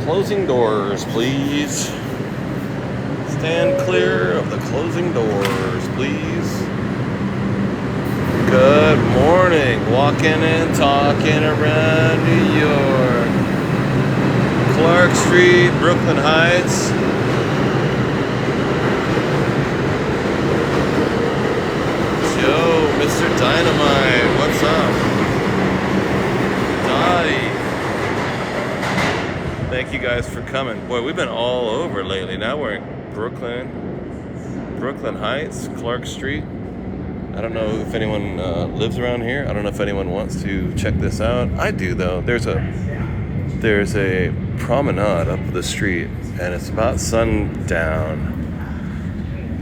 Closing doors, please. Stand clear of the closing doors, please. Good morning. Walking and talking around New York. Clark Street, Brooklyn Heights. Joe, Mr. Dynamite, what's up? Dottie. Thank you guys for coming. Boy, we've been all over lately. Now we're in Brooklyn Heights, Clark Street. I don't know if anyone lives around here. I don't know if anyone wants to check this out. I do though. There's a promenade up the street, and it's about sundown.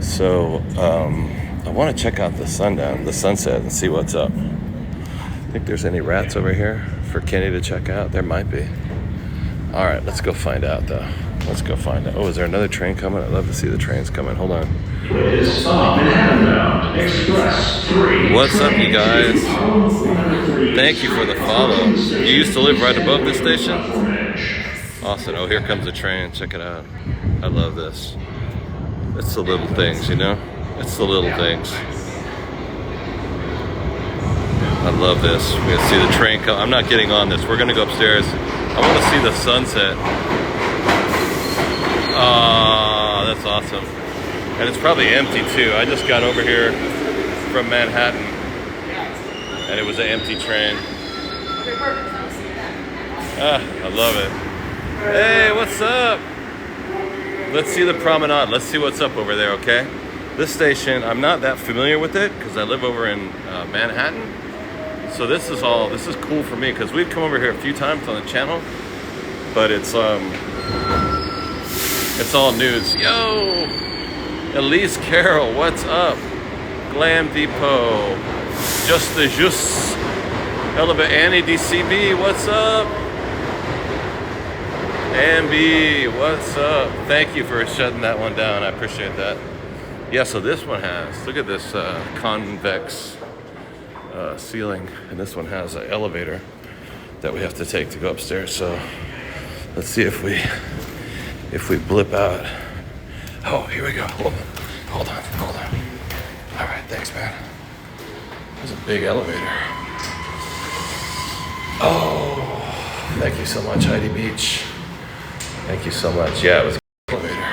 So I want to check out the sunset, and see what's up. Think there's any rats over here for Kenny to check out? There might be. All right, let's go find out though. Let's go find out. Oh, is there another train coming? I'd love to see the trains coming. Hold on. Stop Manhattan bound. Express 3. What's up, you guys? Thank you for the follow. You used to live right above this station? Awesome. Oh, here comes a train. Check it out. I love this. It's the little things, you know? It's the little things. I love this. We're gonna see the train come. I'm not getting on this. We're gonna go upstairs. I want to see the sunset. Ah, that's awesome. And it's probably empty too. I just got over here from Manhattan, and it was an empty train. Ah, I love it. Hey, what's up? Let's see the promenade. Let's see what's up over there, okay? This station, I'm not that familiar with it because I live over in Manhattan. So this is cool for me because we've come over here a few times on the channel, but it's all news. Yo, Elise Carroll, what's up? Glam Depot, Just the Juice, Elevate Annie DCB, what's up? Ambi, what's up? Thank you for shutting that one down. I appreciate that. Yeah, so this one has, look at this convex ceiling, and this one has an elevator that we have to take to go upstairs. So let's see if we blip out. Oh, here we go. Hold on. All right, thanks, man. There's a big elevator. Oh, thank you so much, Heidi Beach. Thank you so much. Yeah, it was an elevator.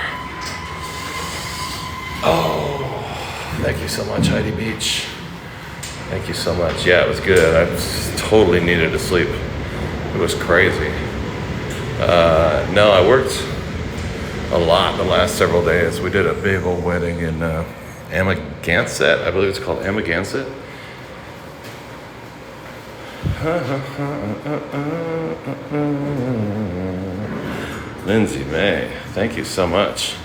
Oh, thank you so much, Heidi Beach. Thank you so much. Yeah, it was good. I totally needed to sleep. It was crazy. No, I worked a lot the last several days. We did a big old wedding in Amagansett. I believe it's called Amagansett. Lindsay May, thank you so much.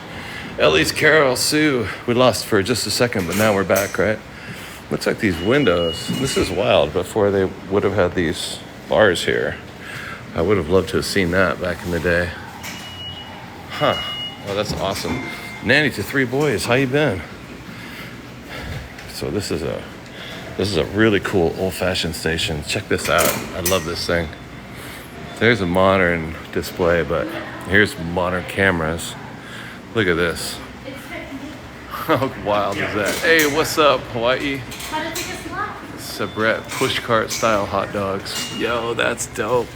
Elise Carroll, Sue. We lost for just a second, but now we're back, right? Looks like these windows, this is wild. Before they would have had these bars here. I would have loved to have seen that back in the day. Huh, well, that's awesome. Nanny to 3 boys, how you been? So this is a really cool old-fashioned station. Check this out, I love this thing. There's a modern display, but here's modern cameras. Look at this. How wild is that? Hey, what's up, Hawaii? Sabret pushcart style hot dogs. Yo, that's dope.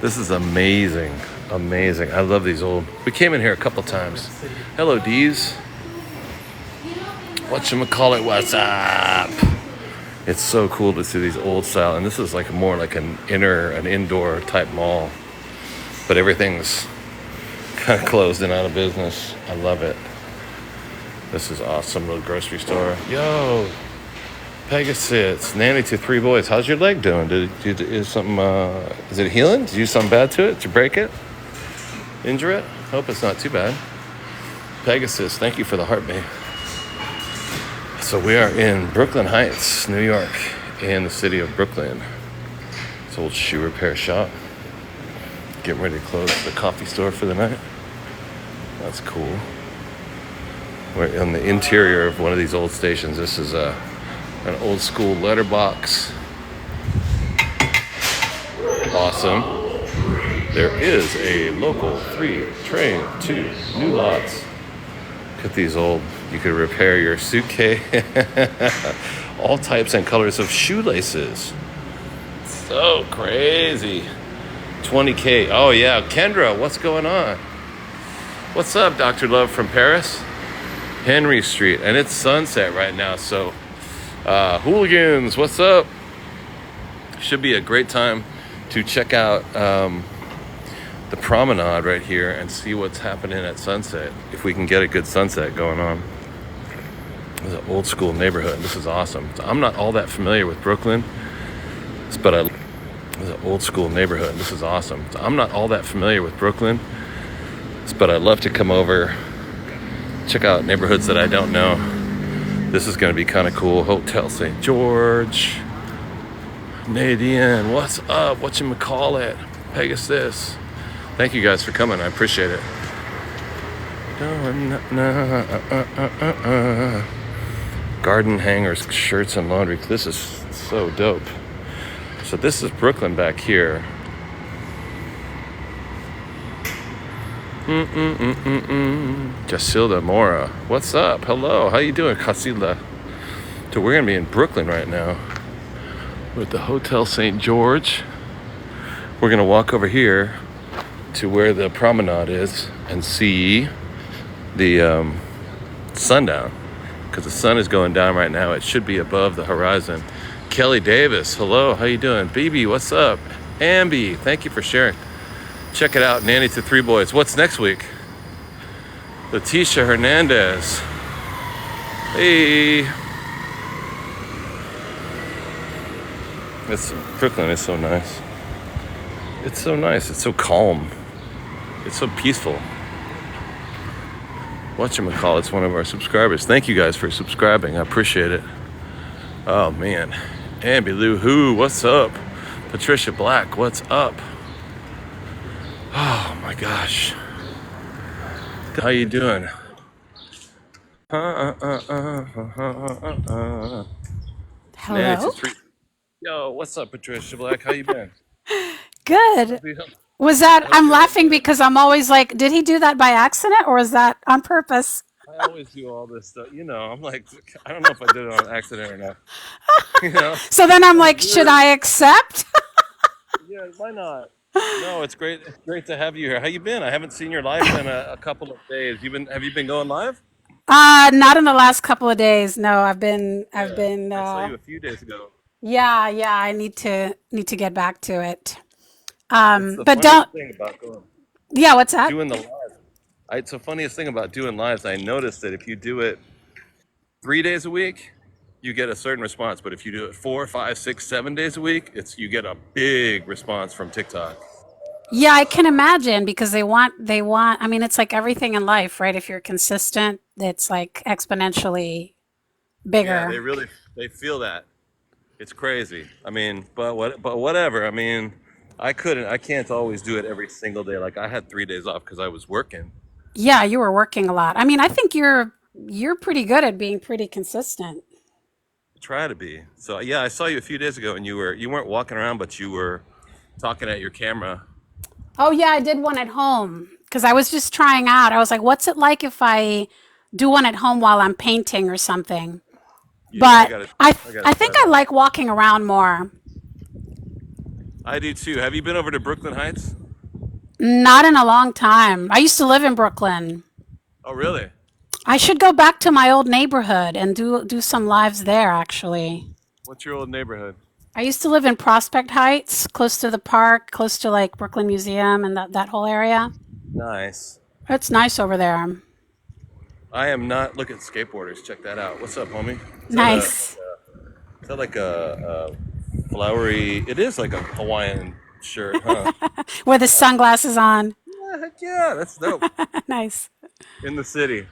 This is amazing. Amazing. I love these old. We came in here a couple times. Hello, D's. Whatchamacallit, what's up? It's so cool to see these old style. And this is like more like an indoor type mall. But everything's kind of closed and out of business. I love it. This is awesome, little grocery store. Yo, Pegasus, Nanny to 3 boys. How's your leg doing? Is it healing? Did you do something bad to it? Did you break it? Injure it? Hope it's not too bad. Pegasus, thank you for the heartbeat. So we are in Brooklyn Heights, New York, in the city of Brooklyn. It's an old shoe repair shop. Getting ready to close the coffee store for the night. That's cool. We're in the interior of one of these old stations. This is an old school letterbox. Awesome. There is a local 3 train to new lots. Look at these old, you could repair your suitcase. All types and colors of shoelaces. So crazy. 20K. Oh yeah, Kendra, what's going on? What's up, Dr. Love from Paris? Henry Street, and it's sunset right now, so hooligans, what's up? Should be a great time to check out the promenade right here and see what's happening at sunset, if we can get a good sunset going on. This is an old school neighborhood. This is awesome. So I'm not all that familiar with Brooklyn, but this is an old school neighborhood. This is awesome. So I'm not all that familiar with Brooklyn, but I love to come over, check out neighborhoods that I don't know. This is going to be kind of cool. Hotel St. George. Nadine, what's up? Whatchamacallit? Pegasus. Thank you guys for coming. I appreciate it. Garden hangers, shirts, and laundry. This is so dope. So this is Brooklyn back here. Jasilda Mora, what's up? Hello, how you doing, Casilda? So we're gonna be in Brooklyn right now with the Hotel St. George. We're gonna walk over here to where the promenade is and see the sundown, because the sun is going down right now. It should be above the horizon. Kelly Davis, hello, how you doing? BB, what's up? Ambi, thank you for sharing. Check it out, Nanny to 3 Boys. What's next week? Leticia Hernandez. Hey. Brooklyn is so nice. It's so nice. It's so calm. It's so peaceful. Whatchamacallit's one of our subscribers. Thank you guys for subscribing. I appreciate it. Oh, man. Ambi Lou Who, what's up? Patricia Black, what's up? Oh, my gosh. How you doing? Hello. Yo, what's up, Patricia Black? How you been? Good. Was that, I'm laughing because I'm always like, did he do that by accident or is that on purpose? I always do all this stuff. You know, I'm like, I don't know if I did it on accident or not. You know? So then I'm like, should I accept? Yeah, why not? No, it's great. It's great to have you here. How you been? I haven't seen your live in a couple of days. Have you been going live? Not in the last couple of days. No, I've been, I saw you a few days ago. yeah, I need to get back to it. It's the But funniest don't, thing about yeah, what's that? doing the live. It's the funniest thing about doing lives. I noticed that if you do it 3 days a week, you get a certain response. But if you do it 4, 5, 6, 7 days a week, you get a big response from TikTok. Yeah, I can imagine because I mean, it's like everything in life, right? If you're consistent, it's like exponentially Yeah, bigger. they feel that. It's crazy. I mean, but whatever. I mean, I can't always do it every single day. Like I had 3 days off because I was working. Yeah, you were working a lot. I mean, I think you're pretty good at being pretty consistent. Try to be. So yeah, I saw you a few days ago, and you weren't walking around, but you were talking at your camera. Oh yeah, I did one at home because I was just trying out. I was like, what's it like if I do one at home while I'm painting or something? Yeah, But I gotta I try think I that. like walking around more. I do too. Have you been over to Brooklyn Heights? Not in a long time. I used to live in Brooklyn. Oh, really? I should go back to my old neighborhood and do some lives there actually. What's your old neighborhood? I used to live in Prospect Heights, close to the park, close to like Brooklyn Museum and that whole area. Nice. It's nice over there. I am not. Look at skateboarders. Check that out. What's up, homie? Nice. Is that like a flowery? It is like a Hawaiian shirt, huh? With the sunglasses on. Yeah, heck yeah, that's dope. Nice. In the city.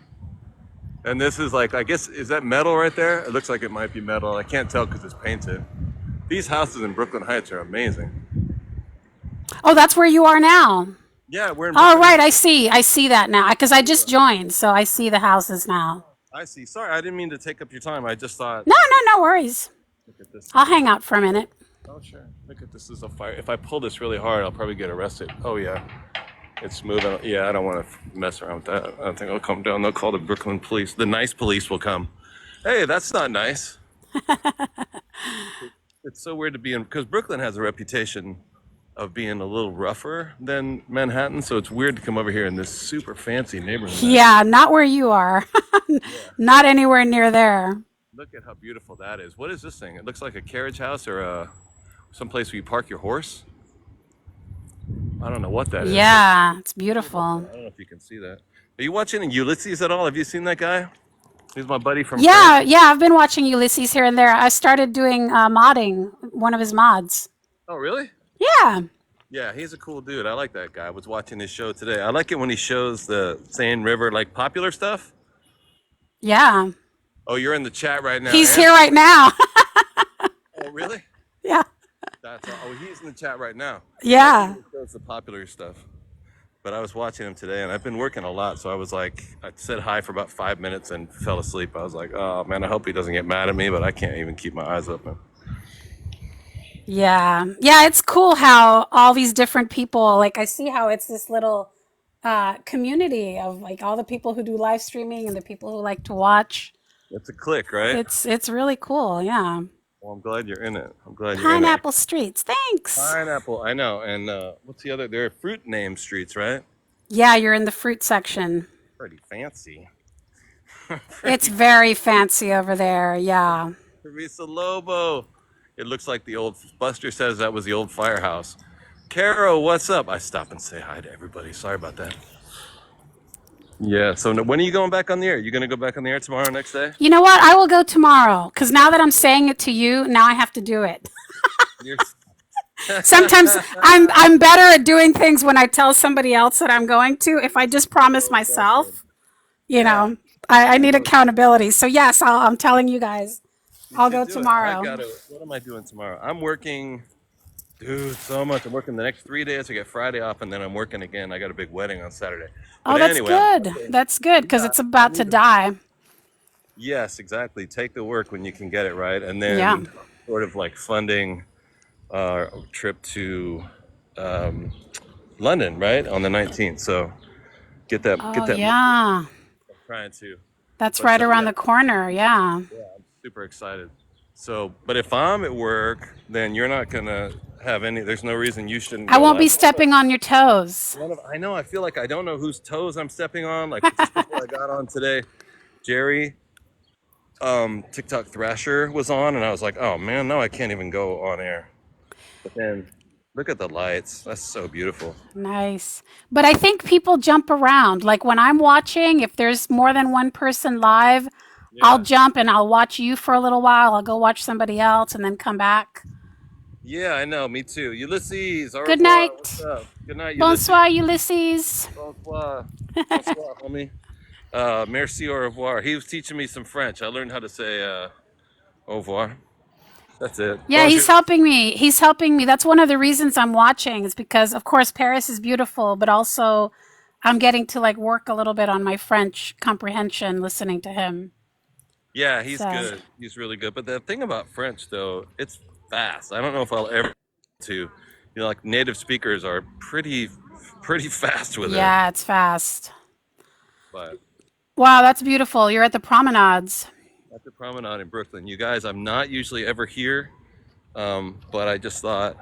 And this is like, I guess, is that metal right there? It looks like it might be metal. I can't tell because it's painted. These houses in Brooklyn Heights are amazing. Oh, that's where you are now. Yeah, we're in Oh, Brooklyn right. Heights. I see that now because I just joined, so I see the houses now. I see. Sorry, I didn't mean to take up your time. I just thought, No, no, no worries. look at this I'll thing. hang out for a minute. Oh, sure. Look at this. This is a fire. If I pull this really hard, I'll probably get arrested. Oh, yeah. It's moving. Yeah, I don't want to mess around with that. I don't think I'll come down. They'll call the Brooklyn police. The nice police will come. Hey, that's not nice. It's so weird to be in, because Brooklyn has a reputation of being a little rougher than Manhattan. So it's weird to come over here in this super fancy neighborhood. Yeah, not where you are. Yeah. Not anywhere near there. Look at how beautiful that is. What is this thing? It looks like a carriage house or someplace where you park your horse. I don't know what that is. Yeah, it's I beautiful. don't know if you can see that. Are you watching Ulysses at all? Have you seen that guy? He's my buddy from Yeah, France. yeah, I've been watching Ulysses here and there. I started doing modding, one of his mods. Oh, really? Yeah, Yeah, he's a cool dude. I like that guy. I was watching his show today. I like it when he shows the Seine River, like popular stuff. yeah. Oh, you're in the chat right now, He's Ann? here right now. Oh, really? Yeah, Oh, he's in the chat right now. I like it yeah. when he shows the popular stuff. But I was watching him today, and I've been working a lot, so I was like, I said hi for about 5 minutes and fell asleep. I was like, oh man, I hope he doesn't get mad at me, but I can't even keep my eyes open. Yeah. Yeah, it's cool how all these different people, like I see how it's this little community of like all the people who do live streaming and the people who like to watch. It's a click, right? It's really cool. Yeah. Well, I'm glad you're in it. I'm glad you're in it. Pineapple Streets. Thanks. Pineapple, I know. And what's the other? There are fruit name streets, right? Yeah, you're in the fruit section. Pretty fancy. It's Pretty very fancy over there. Yeah. Teresa Lobo. It looks like the old Buster says that was the old firehouse. Caro, what's up? I stop and say hi to everybody. Sorry about that. Yeah. So when are you going back on the air? You gonna go back on the air tomorrow, next day? You know what? I will go tomorrow because now that I'm saying it to you, now I have to do it. You're, Sometimes I'm better at doing things when I tell somebody else that I'm going to. If I just promise oh, exactly. myself, you Yeah. know, I need No, accountability. So yes, I'm telling you guys, you I'll should go do it. I tomorrow. gotta. What am I doing tomorrow? I'm working, dude, so much. I'm working the next 3 days. I get Friday off, and then I'm working again. I got a big wedding on Saturday. Oh, But that's anyway, I'm good. hoping. That's good because Yeah, it's I about to need to. die. Yes, exactly. Take the work when you can get it, right? And Yeah. then sort of like funding a trip to um, London, right, on the 19th. So get Oh that money. yeah. I'm trying to, That's but right around yeah, the corner. Yeah. yeah, I'm super excited. So, but if I'm at work, then you're not gonna have any. There's no reason you shouldn't I go won't be live. stepping on your toes. I know. I feel like I don't know whose toes I'm stepping on. Like just before I got on today, Jerry, TikTok Thrasher was on, and I was like, oh man, no, I can't even go on air. But then look at the lights. That's so beautiful. Nice. But I think people jump around. Like when I'm watching, if there's more than one person live, I'll Yeah. jump and I'll watch you for a little while. I'll go watch somebody else and then come back. Yeah, I know. Me too. Ulysses, au Good revoir. What's night. up? Good night, Ulysses. Bonsoir, Ulysses. Bonsoir. Bonsoir, homie. Merci, au revoir. He was teaching me some French. I learned how to say au revoir. That's it. Yeah, Bonjour. he's helping me. He's helping me. That's one of the reasons I'm watching is because, of course, Paris is beautiful, but also I'm getting to like work a little bit on my French comprehension listening to him. Yeah, he's So, good. He's really good. But the thing about French, though, it's fast. I don't know if I'll ever to, like native speakers are pretty fast with it. yeah, it's fast. But Wow, that's beautiful. You're at the promenades. at the promenade in Brooklyn, you guys, I'm not usually ever here, but I just thought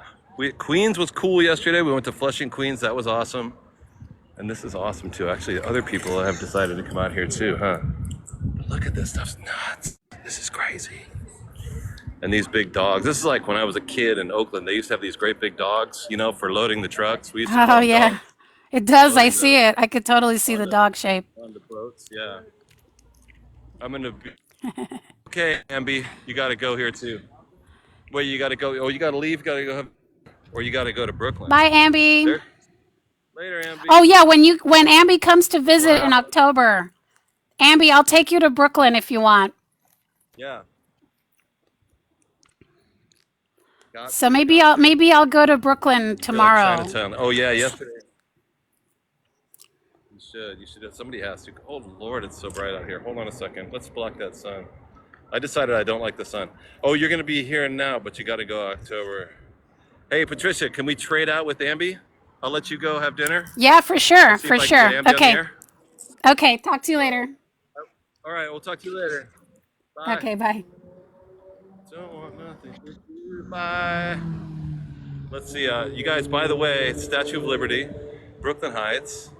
Queens was cool yesterday. We went to Flushing, Queens. That was awesome. And this is awesome too. Actually, other people have decided to come out here too, huh? But look at this stuff's nuts. This is crazy. And these big dogs. This is like when I was a kid in Oakland. They used to have these great big dogs, for loading the trucks. We used to call Oh, them yeah. dogs, It does. I loading see it. I could totally see the on the dog shape. on the boats. Yeah. I'm gonna be okay, Amby. You gotta go here too. Wait, you gotta go. Oh, you gotta leave. You gotta go, or you gotta go to Brooklyn. Bye, Amby. There. Later, Oh, Amby. yeah. When Amby comes to visit in Wow. October, Amby, I'll take you to Brooklyn if you want. Yeah. Got So to. Got to. maybe I'll go to Brooklyn Feel like tomorrow. Chinatown. Oh yeah, yesterday. You should. You should. Somebody has to. Oh Lord, it's so bright out here. Hold on a second. Let's block that sun. I decided I don't like the sun. Oh, you're gonna be here now, but you got to go October. Hey, Patricia, can we trade out with Amby? I'll let you go have dinner. Yeah, for sure, Let's see if for I can get sure. Amby on the Okay, air. okay. Talk to you later. All right, we'll talk to you later. Bye. Okay, bye. Don't want nothing with you. Bye. Let's see. You guys, by the way, Statue of Liberty, Brooklyn Heights.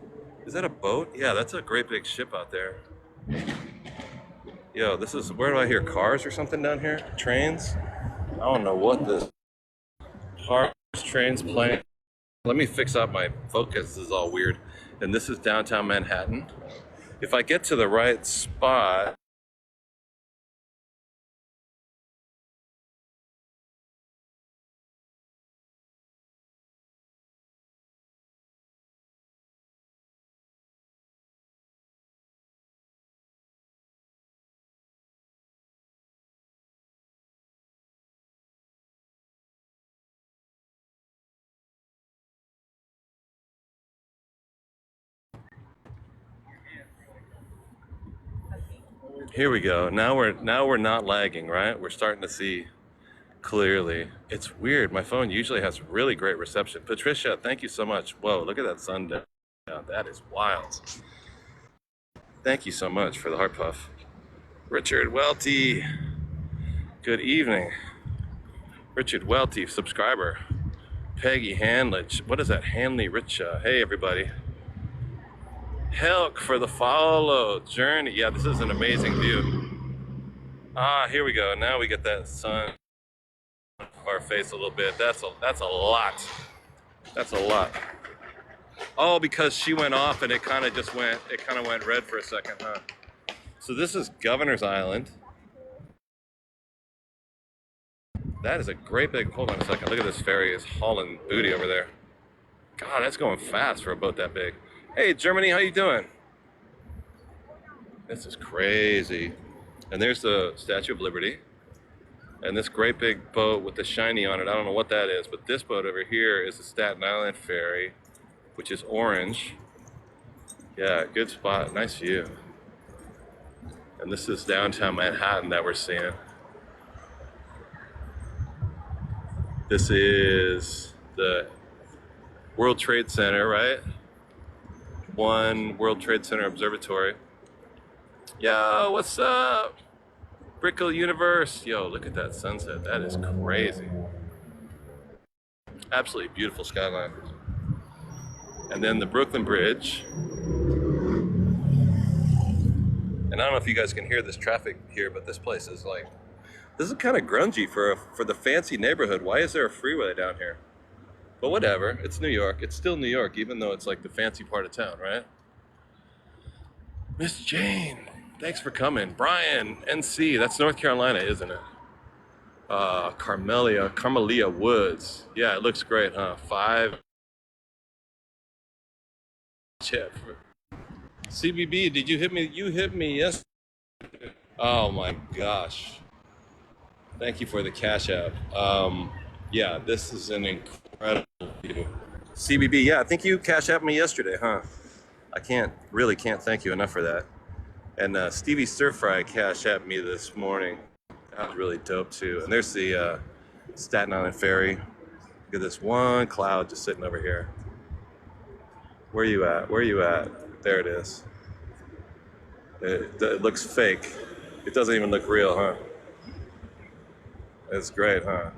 Is that a boat? Yeah, that's a great big ship out there. Yo, this is, where do I hear cars or something down here? Trains? I don't know what this, cars, trains, planes. Let me fix up my focus. This is all weird. And this is downtown Manhattan. If I get to the right spot, here we go. Now we're not lagging, right? We're starting to see clearly. It's weird. My phone usually has really great reception. Patricia, thank you so much. Whoa, look at that sundown. That is wild. Thank you so much for the heart puff. Richard Welty, good evening. Richard Welty, subscriber. Peggy Hanlich, what is that? Hanley Rich. Hey, everybody. Helk for the follow. Journey. Yeah, this is an amazing view. Ah, here we go. Now we get that sun on our face a little bit. That's a lot. That's a lot. Oh, because she went off and it kind of went red for a second, huh? So this is Governor's Island. That is a great big, hold on a second. Look at this ferry is hauling booty over there. God, that's going fast for a boat that big. Hey, Germany, how you doing? This is crazy. And there's the Statue of Liberty. And this great big boat with the shiny on it, I don't know what that is, but this boat over here is the Staten Island ferry, which is orange. Yeah, good spot, nice view. And this is downtown Manhattan that we're seeing. This is the World Trade Center, right? One World Trade Center Observatory. Yo, what's up? Brickell Universe. Yo, look at that sunset. That is crazy. Absolutely beautiful skyline. And then the Brooklyn Bridge. And I don't know if you guys can hear this traffic here, but this place is like, this is kind of grungy for the fancy neighborhood. Why is there a freeway down here? But whatever, it's New York. It's still New York, even though it's like the fancy part of town, right? Miss Jane, thanks for coming. Brian, NC, that's North Carolina, isn't it? Carmelia Woods. Yeah, it looks great, huh? 5. Chip. CBB, did you hit me? You hit me yesterday. Oh my gosh. Thank you for the cash app. Yeah, this is an incredible view. CBB, yeah, I think you cash apped me yesterday, huh? I can't thank you enough for that. And Stevie Stir Fry cash apped me this morning. That was really dope too. And there's the Staten Island ferry. Look at this one cloud just sitting over here. Where are you at? Where are you at? There it is. It looks fake. It doesn't even look real, huh? It's great, huh?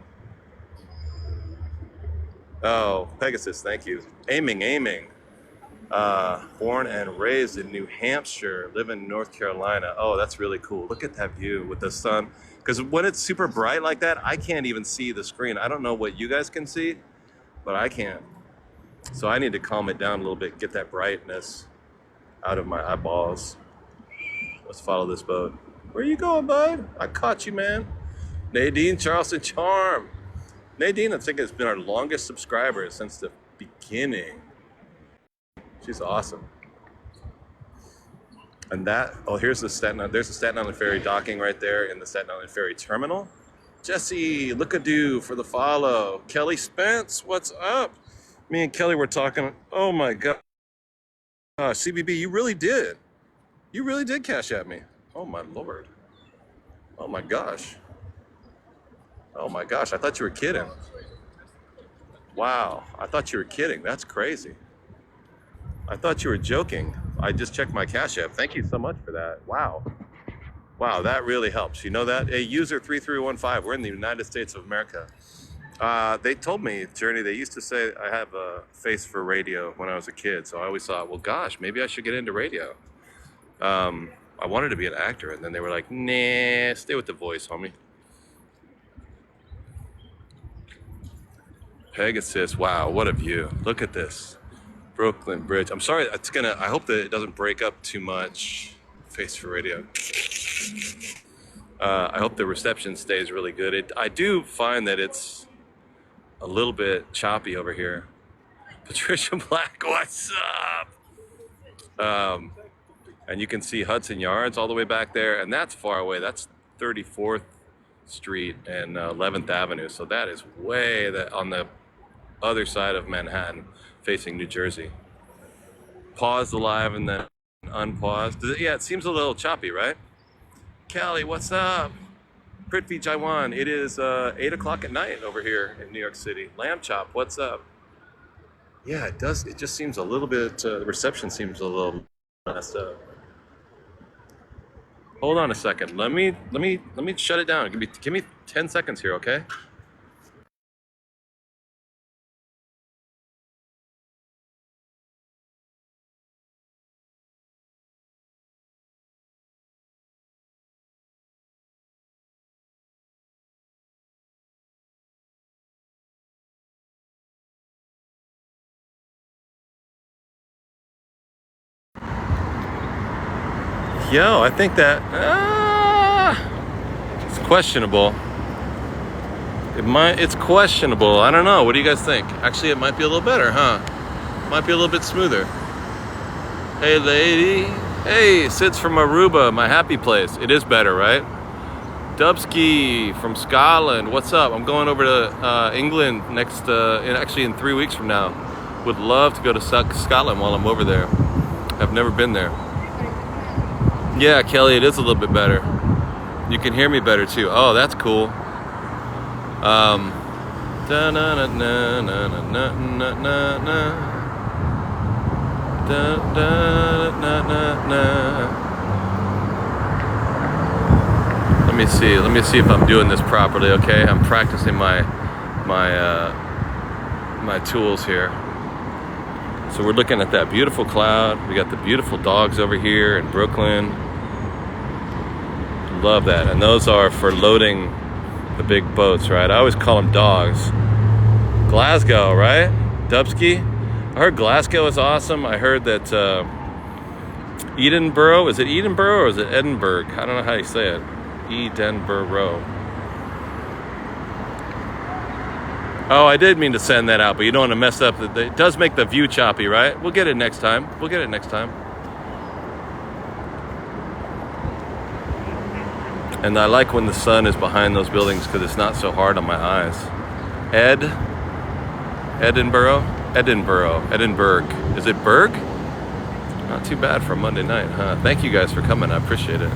Oh, Pegasus, thank you. Aiming. Born and raised in New Hampshire, live in North Carolina. Oh, that's really cool. Look at that view with the sun. Because when it's super bright like that, I can't even see the screen. I don't know what you guys can see, but I can't. So I need to calm it down a little bit, get that brightness out of my eyeballs. Let's follow this boat. Where you going, bud? I caught you, man. Nadine Charleston Charm. Nadine, I think, has been our longest subscriber since the beginning. She's awesome. And here's there's the Staten Island Ferry docking right there in the Staten Island Ferry terminal. Jesse, look-a-doo for the follow. Kelly Spence, what's up? Me and Kelly were talking. Oh my God. CBB, you really did. You really did cash at me. Oh my Lord. Oh my gosh. Oh my gosh, I thought you were kidding. Wow, I thought you were kidding. That's crazy. I thought you were joking. I just checked my Cash App. Thank you so much for that. Wow. Wow, that really helps. You know that? Hey, user 3315, we're in the United States of America. They told me, Journey, they used to say I have a face for radio when I was a kid. So I always thought, well, gosh, maybe I should get into radio. I wanted to be an actor. And then they were like, nah, stay with the voice, homie. Pegasus, wow, what a view. Look at this. Brooklyn Bridge. I'm sorry, I hope that it doesn't break up too much. Face for radio. I hope the reception stays really good. I do find that it's a little bit choppy over here. Patricia Black, what's up? And you can see Hudson Yards all the way back there, and that's far away. That's 34th Street and 11th Avenue. So that is way on the other side of Manhattan, facing New Jersey. Pause the live and then unpause. Yeah, it seems a little choppy, right? Callie, what's up? Prithvi Jaiwan, it is 8 o'clock at night over here in New York City. Lamb Chop, what's up? Yeah, it does. It just seems a little bit, the reception seems a little messed up. Hold on a second. Let me shut it down. Give me 10 seconds here, okay? Yo, I think that it's questionable. It's questionable. I don't know. What do you guys think? Actually, it might be a little better, huh? Might be a little bit smoother. Hey, lady. Hey, Sid's from Aruba, my happy place. It is better, right? Dubsky from Scotland. What's up? I'm going over to England actually in 3 weeks from now. Would love to go to Scotland while I'm over there. I've never been there. Yeah, Kelly, it is a little bit better. You can hear me better too. Oh, that's cool. Let me see if I'm doing this properly. Okay, I'm practicing my tools here. So we're looking at that beautiful cloud. We got the beautiful dogs over here in Brooklyn. Love that. And those are for loading the big boats, right? I always call them dogs. Glasgow, right? Dubsky? I heard Glasgow is awesome. I heard that Edinburgh, is it Edinburgh or is it Edinburgh? I don't know how you say it. Edinburgh. Oh, I did mean to send that out, but you don't want to mess up. It does make the view choppy, right? We'll get it next time. And I like when the sun is behind those buildings because it's not so hard on my eyes. Edinburgh. Is it Berg? Not too bad for a Monday night, huh? Thank you guys for coming. I appreciate it.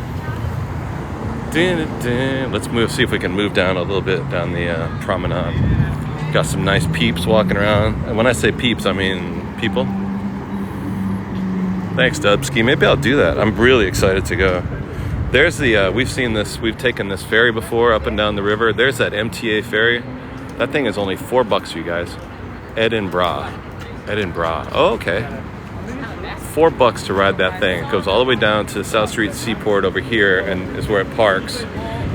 Let's see if we can move down a little bit down the promenade. Got some nice peeps walking around. And when I say peeps, I mean people. Thanks, Dubsky. Maybe I'll do that. I'm really excited to go. There's we've taken this ferry before up and down the river. There's that MTA ferry. That thing is only $4 for you guys. Edinburgh. Oh, okay. $4 to ride that thing. It goes all the way down to South Street Seaport over here and is where it parks.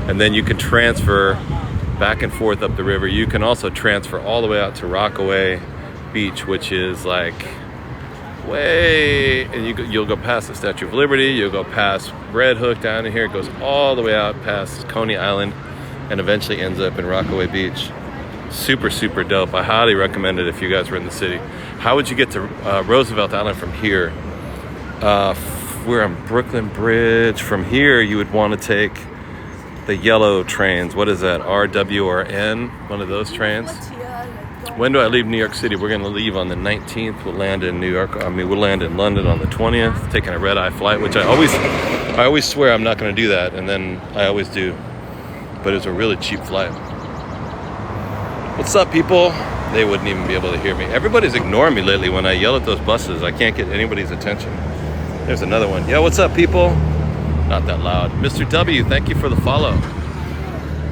And then you can transfer back and forth up the river. You can also transfer all the way out to Rockaway Beach, which is like way, and you'll go past the Statue of Liberty, you'll go past Red Hook down in here, it goes all the way out past Coney Island and eventually ends up in Rockaway Beach. Super, super dope. I highly recommend it if you guys were in the city. How would you get to Roosevelt Island from here? We're on Brooklyn Bridge. From here, you would want to take the yellow trains. What is that? RW or N? One of those trains. When do I leave New York City? We're going to leave on the 19th. We'll land in we'll land in London on the 20th, taking a red-eye flight, which I always swear I'm not going to do that, and then I always do. but it was a really cheap flight. What's up, people? They wouldn't even be able to hear me. Everybody's ignoring me lately when I yell at those buses. I can't get anybody's attention. There's another one. Yo, what's up, people? Not that loud. Mr. W, thank you for the follow.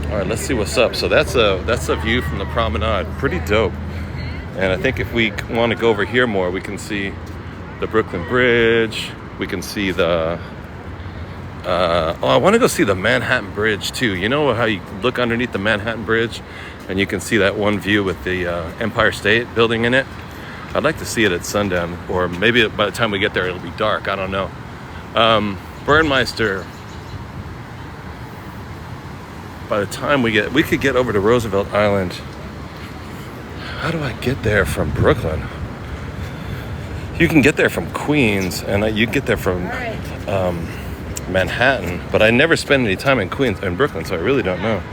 All right, let's see what's up. So that's a view from the promenade. Pretty dope. And I think if we want to go over here more, we can see the Brooklyn Bridge. We can see the... I want to go see the Manhattan Bridge, too. You know how you look underneath the Manhattan Bridge and you can see that one view with the Empire State Building in it? I'd like to see it at sundown, or maybe by the time we get there, it'll be dark. I don't know. Burnmeister. By the time we could get over to Roosevelt Island. How do I get there from Brooklyn? You can get there from Queens, and you get there from Manhattan, but I never spend any time in Brooklyn, so I really don't know.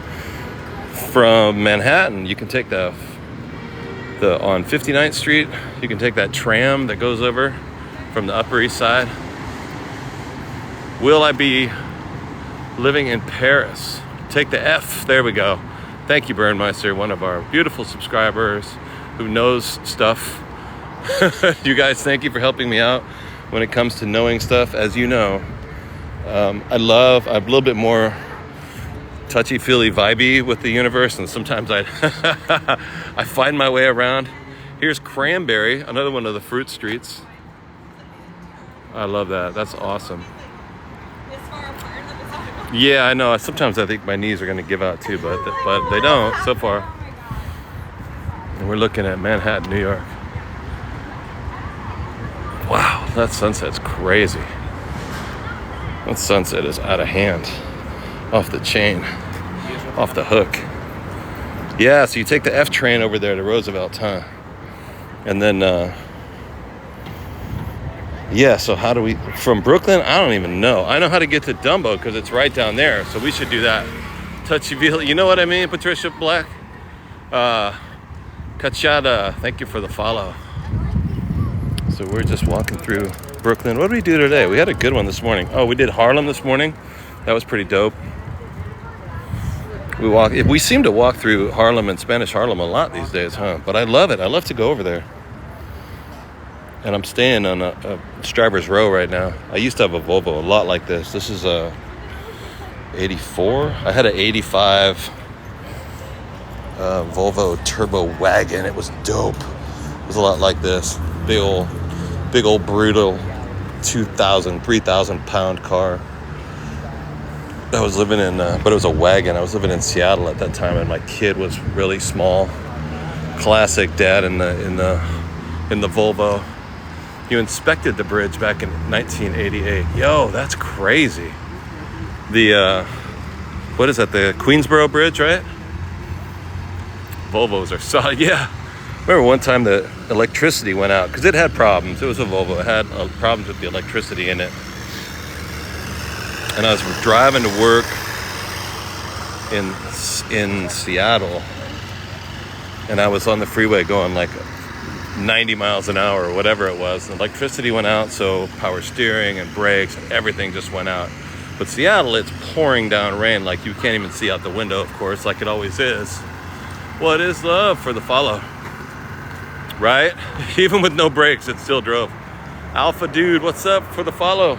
From Manhattan, you can take on 59th Street, you can take that tram that goes over from the Upper East Side. Will I be living in Paris? Take the F. There we go. Thank you, Burnmeister, one of our beautiful subscribers who knows stuff. You guys, thank you for helping me out when it comes to knowing stuff. As you know, I'm a little bit more touchy-feely vibey with the universe, and sometimes I find my way around. Here's Cranberry, another one of the fruit streets. I love that. That's awesome. Yeah, I know. Sometimes I think my knees are going to give out too, but they don't so far. And we're looking at Manhattan, New York. Wow, that sunset's crazy. That sunset is out of hand. Off the chain. Off the hook. Yeah, so you take the F train over there to Roosevelt, huh? And then, yeah, so how do we... From Brooklyn, I don't even know. I know how to get to Dumbo because it's right down there. So we should do that. Touchy-feely. You know what I mean, Patricia Black? Kachada, thank you for the follow. So we're just walking through Brooklyn. What did we do today? We had a good one this morning. Oh, we did Harlem this morning. That was pretty dope. We seem to walk through Harlem and Spanish Harlem a lot these days, huh? But I love it. I love to go over there. And I'm staying on a Stryber's Row right now. I used to have a Volvo, a lot like this. This is a 84. I had an 85 Volvo Turbo Wagon. It was dope. It was a lot like this. Big old brutal 3,000 pound car. I was living in, but it was a wagon. I was living in Seattle at that time, and my kid was really small. Classic dad in the Volvo. You inspected the bridge back in 1988. Yo, that's crazy. The what is that? The Queensboro Bridge, right? Volvos are solid. Yeah. Remember one time the electricity went out because it had problems. It was a Volvo. It had problems with the electricity in it. And I was driving to work in Seattle, and I was on the freeway going like 90 miles an hour or whatever it was. The electricity went out, so power steering and brakes and everything just went out. But Seattle, it's pouring down rain, like you can't even see out the window, of course, like it always is. What is love for the follow? Right? Even with no brakes, it still drove. Alpha Dude, what's up for the follow?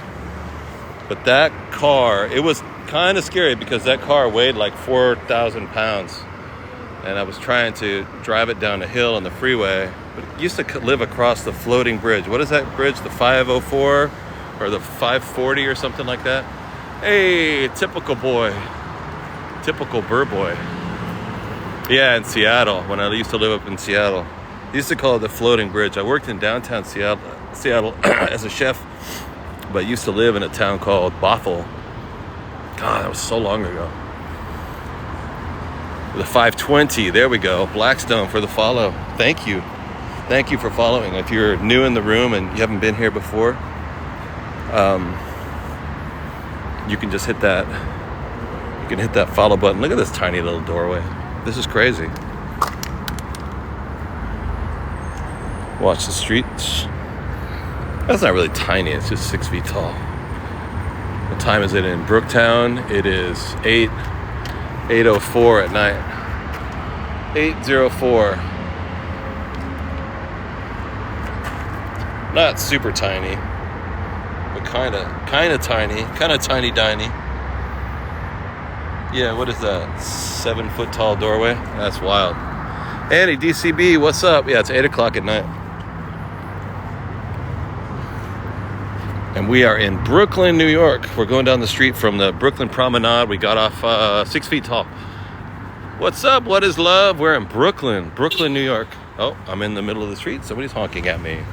But that car, it was kind of scary because that car weighed like 4,000 pounds. And I was trying to drive it down a hill on the freeway. But it used to live across the floating bridge. What is that bridge? The 504 or the 540 or something like that? Hey, typical boy. Typical Burr boy. Yeah, in Seattle, when I used to live up in Seattle. They used to call it the floating bridge. I worked in downtown Seattle as a chef, but used to live in a town called Bothell. God, that was so long ago. The 520, there we go. Blackstone for the follow. Thank you. Thank you for following. If you're new in the room and you haven't been here before, you can just hit that. You can hit that follow button. Look at this tiny little doorway. This is crazy. Watch the streets. That's not really tiny. It's just 6 feet tall. What time is it in Brooktown? It is 8. 8:04 at night. 8:04. Not super tiny, but kind of tiny tiny. Yeah, what is that? 7 foot tall doorway? That's wild. Andy, DCB, what's up? Yeah, it's 8 o'clock at night. And we are in Brooklyn, New York. We're going down the street from the Brooklyn Promenade. We got off 6 feet tall. What's up? What is love? We're in Brooklyn, New York. Oh, I'm in the middle of the street. Somebody's honking at me.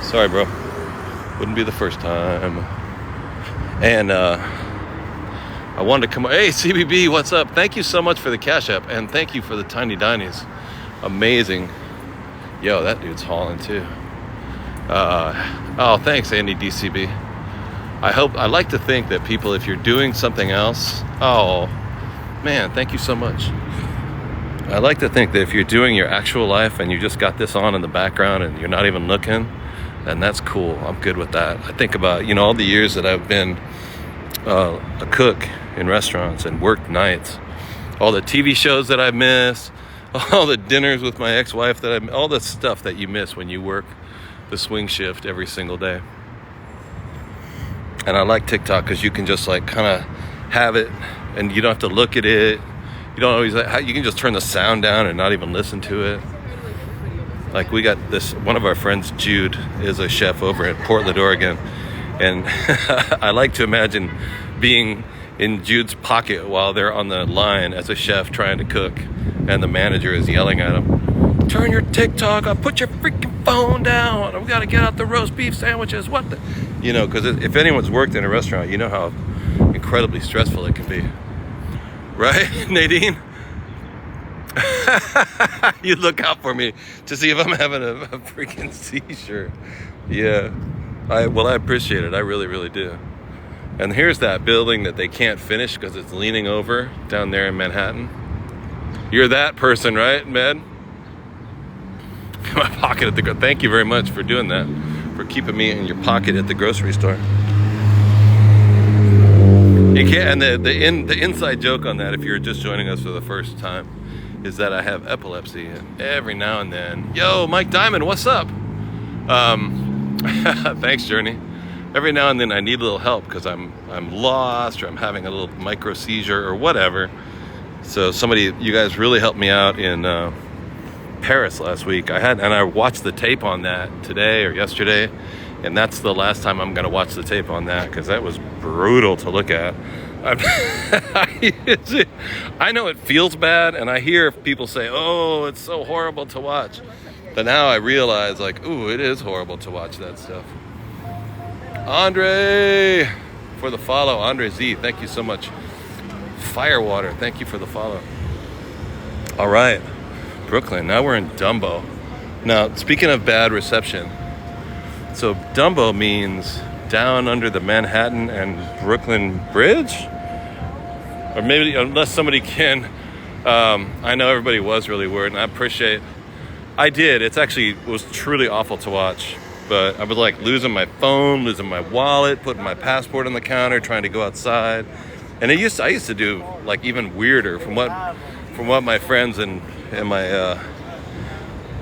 Sorry, bro. Wouldn't be the first time. And I wanted to come. Hey, CBB, what's up? Thank you so much for the Cash App, and thank you for the Tiny Dinies. Amazing. Yo, that dude's hauling too. Oh, thanks, Andy DCB. I like to think that people, if you're doing something else, oh, man, thank you so much. I like to think that if you're doing your actual life and you just got this on in the background and you're not even looking, then that's cool. I'm good with that. I think about, all the years that I've been a cook in restaurants and worked nights, all the TV shows that I miss, all the dinners with my ex-wife all the stuff that you miss when you work the swing shift every single day. And I like TikTok because you can just kind of have it and you don't have to look at it. You don't always, you can just turn the sound down and not even listen to it. Like we got this, one of our friends, Jude, is a chef over at Portland, Oregon. And I like to imagine being in Jude's pocket while they're on the line as a chef trying to cook. And the manager is yelling at him, turn your TikTok on, put your freaking phone down. I've got to get out the roast beef sandwiches. What the? Because if anyone's worked in a restaurant, you know how incredibly stressful it can be. Right, Nadine? You look out for me to see if I'm having a freaking seizure. Yeah. I appreciate it. I really, really do. And here's that building that they can't finish because it's leaning over down there in Manhattan. You're that person, right, Med? My pocket at the thank you very much for doing that, for keeping me in your pocket at the grocery store. You can't, and the inside joke on that, if you're just joining us for the first time, is that I have epilepsy, and every now and then, yo, Mike Diamond, what's up? Thanks, Journey. Every now and then I need a little help because I'm lost or I'm having a little micro seizure or whatever. So you guys really helped me out in Paris last week. I watched the tape on that today or yesterday, and that's the last time I'm gonna watch the tape on that because that was brutal to look at. I know it feels bad, and I hear people say, "Oh, it's so horrible to watch," but now I realize, ooh, it is horrible to watch that stuff. Andre, for the follow. Andre Z, thank you so much. Firewater, thank you for the follow. All right, Brooklyn. Now we're in Dumbo. Now, speaking of bad reception, so Dumbo means down under the Manhattan and Brooklyn Bridge? Or maybe, unless somebody can, I know everybody was really worried, and I did. It was truly awful to watch. But I was losing my phone, losing my wallet, putting my passport on the counter, trying to go outside. And I used to do even weirder from what my friends and my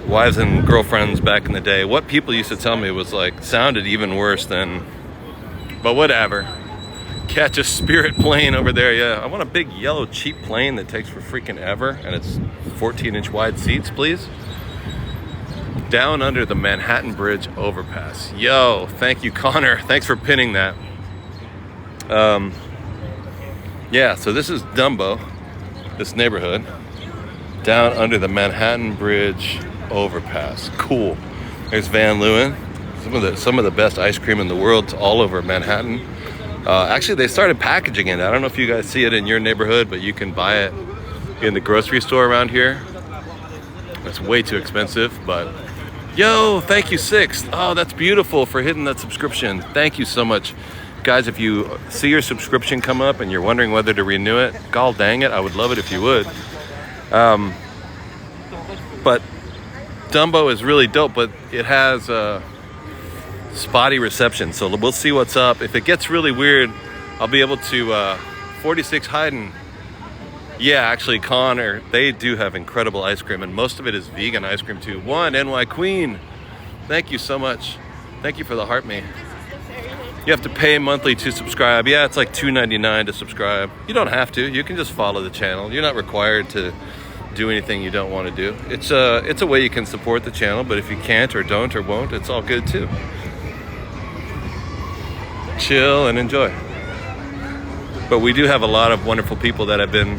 wives and girlfriends back in the day, what people used to tell me was sounded even worse than, but whatever. Catch a Spirit plane over there. Yeah, I want a big yellow cheap plane that takes for freaking ever, and it's 14-inch wide seats, please. Down under the Manhattan Bridge overpass. Yo, thank you, Connor. Thanks for pinning that. Yeah, so this is Dumbo, this neighborhood, down under the Manhattan Bridge overpass. Cool. There's Van Leeuwen. Some of the best ice cream in the world. It's all over Manhattan. Actually, they started packaging it. I don't know if you guys see it in your neighborhood, but you can buy it in the grocery store around here. It's way too expensive, but yo, thank you, Sixth. Oh, that's beautiful for hitting that subscription. Thank you so much. Guys, if you see your subscription come up and you're wondering whether to renew it, gall dang it, I would love it if you would. But Dumbo is really dope, but it has spotty reception, so we'll see what's up. If it gets really weird, I'll be able to 46 Hayden. Yeah, actually, Connor, they do have incredible ice cream, and most of it is vegan ice cream too. One, NY Queen, thank you so much. Thank you for the heart me. You have to pay monthly to subscribe. Yeah, it's like $2.99 to subscribe. You don't have to. You can just follow the channel. You're not required to do anything you don't want to do. It's a way you can support the channel, but if you can't or don't or won't, it's all good too. Chill and enjoy. But we do have a lot of wonderful people that have been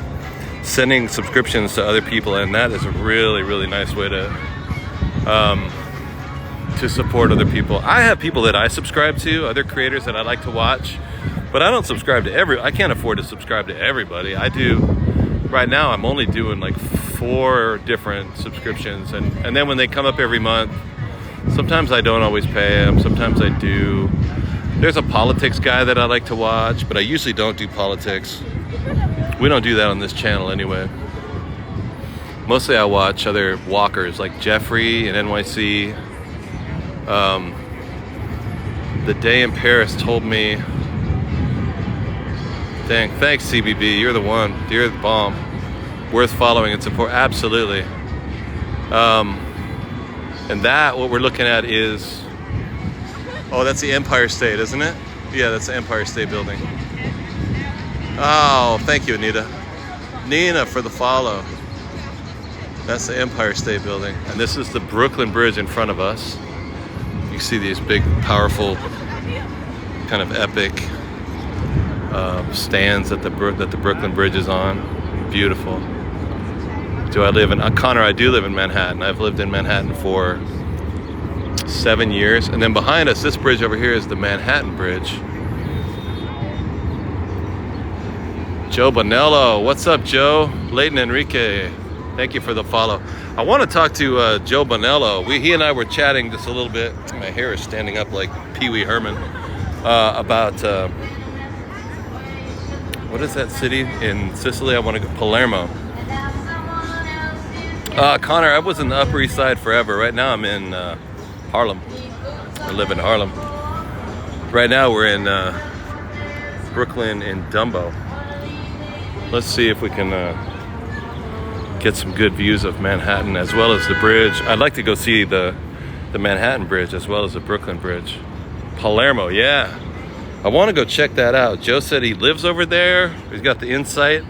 sending subscriptions to other people, and that is a really, really nice way to support other people. I have people that I subscribe to, other creators that I like to watch, but I don't subscribe to I can't afford to subscribe to everybody. I do, right now I'm only doing like 4 different subscriptions, and then when they come up every month, sometimes I don't always pay them, sometimes I do. There's a politics guy that I like to watch, but I usually don't do politics. We don't do that on this channel anyway. Mostly I watch other walkers like Jeffrey and NYC. The day in Paris told me, dang, thanks CBB, you're the one, you're the bomb. Worth following and support, absolutely. And that, what we're looking at is, oh, that's the Empire State, isn't it? Yeah, that's the Empire State Building. Oh, thank you, Anita. Nina for the follow. That's the Empire State Building. And this is the Brooklyn Bridge in front of us. You see these big, powerful, kind of epic stands that the Brooklyn Bridge is on. Beautiful. Do I live in, Connor, I do live in Manhattan. I've lived in Manhattan for 7 years. And then behind us, this bridge over here is the Manhattan Bridge. Joe Bonello, what's up, Joe? Leighton Enrique, thank you for the follow. I want to talk to Joe Bonello. He and I were chatting just a little bit. My hair is standing up like Pee Wee Herman. About, what is that city in Sicily? I want to go, Palermo. Connor, I was in the Upper East Side forever. Right now I'm in Harlem. I live in Harlem. Right now we're in Brooklyn in Dumbo. Let's see if we can get some good views of Manhattan as well as the bridge. I'd like to go see the Manhattan Bridge as well as the Brooklyn Bridge. Palermo, yeah. I want to go check that out. Joe said he lives over there. He's got the insight.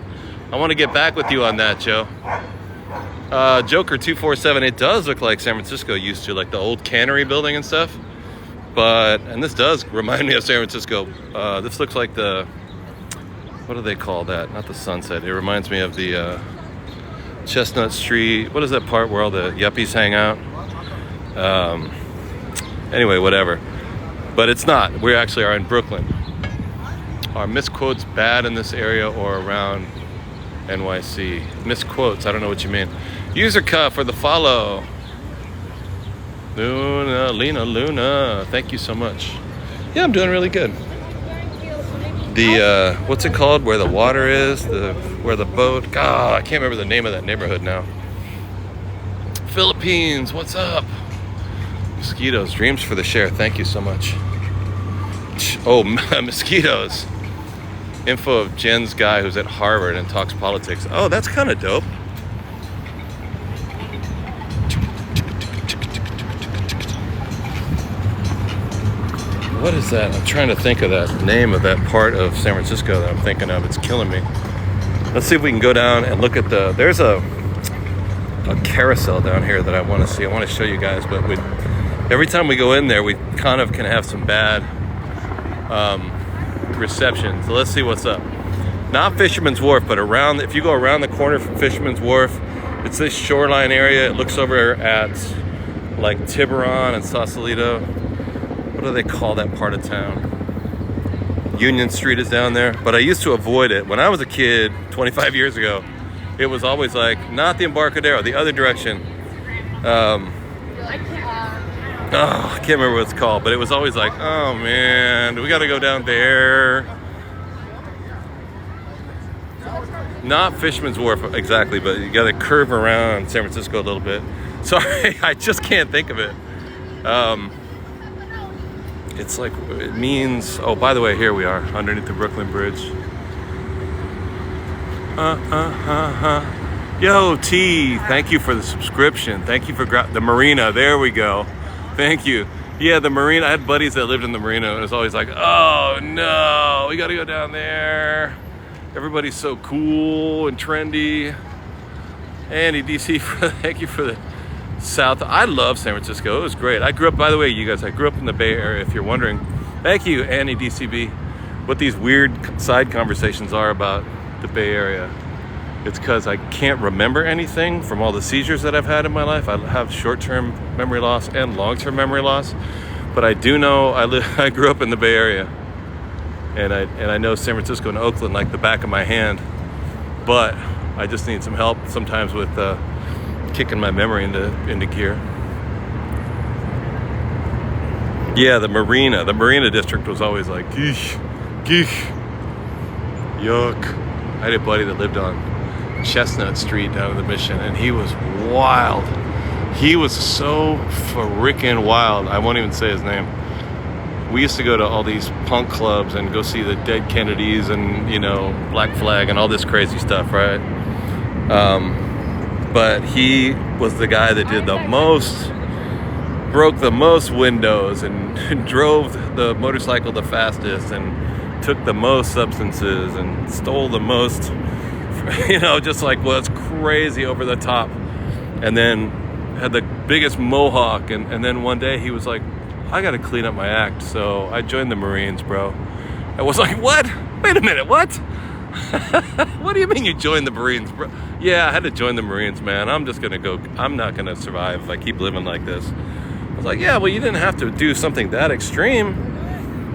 I want to get back with you on that, Joe. Joker247, it does look like San Francisco used to, like the old cannery building and stuff. And this does remind me of San Francisco. This looks like what do they call that? Not the Sunset. It reminds me of the Chestnut Street. What is that part where all the yuppies hang out? Anyway, whatever. But it's not. We actually are in Brooklyn. Are misquotes bad in this area or around NYC? Misquotes, I don't know what you mean. User cut for the follow. Luna, thank you so much. Yeah, I'm doing really good. The, what's it called? Where the water is, where the boat, God, I can't remember the name of that neighborhood now. Philippines, what's up? Mosquitoes, dreams for the share, thank you so much. Oh, mosquitoes. Info of Jen's guy who's at Harvard and talks politics. Oh, that's kind of dope. What is that? I'm trying to think of that name of that part of San Francisco that I'm thinking of. It's killing me. Let's see if we can go down and look at there's a carousel down here that I want to see. I want to show you guys, but every time we go in there, we kind of can have some bad reception. So let's see what's up. Not Fisherman's Wharf, but if you go around the corner from Fisherman's Wharf, it's this shoreline area. It looks over at like Tiburon and Sausalito. What do they call that part of town? Union Street is down there, but I used to avoid it. When I was a kid, 25 years ago, it was always like, not the Embarcadero, the other direction. I can't remember what it's called, but it was always like, oh man, we gotta go down there. Not Fisherman's Wharf exactly, but you gotta curve around San Francisco a little bit. Sorry, I just can't think of it. It's like, it means, oh, by the way, here we are underneath the Brooklyn Bridge. Yo, T, thank you for the subscription. Thank you for the marina. There we go. Thank you. Yeah, the marina. I had buddies that lived in the marina, and it was always like, oh no, we got to go down there. Everybody's so cool and trendy. Andy DC, thank you for the South. I love San Francisco. It was great. I grew up, by the way, you guys, I grew up in the Bay Area, if you're wondering. Thank you, Annie DCB. What these weird side conversations are about the Bay Area. It's because I can't remember anything from all the seizures that I've had in my life. I have short-term memory loss and long-term memory loss. But I do know I grew up in the Bay Area. And I know San Francisco and Oakland like the back of my hand. But I just need some help sometimes with kicking my memory into gear. Yeah, the marina district was always like, geesh, yuck. I had a buddy that lived on Chestnut Street down in the Mission, and he was wild. He was so freaking wild. I won't even say his name. We used to go to all these punk clubs and go see the Dead Kennedys and, you know, Black Flag and all this crazy stuff, right? But he was the guy that did the most, broke the most windows and drove the motorcycle the fastest and took the most substances and stole the most, you know, just like was crazy over the top. And then had the biggest mohawk. And then one day he was like, I got to clean up my act. So I joined the Marines, bro. I was like, what? Wait a minute, what? What do you mean you joined the Marines, bro? Yeah, I had to join the Marines, man. I'm just going to go. I'm not going to survive if I keep living like this. I was like, yeah, well, you didn't have to do something that extreme.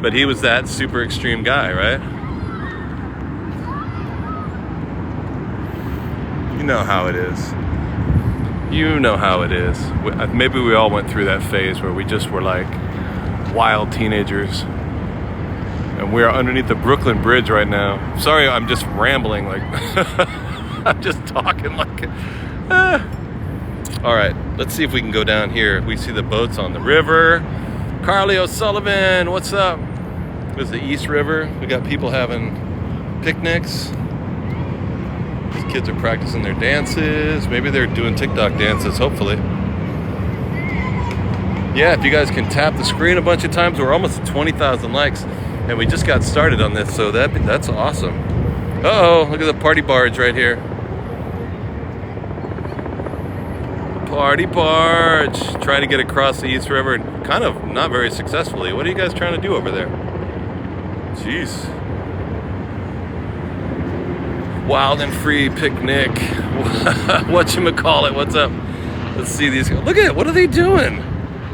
But he was that super extreme guy, right? You know how it is. You know how it is. Maybe we all went through that phase where we just were like wild teenagers. And we're underneath the Brooklyn Bridge right now. Sorry, I'm just rambling. Like, I'm just talking like... All right, let's see if we can go down here. We see the boats on the river. Carly O'Sullivan, what's up? This is the East River. We got people having picnics. These kids are practicing their dances. Maybe they're doing TikTok dances, hopefully. Yeah, if you guys can tap the screen a bunch of times, we're almost at 20,000 likes. And we just got started on this, so that's awesome. Uh-oh, look at the party barge right here. Party barge. Trying to get across the East River, and kind of not very successfully. What are you guys trying to do over there? Jeez. Wild and free picnic. Whatchamacallit, what's up? Let's see these guys. Look at it, what are they doing?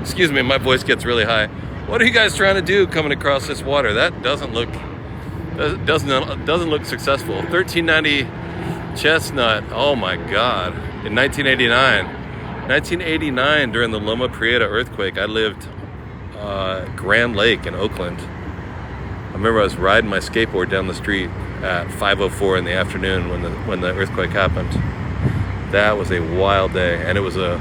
Excuse me, my voice gets really high. What are you guys trying to do coming across this water? That doesn't look successful. 1390 Chestnut, oh my God. In 1989, during the Loma Prieta earthquake, I lived Grand Lake in Oakland. I remember I was riding my skateboard down the street at 5:04 in the afternoon when the earthquake happened. That was a wild day, and it was a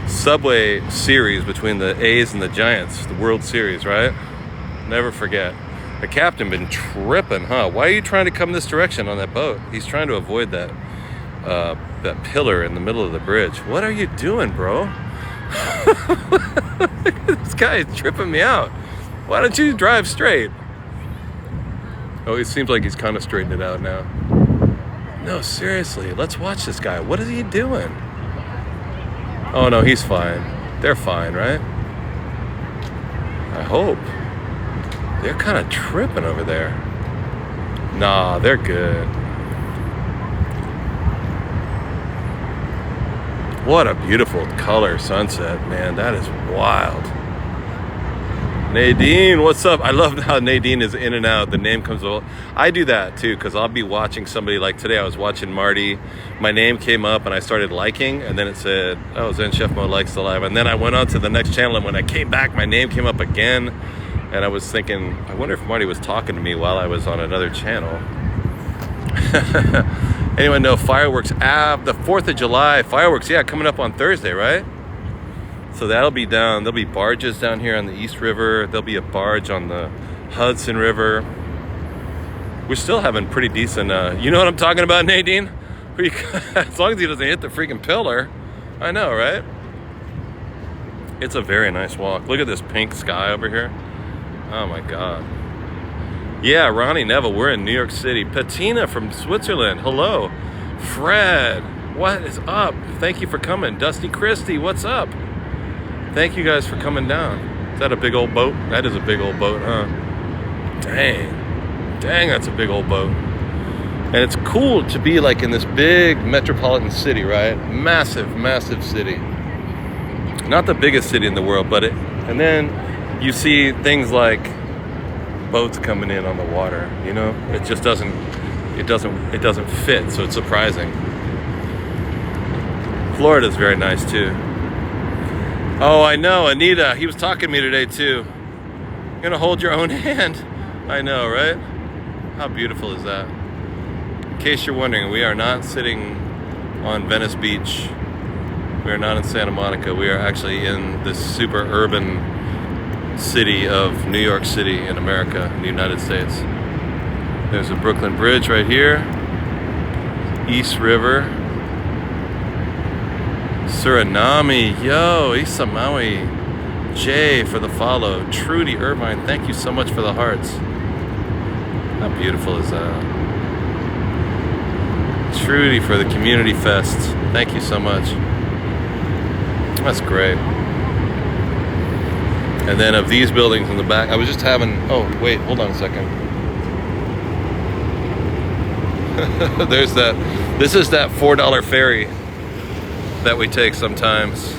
Subway series between the A's and the Giants, the World Series, right? Never forget. The captain been tripping, huh? Why are you trying to come this direction on that boat? He's trying to avoid that pillar in the middle of the bridge. What are you doing, bro? This guy is tripping me out. Why don't you drive straight? Oh, it seems like he's kind of straightened it out now. No, seriously, let's watch this guy. What is he doing? Oh, no, he's fine. They're fine, right? I hope. They're kind of tripping over there. Nah, they're good. What a beautiful color sunset, man. That is wild. Nadine, what's up? I love how Nadine is in and out. The name comes up. I do that too, because I'll be watching somebody. Like today I was watching Marty. My name came up and I started liking, and then it said, oh, Zen Chef Mo likes the live. And then I went on to the next channel, and when I came back, my name came up again. And I was thinking, I wonder if Marty was talking to me while I was on another channel. Anyone know fireworks? The 4th of July fireworks. Yeah, coming up on Thursday, right? So that'll be down. There'll be barges down here on the East River. There'll be a barge on the Hudson River. we're still having pretty decent, you know what I'm talking about, Nadine? As long as he doesn't hit the freaking pillar. I know, right? It's a very nice walk. Look at this pink sky over here. Oh my God. Yeah, Ronnie Neville, we're in New York City. Patina from Switzerland, hello. Fred, what is up? Thank you for coming. Dusty Christie, what's up? Thank you guys for coming down. Is that a big old boat? That is a big old boat, huh? Dang, that's a big old boat. And it's cool to be like in this big metropolitan city, right? Massive city. Not the biggest city in the world, but and then you see things like boats coming in on the water, you know? It just doesn't fit, so it's surprising. Florida's very nice too. Oh, I know, Anita, he was talking to me today too. You're gonna hold your own hand. I know, right? How beautiful is that? In case you're wondering, we are not sitting on Venice Beach. We are not in Santa Monica. We are actually in this super urban city of New York City in America, in the United States. There's a Brooklyn Bridge right here. East River. Suriname, yo, Isamawi. Jay for the follow. Trudy Irvine, thank you so much for the hearts. How beautiful is that? Trudy for the Community Fest. Thank you so much. That's great. And then of these buildings in the back, I was just having, oh, wait, hold on a second. There's that, this is that $4 ferry that we take sometimes.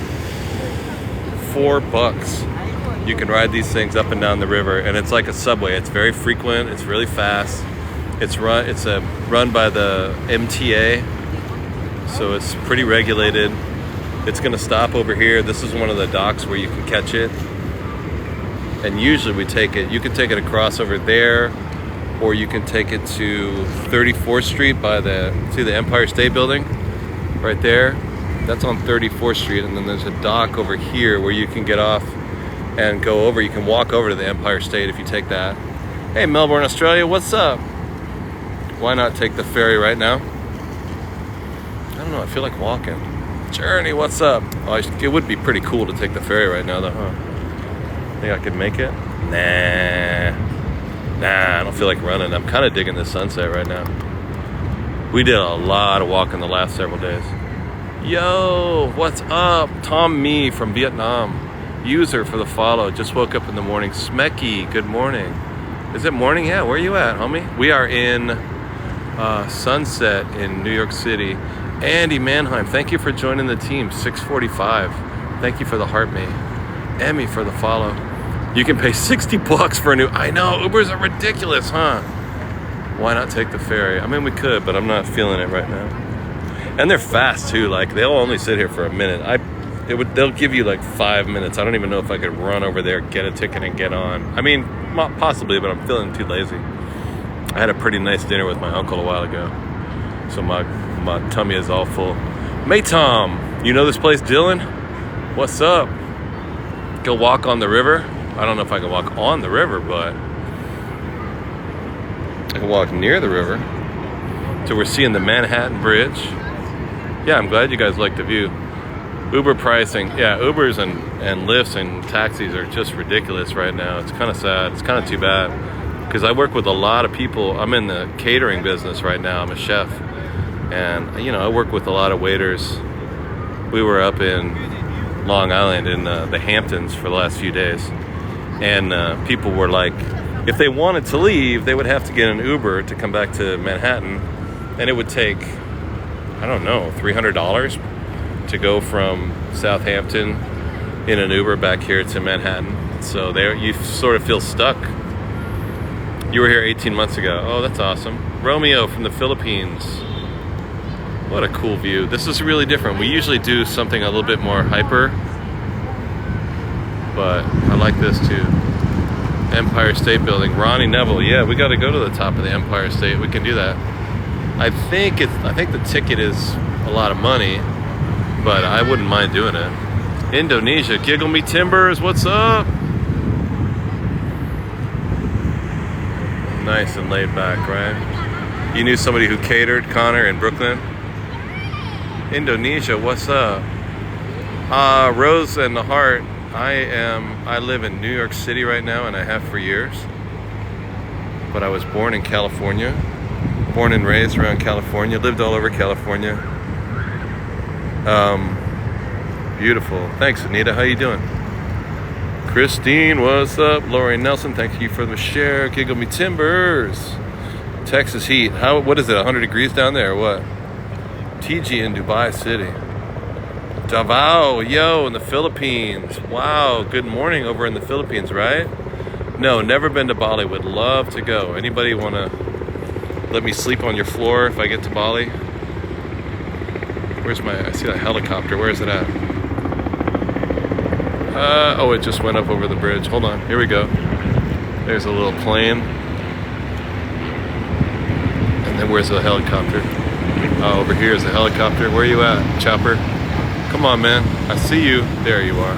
$4. You can ride these things up and down the river, and it's like a subway. It's very frequent, it's really fast. It's run by the MTA, so it's pretty regulated. It's gonna stop over here. This is one of the docks where you can catch it. And usually we take it, you can take it across over there, or you can take it to 34th Street see the Empire State Building right there. That's on 34th Street, and then there's a dock over here where you can get off and go over. You can walk over to the Empire State if you take that. Hey, Melbourne, Australia, what's up? Why not take the ferry right now? I don't know, I feel like walking. Journey, what's up? Oh, it would be pretty cool to take the ferry right now though, huh? Think I could make it? Nah, I don't feel like running. I'm kind of digging the sunset right now. We did a lot of walking the last several days. Yo, what's up? Tom Me from Vietnam. User for the follow. Just woke up in the morning. Smecky, good morning. Is it morning? Yeah, where are you at, homie? We are in Sunset in New York City. Andy Manheim, thank you for joining the team. 645. Thank you for the heart, me. Emmy for the follow. You can pay $60 for a new. I know, Ubers are ridiculous, huh? Why not take the ferry? I mean, we could, but I'm not feeling it right now. And they're fast too. Like they'll only sit here for a minute. They'll give you like 5 minutes. I don't even know if I could run over there, get a ticket, and get on. I mean, possibly, but I'm feeling too lazy. I had a pretty nice dinner with my uncle a while ago, so my tummy is all full. Maytom, you know this place, Dylan? What's up? Go walk on the river. I don't know if I can walk on the river, but I can walk near the river. So we're seeing the Manhattan Bridge. Yeah, I'm glad you guys like the view. Uber pricing. Yeah, Ubers and Lyfts and taxis are just ridiculous right now. It's kind of sad. It's kind of too bad. Because I work with a lot of people. I'm in the catering business right now. I'm a chef. And, you know, I work with a lot of waiters. We were up in Long Island in the Hamptons for the last few days. And people were like, if they wanted to leave, they would have to get an Uber to come back to Manhattan. And it would take, I don't know, $300 to go from Southampton in an Uber back here to Manhattan. So there, you sort of feel stuck. You were here 18 months ago. Oh, that's awesome. Romeo from the Philippines. What a cool view. This is really different. We usually do something a little bit more hyper, but I like this too. Empire State Building. Ronnie Neville. Yeah, we got to go to the top of the Empire State. We can do that. I think the ticket is a lot of money, but I wouldn't mind doing it. Indonesia. Giggle Me Timbers. What's up? Nice and laid back, right? You knew somebody who catered, Connor, in Brooklyn? Indonesia, what's up? Rose and the Heart. I live in New York City right now, and I have for years. But I was born in California. Born and raised around California. Lived all over California. Beautiful. Thanks, Anita. How you doing? Christine, what's up? Lori Nelson, thank you for the share. Giggle me timbers. Texas heat. What is it? 100 degrees down there or what? TG in Dubai City. Davao, yo, in the Philippines. Wow, good morning over in the Philippines, right? No, never been to Bali. Would love to go. Anybody want to let me sleep on your floor if I get to Bali? I see a helicopter. Where is it at? Oh, it just went up over the bridge. Hold on, here we go. There's a little plane. And then where's the helicopter? Oh, over here is a helicopter. Where are you at, Chopper? Come on, man. I see you. There you are.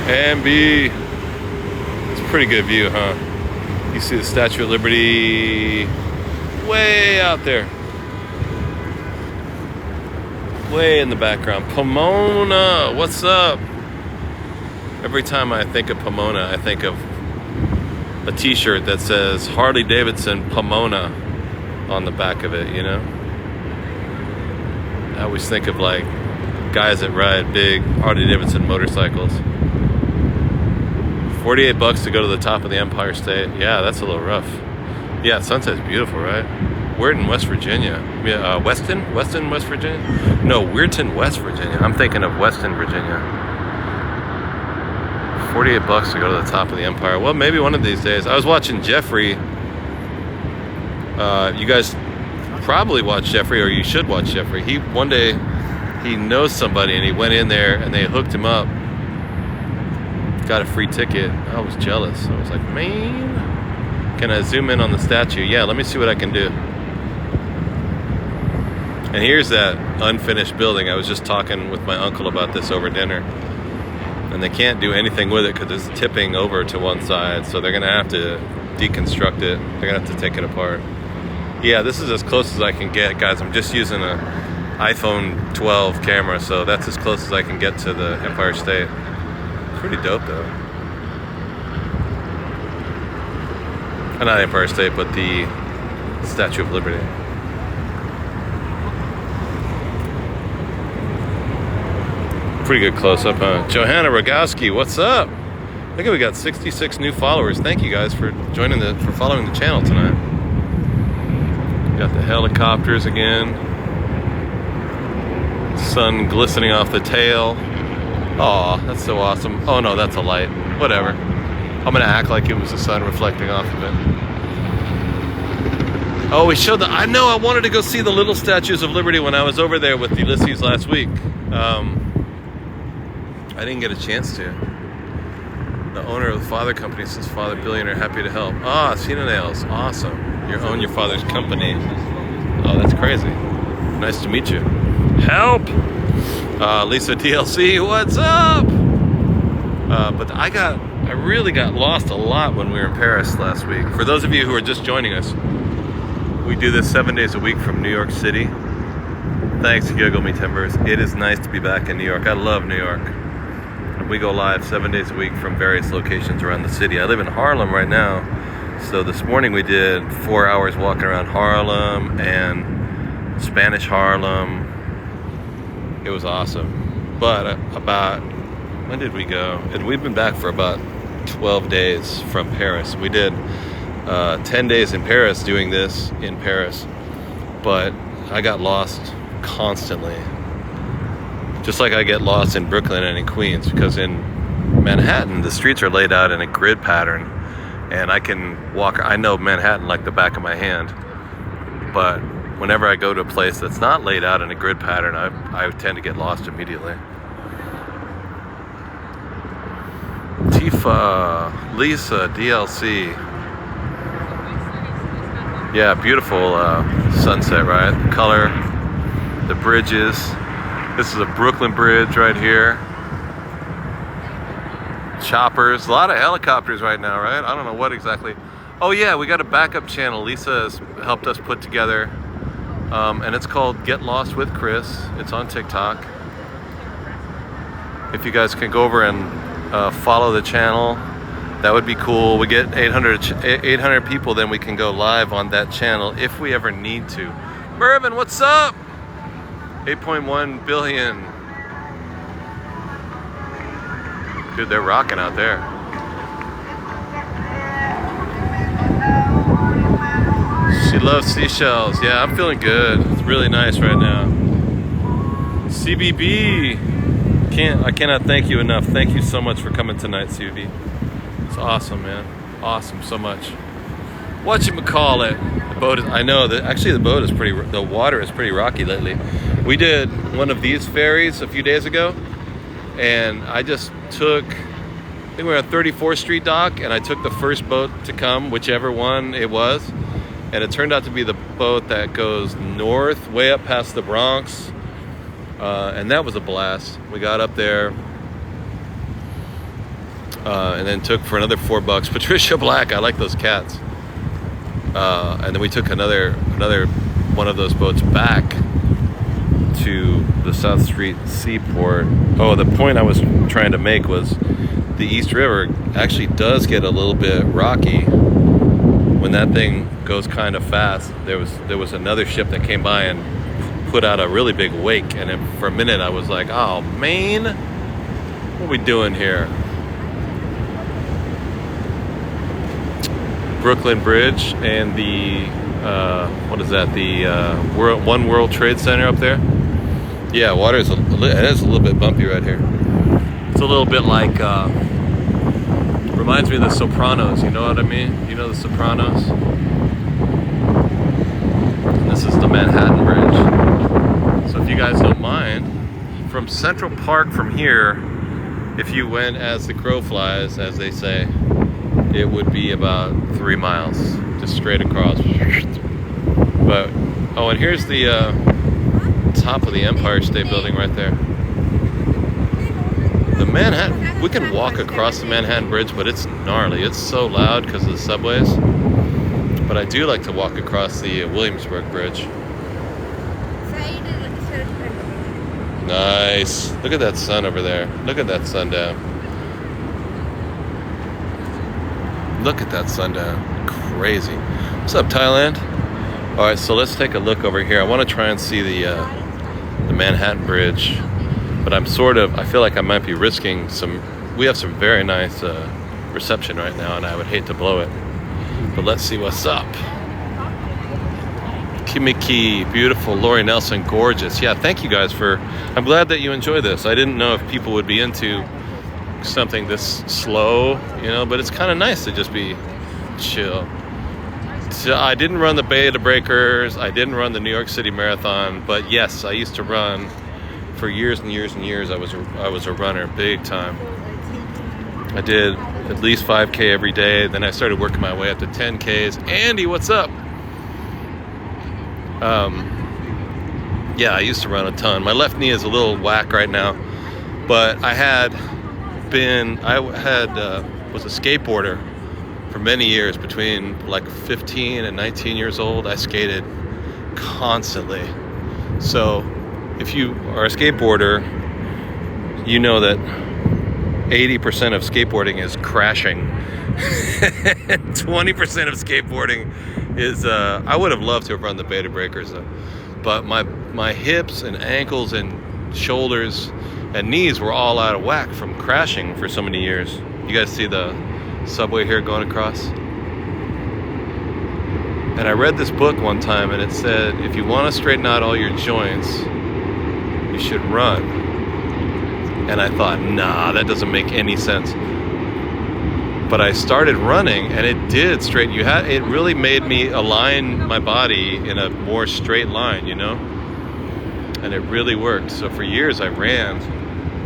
MB. It's a pretty good view, huh? You see the Statue of Liberty way out there. Way in the background. Pomona, what's up? Every time I think of Pomona, I think of a t-shirt that says Harley Davidson Pomona on the back of it, you know? I always think of like guys that ride big Harley Davidson motorcycles. $48 to go to the top of the Empire State. Yeah, that's a little rough. Yeah, sunset's beautiful, right? We're in West Virginia. Yeah, Weston, West Virginia? No, Weirton, West Virginia. I'm thinking of Weston, Virginia. $48 to go to the top of the Empire. Well, maybe one of these days. I was watching Jeffrey. You guys probably watch Jeffrey, or you should watch Jeffrey. One day he knows somebody, and he went in there, and they hooked him up. Got a free ticket. I was jealous. I was like, man, can I zoom in on the statue? Yeah, let me see what I can do. And here's that unfinished building. I was just talking with my uncle about this over dinner. And they can't do anything with it because it's tipping over to one side. So they're going to have to deconstruct it. They're going to have to take it apart. Yeah, this is as close as I can get, guys. I'm just using an iPhone 12 camera, so that's as close as I can get to the Empire State. Pretty dope, though. Not Empire State, but the Statue of Liberty. Pretty good close-up, huh? Johanna Rogowski, what's up? I think we got 66 new followers. Thank you guys for for following the channel tonight. Got the helicopters again. Sun glistening off the tail. Aw, that's so awesome. Oh no, that's a light. Whatever. I'm gonna act like it was the sun reflecting off of it. Oh, we showed I wanted to go see the little statues of Liberty when I was over there with Ulysses last week. I didn't get a chance to. The owner of the father company says, Father Billionaire, happy to help. Ah, Cena Nails, awesome. You own your father's company. Oh, that's crazy. Nice to meet you. Help! Lisa DLC, what's up? But I really got lost a lot when we were in Paris last week. For those of you who are just joining us, we do this 7 days a week from New York City. Thanks to Giggle Me Timbers. It is nice to be back in New York. I love New York. We go live 7 days a week from various locations around the city. I live in Harlem right now. So this morning we did 4 hours walking around Harlem and Spanish Harlem. It was awesome. But when did we go? And we've been back for about 12 days from Paris. We did 10 days in Paris doing this in Paris. But I got lost constantly. Just like I get lost in Brooklyn and in Queens, because in Manhattan, the streets are laid out in a grid pattern, and I can walk. I know Manhattan like the back of my hand, but whenever I go to a place that's not laid out in a grid pattern, I tend to get lost immediately. Tifa, Lisa, DLC. Yeah, beautiful sunset, right? The color, the bridges. This is a Brooklyn Bridge right here. choppers, a lot of helicopters right now, right? I don't know what exactly. Oh yeah, we got a backup channel Lisa has helped us put together, and it's called Get Lost with Chris. It's on TikTok. If you guys can go over and follow the channel, that would be cool. We get 800 people, then we can go live on that channel if we ever need to. Mervin, what's up? 8.1 billion. Dude, they're rocking out there. She loves seashells. Yeah, I'm feeling good. It's really nice right now. CBB. I cannot thank you enough. Thank you so much for coming tonight, CBB. It's awesome, man. Awesome, so much. Whatchamacallit? The boat is, I know that actually the boat is the water is pretty rocky lately. We did one of these ferries a few days ago, and I just took, I think we were at 34th Street dock, and I took the first boat to come, whichever one it was, and it turned out to be the boat that goes north, way up past the Bronx, and that was a blast. We got up there, and then took for another $4. Patricia Black, I like those cats. And then we took another one of those boats back to the South Street Seaport. Oh, the point I was trying to make was the East River actually does get a little bit rocky when that thing goes kind of fast. There was another ship that came by and put out a really big wake, and then for a minute I was like, oh man, what are we doing here? Brooklyn Bridge and the what is that, the One World Trade Center up there. Yeah, water is it is a little bit bumpy right here. It's a little bit like reminds me of the Sopranos, you know what I mean? You know the Sopranos? This is the Manhattan Bridge. So if you guys don't mind, from Central Park from here, if you went as the crow flies, as they say, it would be about 3 miles, just straight across. But, oh, and here's the top of the Empire State Building right there. The Manhattan, we can walk across the Manhattan Bridge, but it's gnarly. It's so loud because of the subways. But I do like to walk across the Williamsburg Bridge. Nice. Look at that sun over there. Look at that sundown. Look at that sundown. Crazy. What's up, Thailand? All right, so let's take a look over here. I want to try and see the Manhattan Bridge, but I feel like I might be risking some. We have some very nice reception right now, and I would hate to blow it. But let's see what's up. Kimiki, beautiful. Lori Nelson, gorgeous. Yeah, thank you guys I'm glad that you enjoy this. I didn't know if people would be into something this slow, but it's kind of nice to just be chill. So I didn't run the Beta Breakers. I didn't run the New York City Marathon, but yes, I used to run for years and years and years. I was a runner, big time. I did at least 5K every day. Then I started working my way up to 10Ks. Andy, what's up? Yeah, I used to run a ton. My left knee is a little whack right now, but I was a skateboarder for many years. Between like 15 and 19 years old, I skated constantly. So if you are a skateboarder, you know that 80% of skateboarding is crashing. 20% of skateboarding is I would have loved to have run the Beta Breakers though, but my hips and ankles and shoulders and knees were all out of whack from crashing for so many years. You guys see the subway here going across? And I read this book one time, and it said if you want to straighten out all your joints, you should run. And I thought, nah, that doesn't make any sense. But I started running, and it did straighten. It really made me align my body in a more straight line, and it really worked. So for years I ran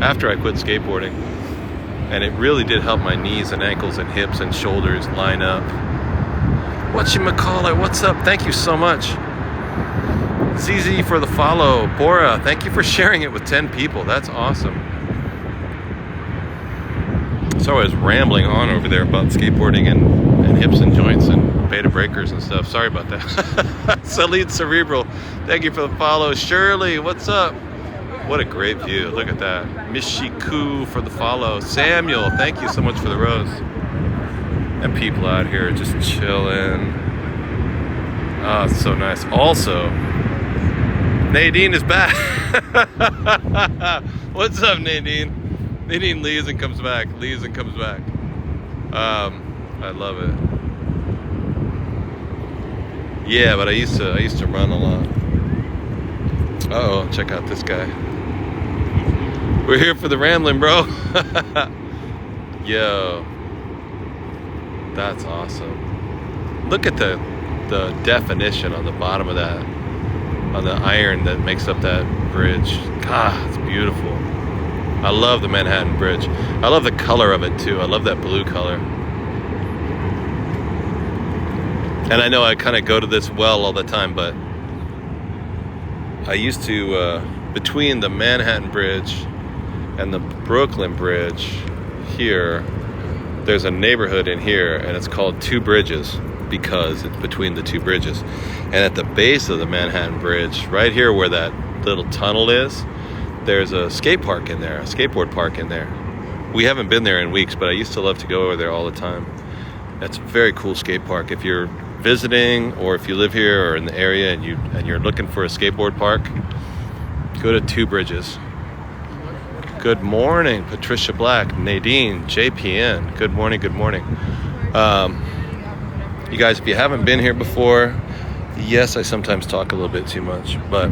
after I quit skateboarding, and it really did help my knees and ankles and hips and shoulders line up. Whatchamacallit, what's up? Thank you so much. ZZ for the follow. Bora, thank you for sharing it with 10 people. That's awesome. So I was rambling on over there about skateboarding and hips and joints and beta breakers and stuff. Sorry about that. Salid Cerebral, thank you for the follow. Shirley, what's up? What a great view. Look at that. Mishiku for the follow. Samuel, thank you so much for the rose. And people out here just chilling. Oh, it's so nice. Also, Nadine is back. What's up, Nadine? Nadine leaves and comes back. Leaves and comes back. I love it. Yeah, but I used to run a lot. Uh-oh, check out this guy. We're here for the rambling, bro. Yo, that's awesome. Look at the definition on the bottom of that, on the iron that makes up that bridge. God, it's beautiful. I love the Manhattan Bridge. I love the color of it too. I love that blue color. And I know I kind of go to this well all the time, but I used to, between the Manhattan Bridge and the Brooklyn Bridge here, there's a neighborhood in here, and it's called Two Bridges because it's between the two bridges. And at the base of the Manhattan Bridge, right here where that little tunnel is, there's a skate park in there, a skateboard park in there. We haven't been there in weeks, but I used to love to go over there all the time. That's a very cool skate park. If you're visiting or if you live here or in the area and you're looking for a skateboard park, go to Two Bridges. Good morning, Patricia Black, Nadine, JPN. Good morning, good morning. You guys, if you haven't been here before, yes, I sometimes talk a little bit too much, but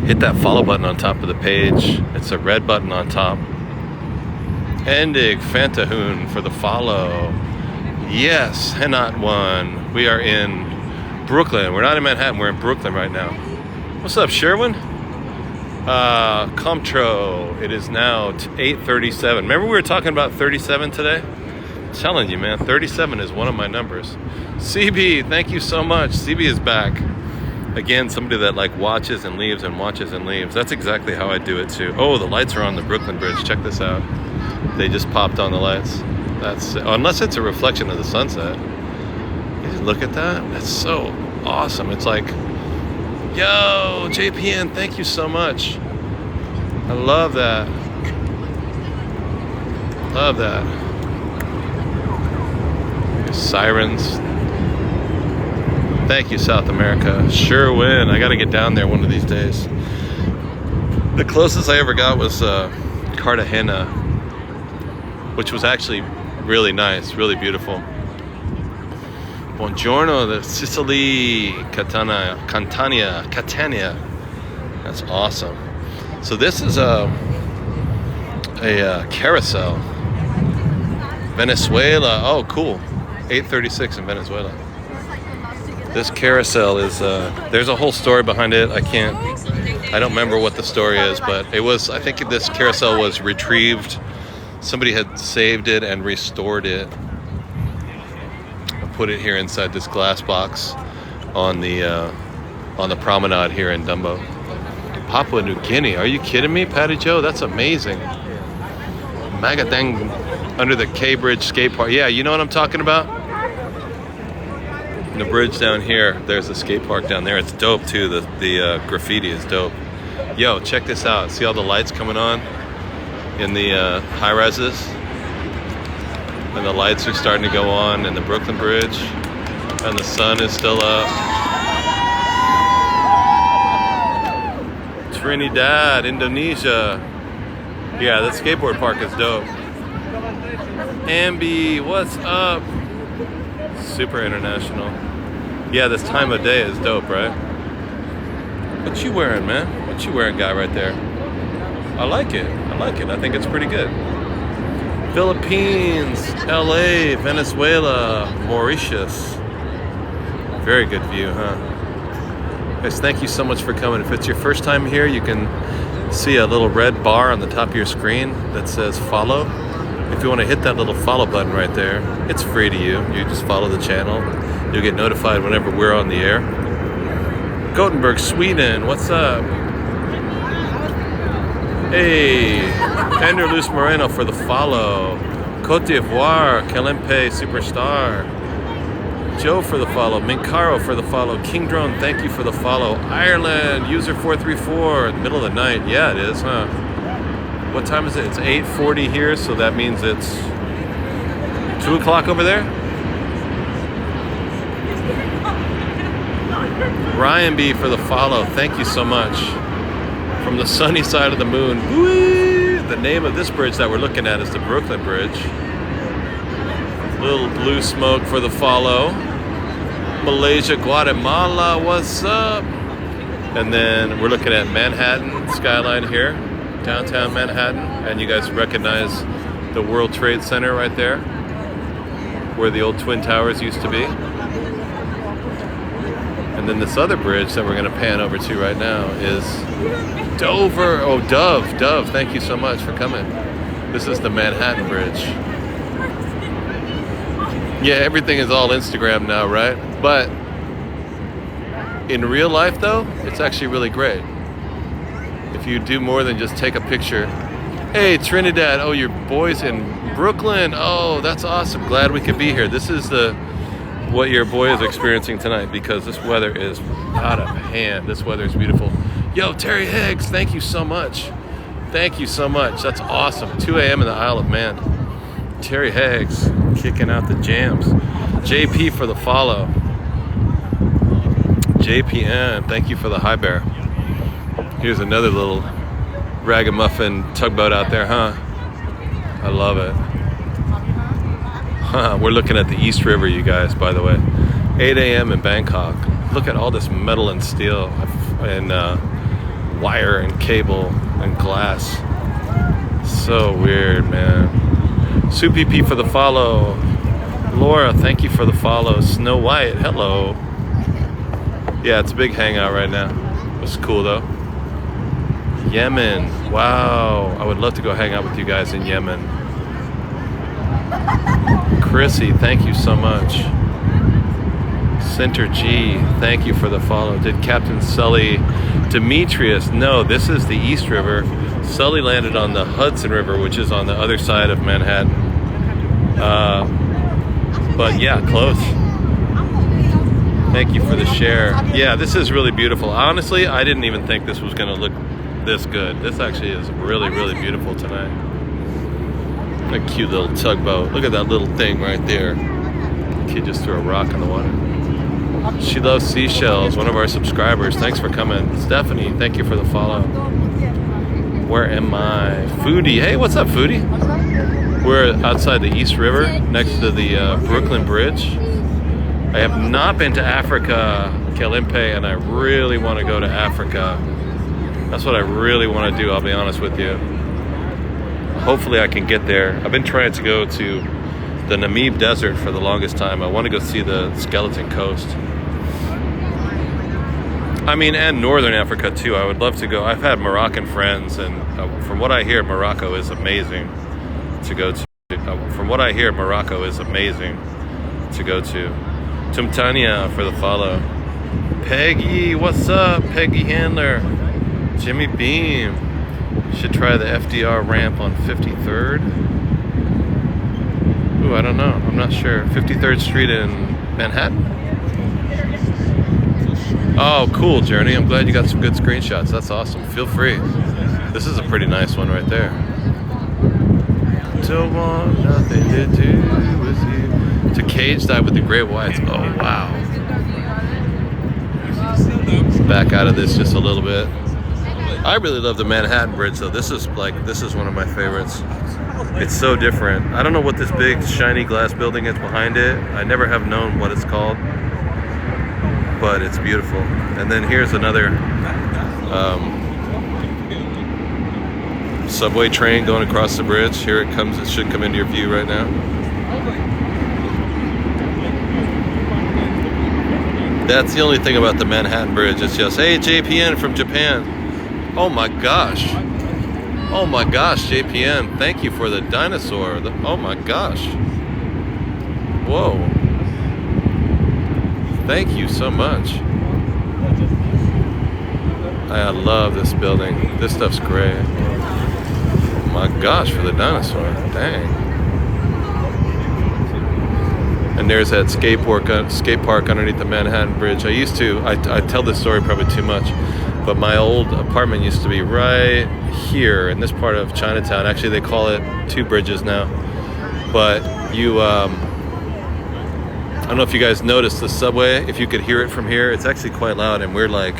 hit that follow button on top of the page. It's a red button on top. Endig Fantahoon for the follow. Yes, Henot one. We are in Brooklyn. We're not in Manhattan, we're in Brooklyn right now. What's up, Sherwin? Comtro, it is now 8:37. Remember we were talking about 37 today? I'm telling you, man, 37 is one of my numbers. CB, thank you so much. CB is back. Again, somebody that like watches and leaves and watches and leaves. That's exactly how I do it too. Oh, the lights are on the Brooklyn Bridge. Check this out. They just popped on the lights. That's unless it's a reflection of the sunset. You just look at that. That's so awesome. It's like, yo, JPN, thank you so much. I love that. Love that. Sirens. Thank you, South America. Sherwin, I gotta get down there one of these days. The closest I ever got was Cartagena, which was actually really nice, really beautiful. Buongiorno, the Sicily, Catania. That's awesome. So this is a carousel. Venezuela. Oh, cool. 8:36 in Venezuela. This carousel is, there's a whole story behind it. I don't remember what the story is, but it was, I think this carousel was retrieved. Somebody had saved it and restored it. I put it here inside this glass box on the promenade here in Dumbo. Papua New Guinea, are you kidding me, Patty Joe? That's amazing. Magadang under the K Bridge skate park. Yeah, you know what I'm talking about? The bridge down here, there's a skate park down there. It's dope too. The graffiti is dope. Yo, check this out. See all the lights coming on in the high rises? And the lights are starting to go on in the Brooklyn Bridge. And the sun is still up. Trinidad, Indonesia. Yeah, that skateboard park is dope. Ambi, what's up? Super international. Yeah, this time of day is dope, right? What you wearing, man? What you wearing, guy, right there? I like it. I like it. I think it's pretty good. Philippines, LA, Venezuela, Mauritius. Very good view, huh? Guys, thank you so much for coming. If it's your first time here, you can see a little red bar on the top of your screen that says follow. If you want to hit that little follow button right there, it's free to you. You just follow the channel. You'll get notified whenever we're on the air. Gothenburg, Sweden, what's up? Hey, Andrew Luis Moreno for the follow. Cote d'Ivoire, Kelempe Superstar. Joe for the follow. Minkaro for the follow. King Drone, thank you for the follow. Ireland, user 434. Middle of the night. Yeah, it is, huh? What time is it? It's 8:40 here, so that means it's 2 o'clock over there? Ryan B for the follow. Thank you so much. From the sunny side of the moon. Whee! The name of this bridge that we're looking at is the Brooklyn Bridge. Little blue smoke for the follow. Malaysia, Guatemala, what's up? And then we're looking at Manhattan skyline here, downtown Manhattan. And you guys recognize the World Trade Center right there, where the old Twin Towers used to be. And then this other bridge that we're gonna pan over to right now is Dover. Oh, Dove, thank you so much for coming. This is the Manhattan Bridge. Yeah, everything is all Instagram now, right? But in real life though, it's actually really great. If you do more than just take a picture. Hey, Trinidad, oh, your boy's in Brooklyn. Oh, that's awesome. Glad we could be here. This is what your boy is experiencing tonight, because this weather is out of hand. This weather is beautiful. Yo, Terry Higgs, thank you so much. Thank you so much. That's awesome. 2 a.m. in the Isle of Man. Terry Higgs kicking out the jams. JP for the follow. JPN, thank you for the high bear. Here's another little ragamuffin tugboat out there, huh? I love it. We're looking at the East River, you guys, by the way. 8 a.m. in Bangkok. Look at all this metal and steel and wire and cable and glass. So weird, man. Sue PP for the follow. Laura, thank you for the follow. Snow White, hello. Yeah, it's a big hangout right now. It's cool though. Yemen, wow. I would love to go hang out with you guys in Yemen. Chrissy, thank you so much. Center G, thank you for the follow. Did Captain Sully Demetrius? No, this is the East River. Sully landed on the Hudson River, which is on the other side of Manhattan. But yeah, close. Thank you for the share. Yeah, this is really beautiful. Honestly, I didn't even think this was going to look this good. This actually is really, really beautiful tonight. A cute little tugboat. Look at that little thing right there. Kid just threw a rock in the water. She loves seashells, one of our subscribers. Thanks for coming. Stephanie, thank you for the follow. Where am I? Foodie. Hey, what's up, Foodie? We're outside the East River, next to the Brooklyn Bridge. I have not been to Africa, Kelempe, and I really want to go to Africa. That's what I really want to do, I'll be honest with you. Hopefully I can get there. I've been trying to go to the Namib Desert for the longest time. I want to go see the Skeleton Coast. I mean, and Northern Africa too. I would love to go. I've had Moroccan friends, and from what I hear, Morocco is amazing to go to. From what I hear, Morocco is amazing to go to. Tumtania for the follow. Peggy, what's up? Peggy Handler. Jimmy Beam. Should try the FDR ramp on 53rd. Ooh, I don't know. I'm not sure. 53rd Street in Manhattan? Oh, cool, Journey. I'm glad you got some good screenshots. That's awesome. Feel free. This is a pretty nice one right there. Don't want nothing to do with you. To cage dive with the great whites. Oh, wow. Back out of this just a little bit. I really love the Manhattan Bridge, though. This is one of my favorites. It's so different. I don't know what this big shiny glass building is behind it. I never have known what it's called, but it's beautiful. And then here's another subway train going across the bridge. Here it comes. It should come into your view right now. That's the only thing about the Manhattan Bridge. It's just, hey, JPN from Japan. Oh my gosh. Oh my gosh, JPN. Thank you for the dinosaur. Oh my gosh. Whoa. Thank you so much. I love this building. This stuff's great. my gosh, for the dinosaur. Dang. And there's that skate park underneath the Manhattan Bridge. I tell this story probably too much, but my old apartment used to be right here in this part of Chinatown. Actually, they call it Two Bridges now. But I don't know if you guys noticed the subway, if you could hear it from here, it's actually quite loud, and we're like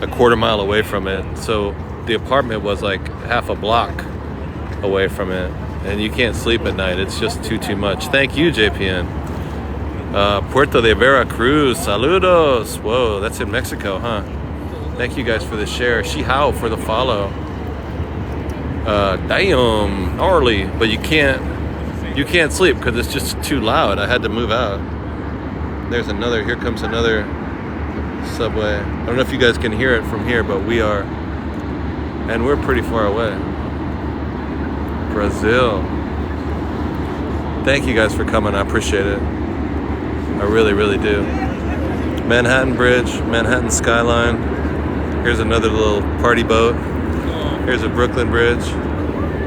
a quarter mile away from it. So the apartment was like half a block away from it, and you can't sleep at night. It's just too much. Thank you, JPN. Puerto de Veracruz, saludos. Whoa, that's in Mexico, huh? Thank you guys for the share. Shihao for the follow. Damn, gnarly, but you can't sleep because it's just too loud. I had to move out. Here comes another subway. I don't know if you guys can hear it from here, but we are, and we're pretty far away. Brazil. Thank you guys for coming. I appreciate it. I really, really do. Manhattan Bridge, Manhattan skyline. Here's another little party boat. Here's a Brooklyn Bridge.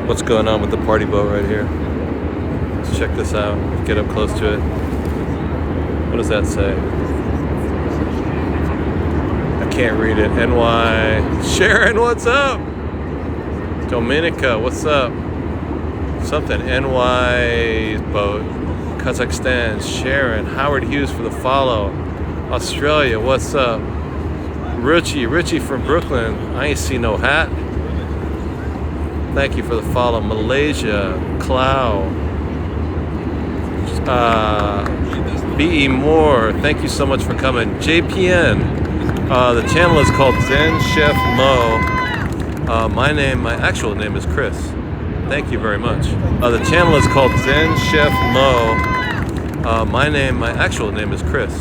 What's going on with the party boat right here? Let's check this out. Get up close to it. What does that say? I can't read it. NY. Sharon, what's up? Dominica, what's up? Something. NY boat. Kazakhstan. Sharon. Howard Hughes for the follow. Australia, what's up? Richie from Brooklyn. I ain't see no hat. Thank you for the follow. Malaysia. Clow. B.E. Moore, thank you so much for coming. JPN, the channel is called Zen Chef Mo. My actual name is Chris. Thank you very much. The channel is called Zen Chef Mo. My actual name is Chris.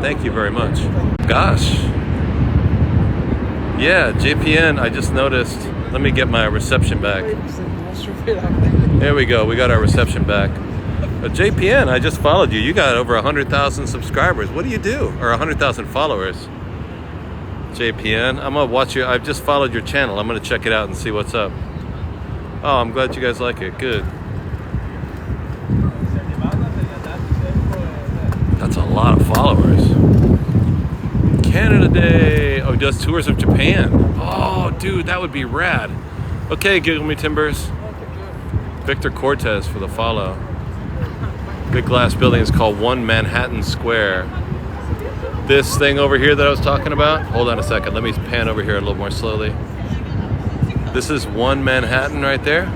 Thank you very much. Gosh. Yeah, JPN, I just noticed. Let me get my reception back. There we go, we got our reception back. JPN, I just followed you. You got over 100,000 subscribers. What do you do? Or 100,000 followers. JPN, I'm gonna watch you. I've just followed your channel. I'm gonna check it out and see what's up. Oh, I'm glad you guys like it. Good. That's a lot of followers. Canada Day. Oh, he does tours of Japan. Oh, dude, that would be rad. Okay, Giggle Me Timbers. Victor Cortez for the follow. Big glass building is called One Manhattan Square. This thing over here that I was talking about, hold on a second, let me pan over here a little more slowly. This is One Manhattan right there.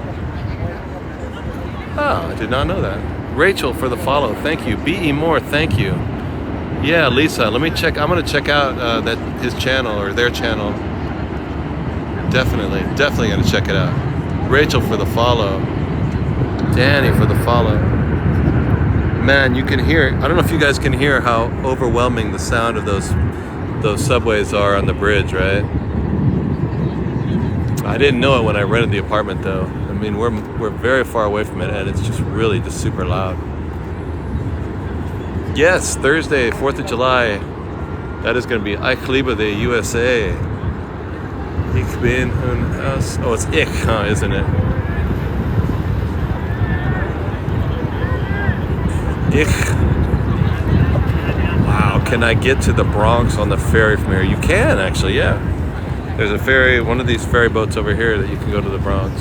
Oh, I did not know that. Rachel for the follow, thank you. B.E. Moore, thank you. Yeah, Lisa, let me check, I'm gonna check out his channel or their channel. Definitely gonna check it out. Rachel for the follow. Danny for the follow. Man, you can hear, I don't know if you guys can hear how overwhelming the sound of those subways are on the bridge, right? I didn't know it when I rented the apartment though. I mean, we're very far away from it and it's just really just super loud. Yes, Thursday, 4th of July. That is going to be Ich liebe the USA. Ich bin un us. Oh, it's ich, huh, isn't it? Wow, can I get to the Bronx on the ferry from here? You can actually, yeah. There's a ferry, one of these ferry boats over here that you can go to the Bronx.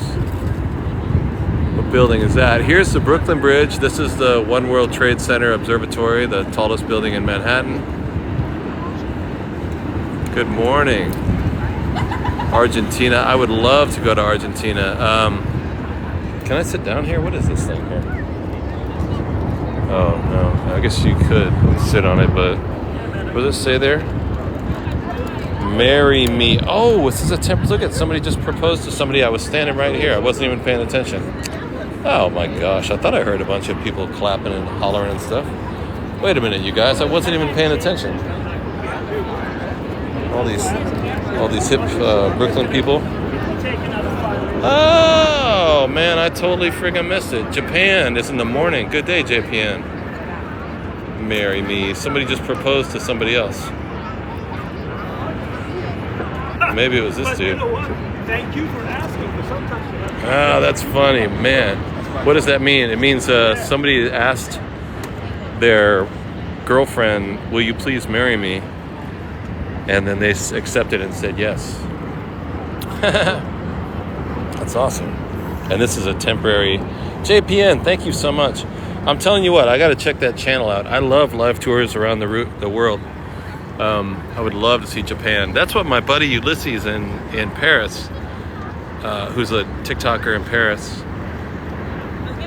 What building is that? Here's the Brooklyn Bridge. This is the One World Trade Center Observatory, the tallest building in Manhattan. Good morning. Argentina. I would love to go to Argentina. Can I sit down here? What is this thing here? Oh, no. I guess you could sit on it, but what does it say there? Marry me. Oh, this is a temple. Look at, somebody just proposed to somebody. I was standing right here. I wasn't even paying attention. Oh my gosh. I thought I heard a bunch of people clapping and hollering and stuff. Wait a minute, you guys. I wasn't even paying attention. All these hip Brooklyn people. Oh, man, I totally friggin' missed it. Japan is in the morning. Good day, JPN. Marry me. Somebody just proposed to somebody else. Maybe it was this But you dude. know what? Thank you for asking, but sometimes you have to. Ah, that's funny, man. What does that mean? It means somebody asked their girlfriend, "Will you please marry me?" And then they accepted and said yes. That's awesome. And this is a temporary JPN. Thank you so much. I'm telling you what, I got to check that channel out. I love live tours around the world. I would love to see Japan. That's what my buddy Ulysses in Paris, who's a TikToker in Paris,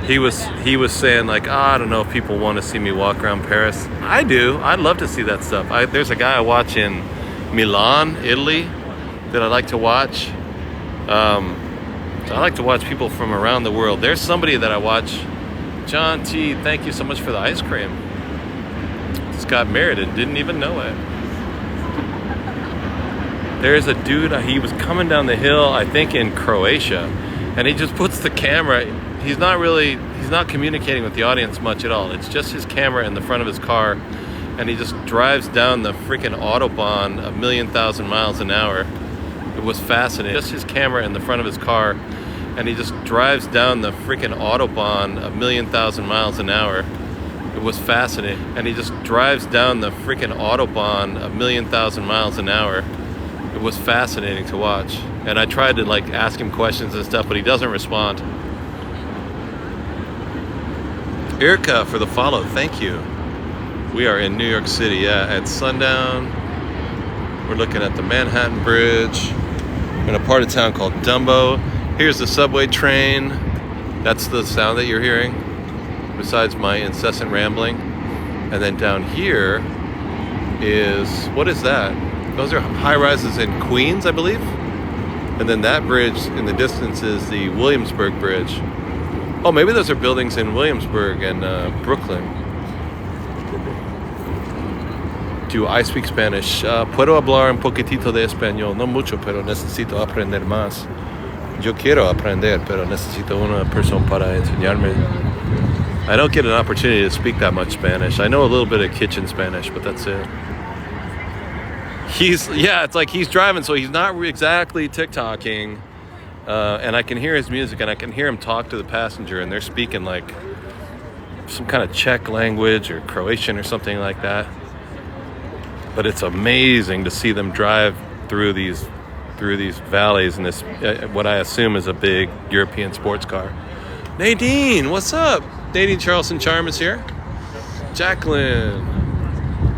he was saying like, I don't know if people want to see me walk around Paris. I do. I'd love to see that stuff. There's a guy I watch in Milan, Italy, that I like to watch. I like to watch people from around the world. There's somebody that I watch. John T, thank you so much for the ice cream. Just got married and didn't even know it. There's a dude, he was coming down the hill, I think in Croatia, and he just puts the camera, he's not communicating with the audience much at all. It's just his camera in the front of his car, and he just drives down the freaking Autobahn 1,000,000 miles an hour. It was fascinating. Just his camera in the front of his car, and he just drives down the freaking Autobahn 1,000,000 miles an hour. It was fascinating. And he just drives down the freaking Autobahn 1,000,000 miles an hour. It was fascinating to watch. And I tried to like ask him questions and stuff, but he doesn't respond. Irka for the follow, thank you. We are in New York City, yeah, at sundown. We're looking at the Manhattan Bridge in a part of town called Dumbo. Here's the subway train. That's the sound that you're hearing, besides my incessant rambling. And then down here is, what is that? Those are high-rises in Queens, I believe. And then that bridge in the distance is the Williamsburg Bridge. Oh, maybe those are buildings in Williamsburg and Brooklyn. Do I speak Spanish? Puedo hablar un poquitito de español, no mucho, pero necesito aprender más. Yo quiero aprender, pero necesito una persona para enseñarme. I don't get an opportunity to speak that much Spanish. I know a little bit of kitchen Spanish, but that's it. It's like he's driving, so he's not exactly TikToking. And I can hear his music, and I can hear him talk to the passenger, and they're speaking like some kind of Czech language or Croatian or something like that. But it's amazing to see them drive through these valleys in this what I assume is a big European sports car. Nadine, what's up? Nadine Charleston Charm is here. Jacqueline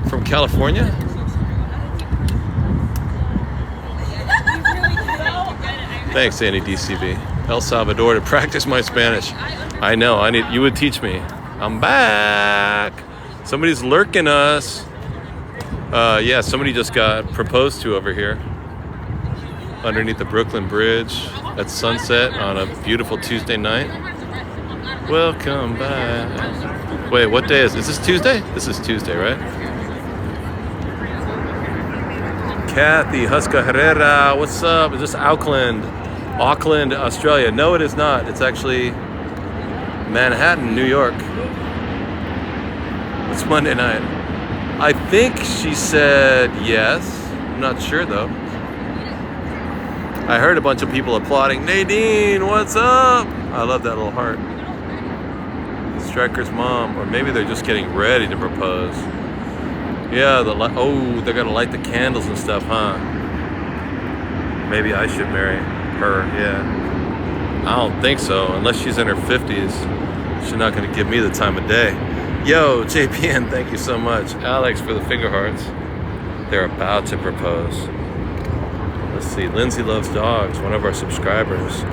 from California. Thanks, Andy DCB. El Salvador to practice my Spanish. I know, you would teach me. I'm back. Somebody's lurking us. Yeah, somebody just got proposed to over here underneath the Brooklyn Bridge at sunset on a beautiful Tuesday night. Welcome back. Wait, what day is this? Is this Tuesday? This is Tuesday, right? Kathy Huska Herrera, what's up? Is this Auckland, Australia? No, it is not. It's actually Manhattan, New York. It's Monday night. I think she said yes. I'm not sure though. I heard a bunch of people applauding. Nadine, what's up? I love that little heart. Striker's mom, or maybe they're just getting ready to propose. Yeah, they're gonna light the candles and stuff, huh? Maybe I should marry her, yeah. I don't think so, unless she's in her 50s. She's not gonna give me the time of day. Yo, JPN, thank you so much. Alex for the finger hearts. They're about to propose. Let's see, Lindsay Loves Dogs, one of our subscribers.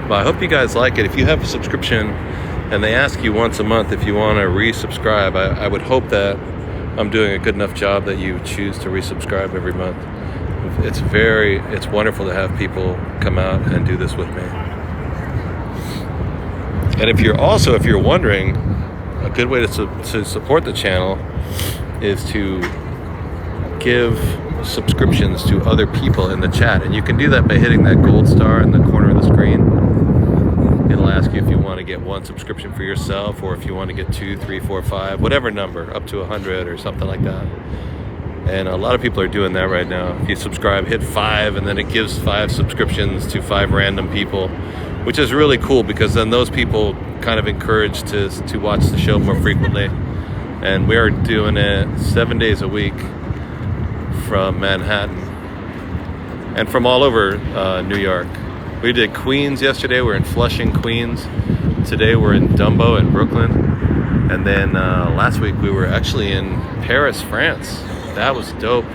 Well, I hope you guys like it. If you have a subscription and they ask you once a month if you want to resubscribe, I would hope that I'm doing a good enough job that you choose to resubscribe every month. It's wonderful to have people come out and do this with me. And if you're wondering, a good way to support the channel is to give subscriptions to other people in the chat. And you can do that by hitting that gold star in the corner of the screen. It'll ask you if you want to get one subscription for yourself, or if you want to get 2, 3, 4, 5, whatever number, up to 100 or something like that. And a lot of people are doing that right now. If you subscribe, hit 5, and then it gives 5 subscriptions to 5 random people, which is really cool because then those people kind of encouraged to watch the show more frequently. And we are doing it 7 days a week from Manhattan and from all over New York. We did Queens yesterday. We're in Flushing, Queens. Today we're in DUMBO in Brooklyn. And then last week we were actually in Paris, France. That was dope.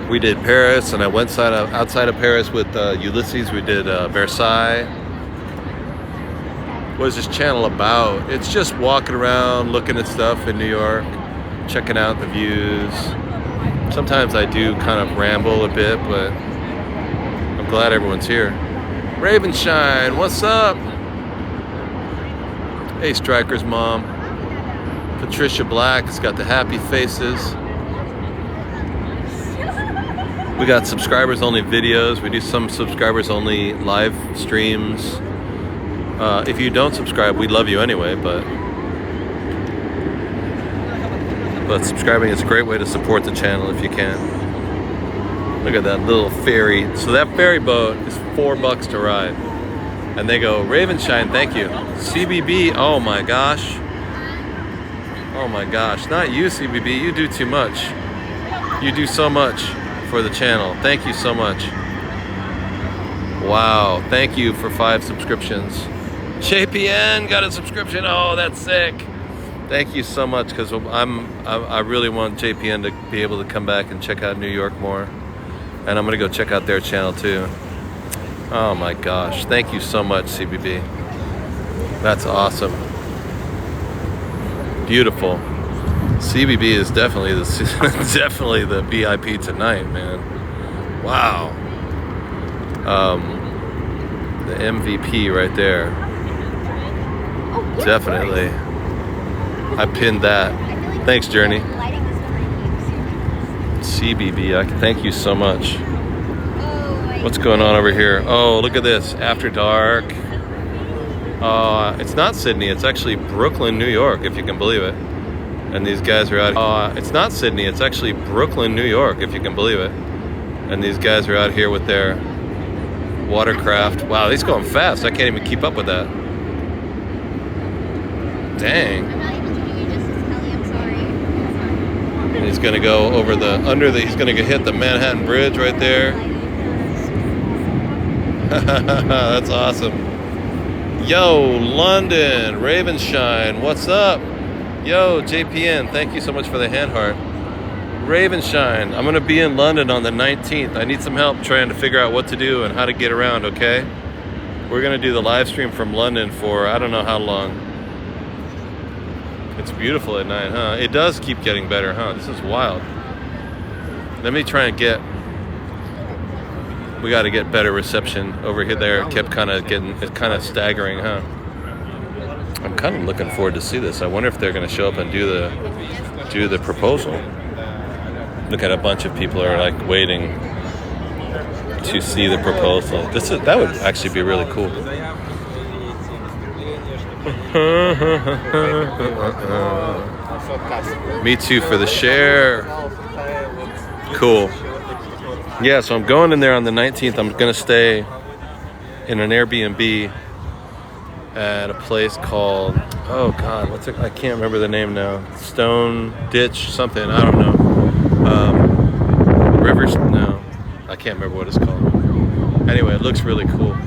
We did Paris, and I went outside of Paris with Ulysses. We did Versailles. What is this channel about? It's just walking around, looking at stuff in New York, checking out the views. Sometimes I do kind of ramble a bit, but I'm glad everyone's here. Ravenshine, what's up? Hey, Striker's mom. Patricia Black has got the happy faces. We got subscribers only videos. We do some subscribers only live streams. If you don't subscribe, we love you anyway, but subscribing is a great way to support the channel if you can. Look at that little ferry. So that ferry boat is $4 to ride. And they go, Ravenshine, thank you. CBB, oh my gosh. Oh my gosh, not you, CBB, you do too much. You do so much for the channel. Thank you so much. Wow, thank you for 5 subscriptions. JPN got a subscription, oh, that's sick. Thank you so much, because I really want JPN to be able to come back and check out New York more. And I'm gonna go check out their channel too. Oh my gosh, thank you so much, CBB. That's awesome. Beautiful. CBB is definitely the VIP tonight, man. Wow. The MVP right there. Definitely. I pinned that. Thanks, Journey. CBB, thank you so much. What's going on over here? Oh, look at this. After dark. It's not Sydney. It's actually Brooklyn, New York, if you can believe it. And these guys are out. It's not Sydney. It's actually Brooklyn, New York, if you can believe it. And these guys are out here with their watercraft. Wow, he's going fast. I can't even keep up with that. Dang. I'm not able to do you justice, Kelly. I'm sorry. And he's gonna go over he's gonna hit the Manhattan Bridge right there. That's awesome. Yo, London, Ravenshine, what's up? Yo, JPN, thank you so much for the hand heart. Ravenshine, I'm gonna be in London on the 19th. I need some help trying to figure out what to do and how to get around, okay? We're gonna do the live stream from London for I don't know how long. It's beautiful at night, huh? It does keep getting better, huh? This is wild. Let me try and we got to get better reception over here. There, it kept it's kind of staggering, huh? I'm kind of looking forward to see this. I wonder if they're going to show up and do the proposal. Look at a bunch of people are like waiting to see the proposal. That would actually be really cool. Me too for the share. Cool. Yeah, so I'm going in there on the 19th. I'm going to stay in an Airbnb at a place called, oh God, what's it? I can't remember the name now. Stone Ditch something, I don't know. Rivers, no, I can't remember what it's called. Anyway, it looks really cool.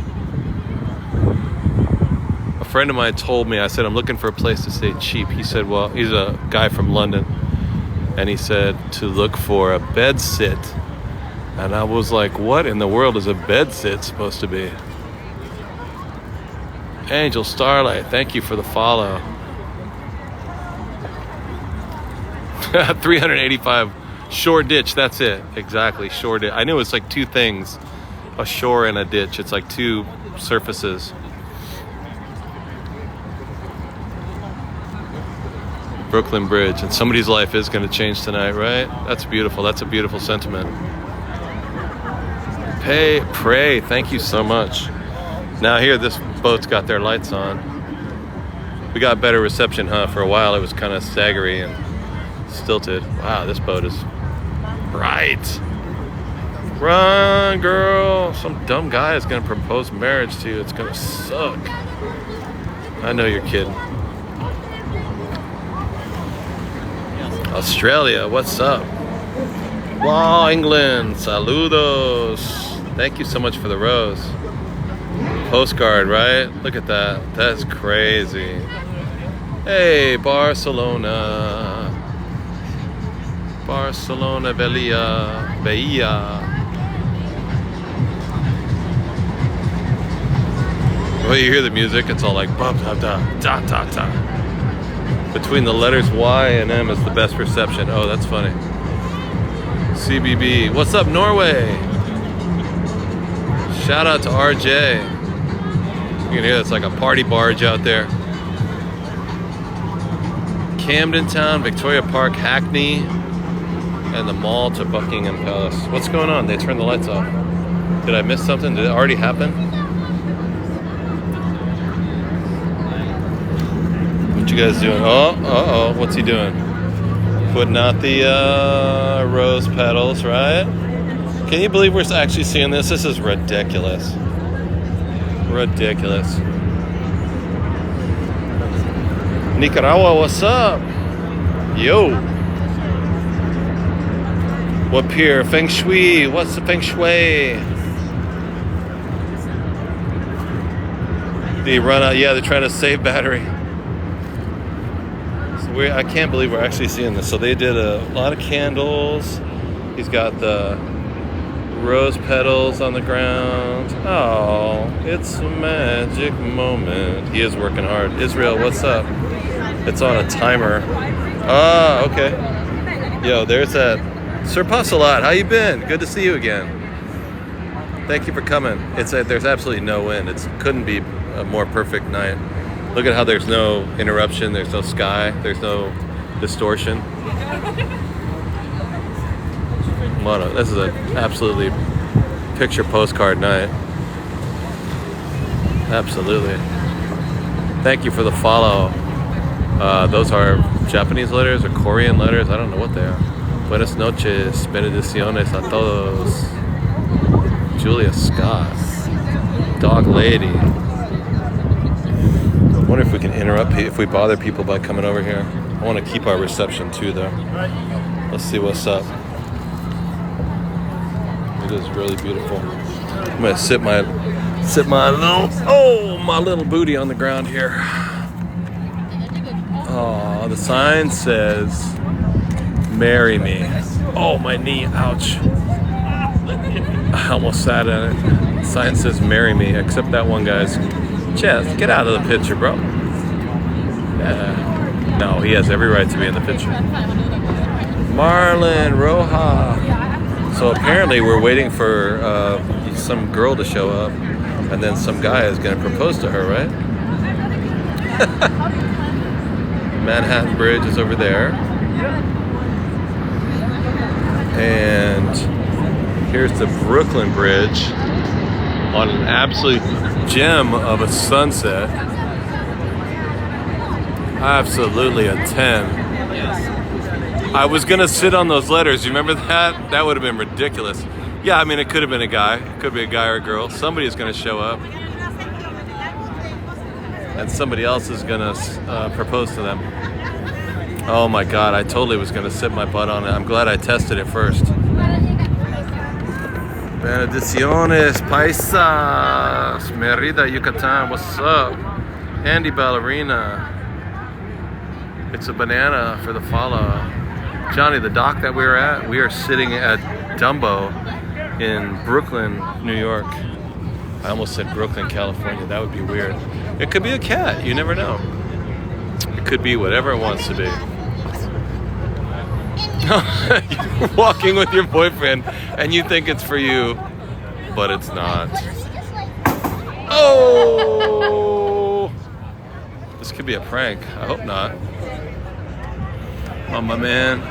A friend of mine told me, I said, I'm looking for a place to stay cheap. He said, well, he's a guy from London. And he said to look for a bed sit. And I was like, what in the world is a bed sit supposed to be? Angel Starlight, thank you for the follow. 385 shore ditch, that's it. Exactly, shore ditch. I knew it's like two things, a shore and a ditch. It's like two surfaces. Brooklyn Bridge, and somebody's life is going to change tonight, right? That's beautiful. That's a beautiful sentiment. Pray, thank you so much. Now here, this boat's got their lights on. We got better reception, huh? For a while it was kind of staggery, and Stilted. Wow, this boat is bright. Run, girl. Some dumb guy is going to propose marriage to you. It's going to suck. I know you're kidding. Australia, what's up? Wow, England, saludos. Thank you so much for the rose. Postcard, right? Look at that. That's crazy. Hey, Barcelona. Barcelona, Bahia. Well, you hear the music, it's all like bum, da, da, da, da, da. Between the letters Y and M is the best reception. Oh, that's funny. CBB. What's up, Norway? Shout out to RJ. You can hear it's like a party barge out there. Camden Town, Victoria Park, Hackney, and the mall to Buckingham Palace. What's going on? They turned the lights off. Did I miss something? Did it already happen? What you guys doing? Oh, what's he doing? Putting out the rose petals, right? Can you believe we're actually seeing this? This is ridiculous. Ridiculous. Nicaragua, what's up? Yo. What pier? Feng Shui. What's the Feng Shui? They run out. Yeah, they're trying to save battery. I can't believe we're actually seeing this. So they did a lot of candles. He's got the rose petals on the ground. Oh, it's a magic moment. He is working hard. Israel, what's up? It's on a timer. Ah, okay. Yo, there's that. Sir Pusselot, how you been? Good to see you again. Thank you for coming. There's absolutely no wind. It couldn't be a more perfect night. Look at how there's no interruption, there's no sky, there's no distortion. This is an absolutely picture postcard night. Absolutely. Thank you for the follow. Those are Japanese letters or Korean letters, I don't know what they are. Buenas noches, bendiciones a todos. Julia Scott. Dog Lady. I wonder if we can interrupt, if we bother people by coming over here. I want to keep our reception too, though. Let's see what's up. It is really beautiful. I'm gonna sit my little booty on the ground here. Oh, the sign says, "Marry me." Oh, my knee! Ouch! I almost sat in it. The sign says, "Marry me," except that one guy's chest. Get out of the picture, bro. No, he has every right to be in the picture. Marlon Roja. So apparently we're waiting for some girl to show up, and then some guy is going to propose to her, right? Manhattan Bridge is over there. And here's the Brooklyn Bridge on an absolute gem of a sunset. Absolutely a 10. I was gonna sit on those letters. You remember that? That would have been ridiculous. Yeah, I mean, it could have been a guy. It could be a guy or a girl. Somebody's gonna show up. And somebody else is gonna propose to them. Oh my God, I totally was gonna sit my butt on it. I'm glad I tested it first. Benediciones, paisas, Merida, Yucatan, what's up? Andy Ballerina. It's a banana for the follow. Johnny, the dock that we are sitting at DUMBO in Brooklyn, New York. I almost said Brooklyn, California. That would be weird. It could be a cat. You never know. It could be whatever it wants to be. You're walking with your boyfriend and you think it's for you, but it's not. Oh! This could be a prank. I hope not. Oh, my man.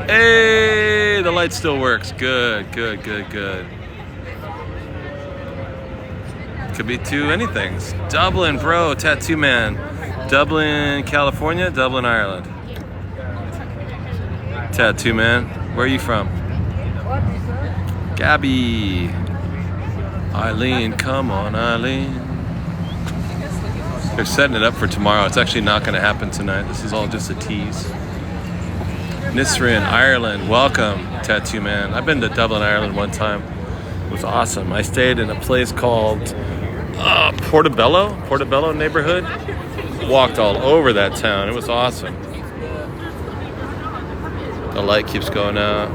Hey, the light still works. Good. Could be two anythings. Dublin, bro, tattoo man. Dublin, California, Dublin, Ireland. Tattoo man. Where are you from? Gabby. Eileen, come on, Eileen. They're setting it up for tomorrow. It's actually not going to happen tonight. This is all just a tease. Nisrin, Ireland, welcome, Tattoo man. I've been to Dublin, Ireland one time. It was awesome. I stayed in a place called Portobello neighborhood. Walked all over that town. It was awesome. The light keeps going out.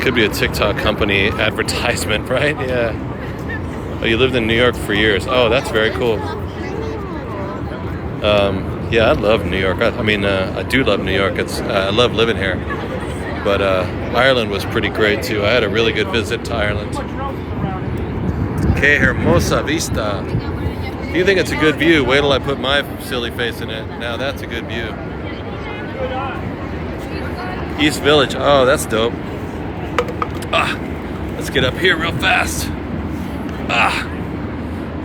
Could be a TikTok company advertisement, right? Yeah. Oh, you lived in New York for years. Oh, that's very cool. Yeah, I love New York. I do love New York. I love living here. But Ireland was pretty great too. I had a really good visit to Ireland. Que hermosa vista. If you think it's a good view, wait till I put my silly face in it. Now that's a good view. East Village. Oh, that's dope. Let's get up here real fast.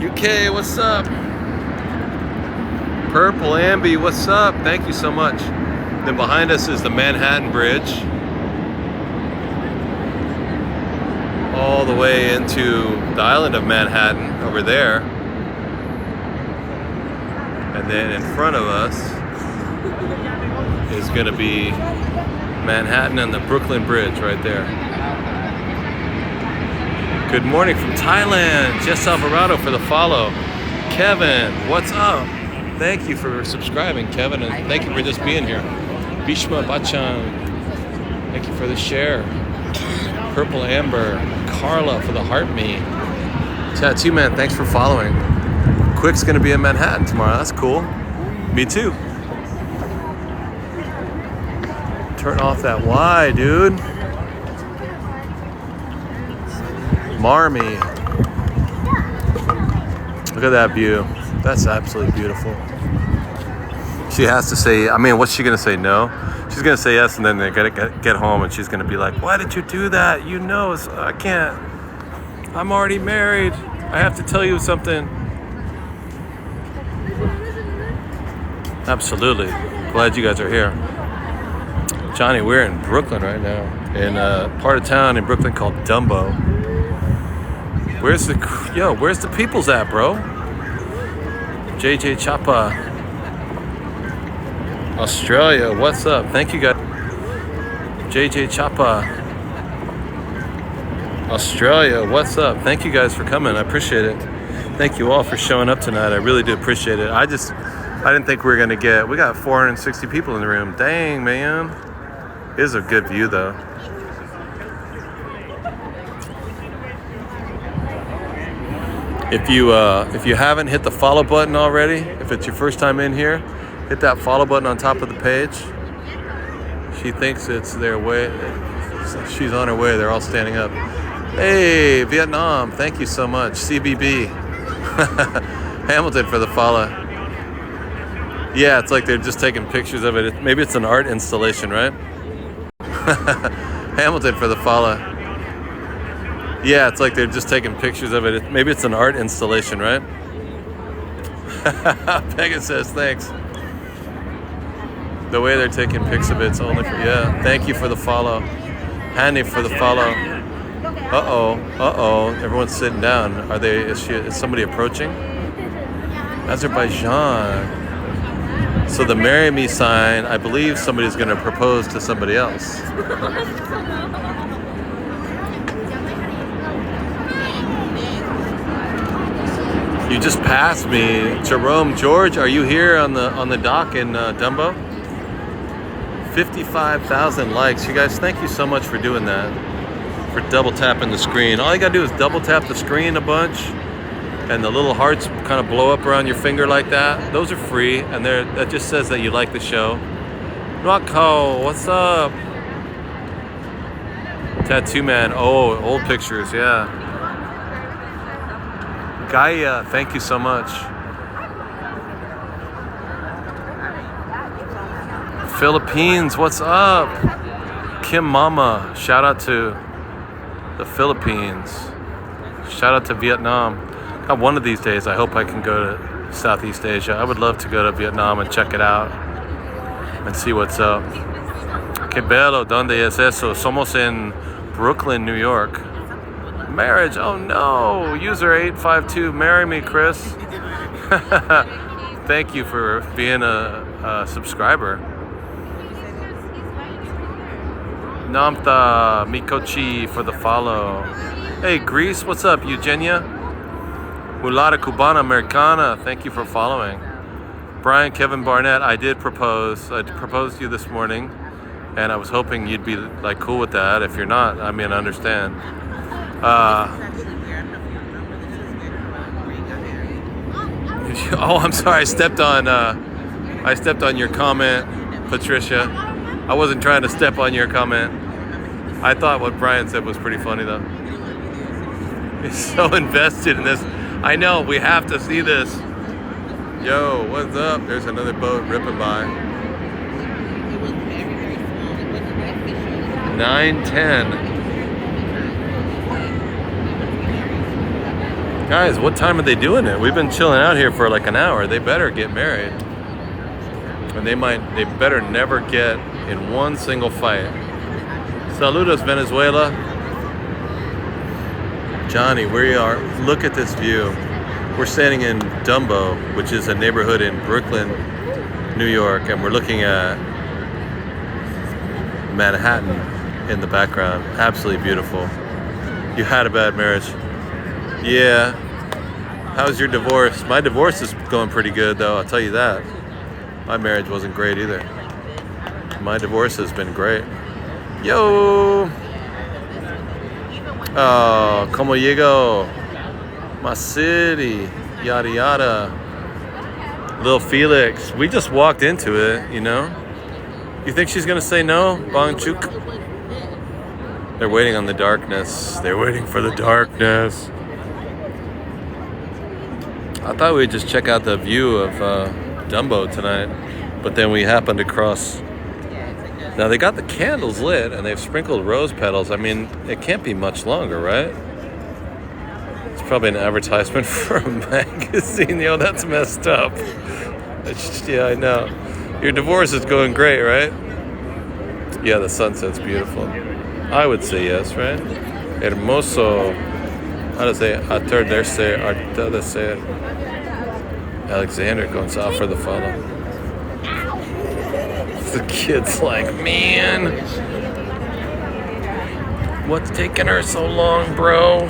UK, what's up? Purple Ambi, what's up? Thank you so much. Then behind us is the Manhattan Bridge. All the way into the island of Manhattan over there. And then in front of us is going to be Manhattan and the Brooklyn Bridge right there. Good morning from Thailand. Jess Alvarado for the follow. Kevin, what's up? Thank you for subscribing, Kevin, and thank you for just being here. Bishma Bachan, thank you for the share. Purple Amber, Carla for the heart me. Tattoo man, thanks for following. Quick's gonna be in Manhattan tomorrow. That's cool. Me too. Turn off that Y, dude. Marmy. Look at that view. That's absolutely beautiful. She has to say, what's she going to say? No? She's going to say yes, and then they get home, and she's going to be like, why did you do that? You know, I can't. I'm already married. I have to tell you something. Absolutely. Glad you guys are here. Johnny, we're in Brooklyn right now, in a part of town in Brooklyn called DUMBO. Where's the peoples at, bro? JJ Chapa. Australia, what's up? Thank you guys. JJ Chapa. Australia, what's up? Thank you guys for coming. I appreciate it. Thank you all for showing up tonight. I really do appreciate it. I didn't think we were gonna we got 460 people in the room. Dang, man. It is a good view though. If you haven't hit the follow button already, if it's your first time in here, hit that follow button on top of the page. She thinks it's their way. She's on her way. They're all standing up. Hey, Vietnam. Thank you so much. CBB. Hamilton for the follow. Yeah, it's like they're just taking pictures of it. Maybe it's an art installation, right? Hamilton for the follow. Yeah, it's like they're just taking pictures of it. Maybe it's an art installation, right? Megan says thanks. The way they're taking pics of it's only for, yeah. Thank you for the follow. Handy for the follow. Uh-oh. Everyone's sitting down. Is somebody approaching? Azerbaijan. So the marry me sign, I believe somebody's going to propose to somebody else. You just passed me. Jerome George, are you here on the dock in Dumbo? 55,000 likes. You guys, thank you so much for doing that. For double tapping the screen. All you gotta do is double tap the screen a bunch, and the little hearts kind of blow up around your finger like that. Those are free, and that just says that you like the show. Rocco, what's up? Tattoo man. Oh, old pictures, yeah. Gaia, thank you so much. Philippines, what's up? Kim Mama, shout out to the Philippines. Shout out to Vietnam. God, one of these days, I hope I can go to Southeast Asia. I would love to go to Vietnam and check it out. and see what's up. Que bello, ¿dónde es eso? Somos in Brooklyn, New York. Marriage, oh no! User 852, marry me, Chris. Thank you for being a subscriber. Namta Mikochi for the follow. Hey, Greece, what's up, Eugenia? Mulata Cubana Americana, thank you for following. Brian Kevin Barnett, I did propose. I proposed to you this morning, and I was hoping you'd be like cool with that. If you're not, I mean, I understand. Oh, I'm sorry. I stepped on your comment, Patricia. I wasn't trying to step on your comment. I thought what Brian said was pretty funny, though. He's so invested in this. I know, we have to see this. Yo, what's up? There's another boat ripping by. 9:10. Guys, what time are they doing it? We've been chilling out here for like an hour. They better get married. And they better never get in one single fight. Saludos, Venezuela. Johnny, we are, look at this view. We're standing in Dumbo, which is a neighborhood in Brooklyn, New York, and we're looking at Manhattan in the background. Absolutely beautiful. You had a bad marriage. Yeah. How's your divorce? My divorce is going pretty good, though, I'll tell you that. My marriage wasn't great either. My divorce has been great. Yo! Oh, como llego? My city. Yada yada. Lil Felix. We just walked into it, you know? You think she's gonna say no? Bong Chuk? They're waiting on the darkness. They're waiting for the darkness. I thought we'd just check out the view of Dumbo tonight, but then we happened to cross. Now they got the candles lit and they've sprinkled rose petals. I mean, it can't be much longer, right? It's probably an advertisement for a magazine. Yo, that's messed up. Yeah, I know. Your divorce is going great, right? Yeah, the sunset's beautiful. I would say yes, right? Hermoso. How to say atardecer. Alexander Gonzalez for the follow. The kid's like, man, what's taking her so long, bro?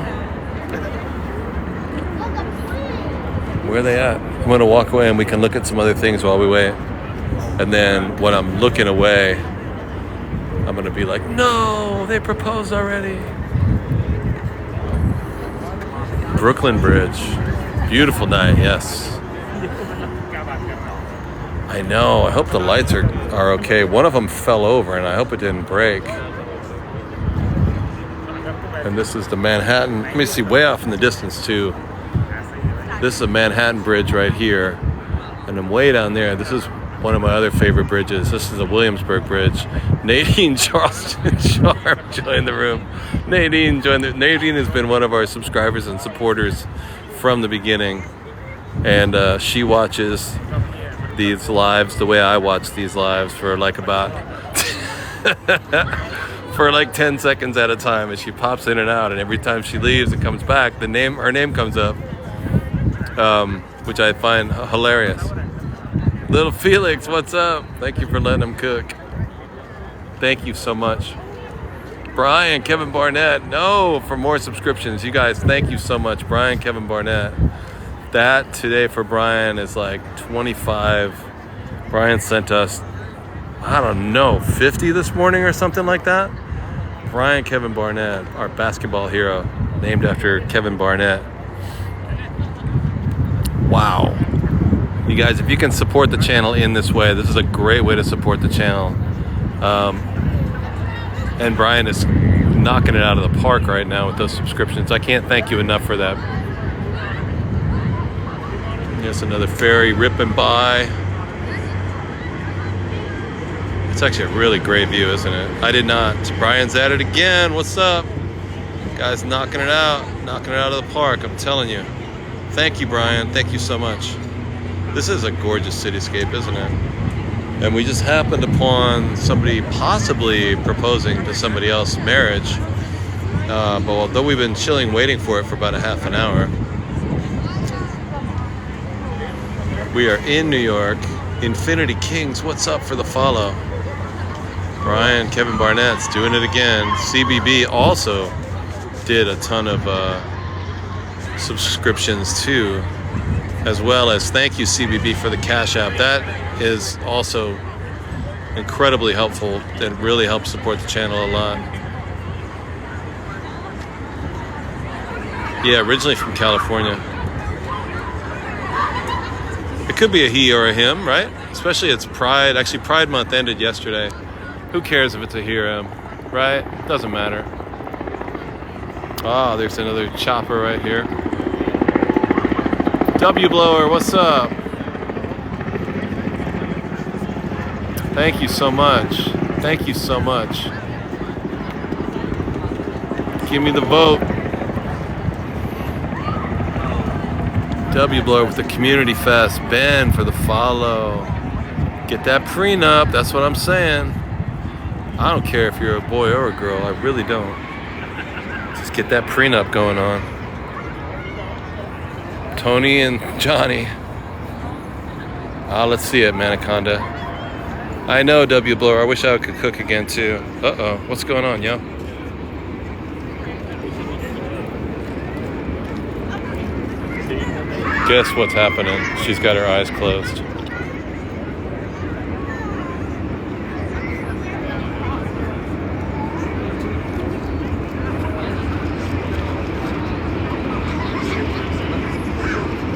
Where are they at? I'm gonna walk away and we can look at some other things while we wait. And then when I'm looking away, I'm gonna be like, no, they proposed already. Brooklyn Bridge. Beautiful night, yes. I know, I hope the lights are okay. One of them fell over and I hope it didn't break. And this is the Manhattan. Let me see, way off in the distance too. This is a Manhattan Bridge right here. And then way down there, this is one of my other favorite bridges. This is the Williamsburg Bridge. Nadine Charleston Sharp joined the room. Nadine has been one of our subscribers and supporters from the beginning. And she watches these lives the way I watch these lives for like about for like 10 seconds at a time, and she pops in and out, and every time she leaves and comes back, her name comes up, which I find hilarious. Little Felix, what's up? Thank you for letting him cook. Thank you so much. Brian Kevin Barnett, no, for more subscriptions. You guys, thank you so much. Brian Kevin Barnett. That today for Brian is like 25. Brian sent us, I don't know, 50 this morning or something like that. Brian Kevin Barnett, our basketball hero, named after Kevin Barnett. Wow. You guys, if you can support the channel in this way, this is a great way to support the channel. And Brian is knocking it out of the park right now with those subscriptions. I can't thank you enough for that. Yes, another ferry ripping by. It's actually a really great view, isn't it? I did not. Brian's at it again. What's up? Guys knocking it out of the park, I'm telling you. Thank you, Brian. Thank you so much. This is a gorgeous cityscape, isn't it? And we just happened upon somebody possibly proposing to somebody else marriage. But although we've been chilling waiting for it for about a half an hour, we are in New York. Infinity Kings, what's up for the follow? Brian, Kevin Barnett's doing it again. CBB also did a ton of subscriptions too, as well as thank you CBB for the Cash App. That is also incredibly helpful and really helps support the channel a lot. Yeah, originally from California. It could be a he or a him, right? Especially it's Pride. Actually, Pride Month ended yesterday. Who cares if it's a he or him, right? Doesn't matter. Ah, there's another chopper right here. W Blower, what's up? Thank you so much. Thank you so much. Give me the vote. W Blower with the Community Fest. Ben for the follow. Get that prenup. That's what I'm saying. I don't care if you're a boy or a girl. I really don't. Just get that prenup going on. Tony and Johnny. Let's see it, Manaconda. I know, W Blower. I wish I could cook again too. Uh-oh. What's going on, yo? Guess what's happening? She's got her eyes closed.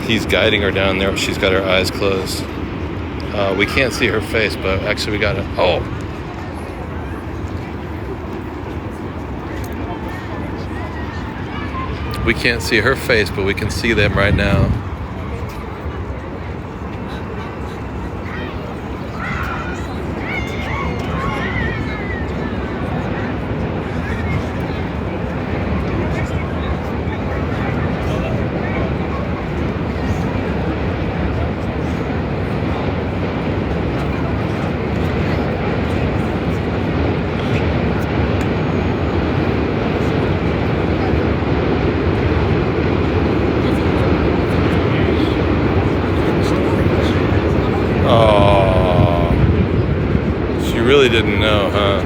He's guiding her down there. She's got her eyes closed. We can't see her face, but actually we got it. Oh! We can't see her face, but we can see them right now. Really didn't know, huh?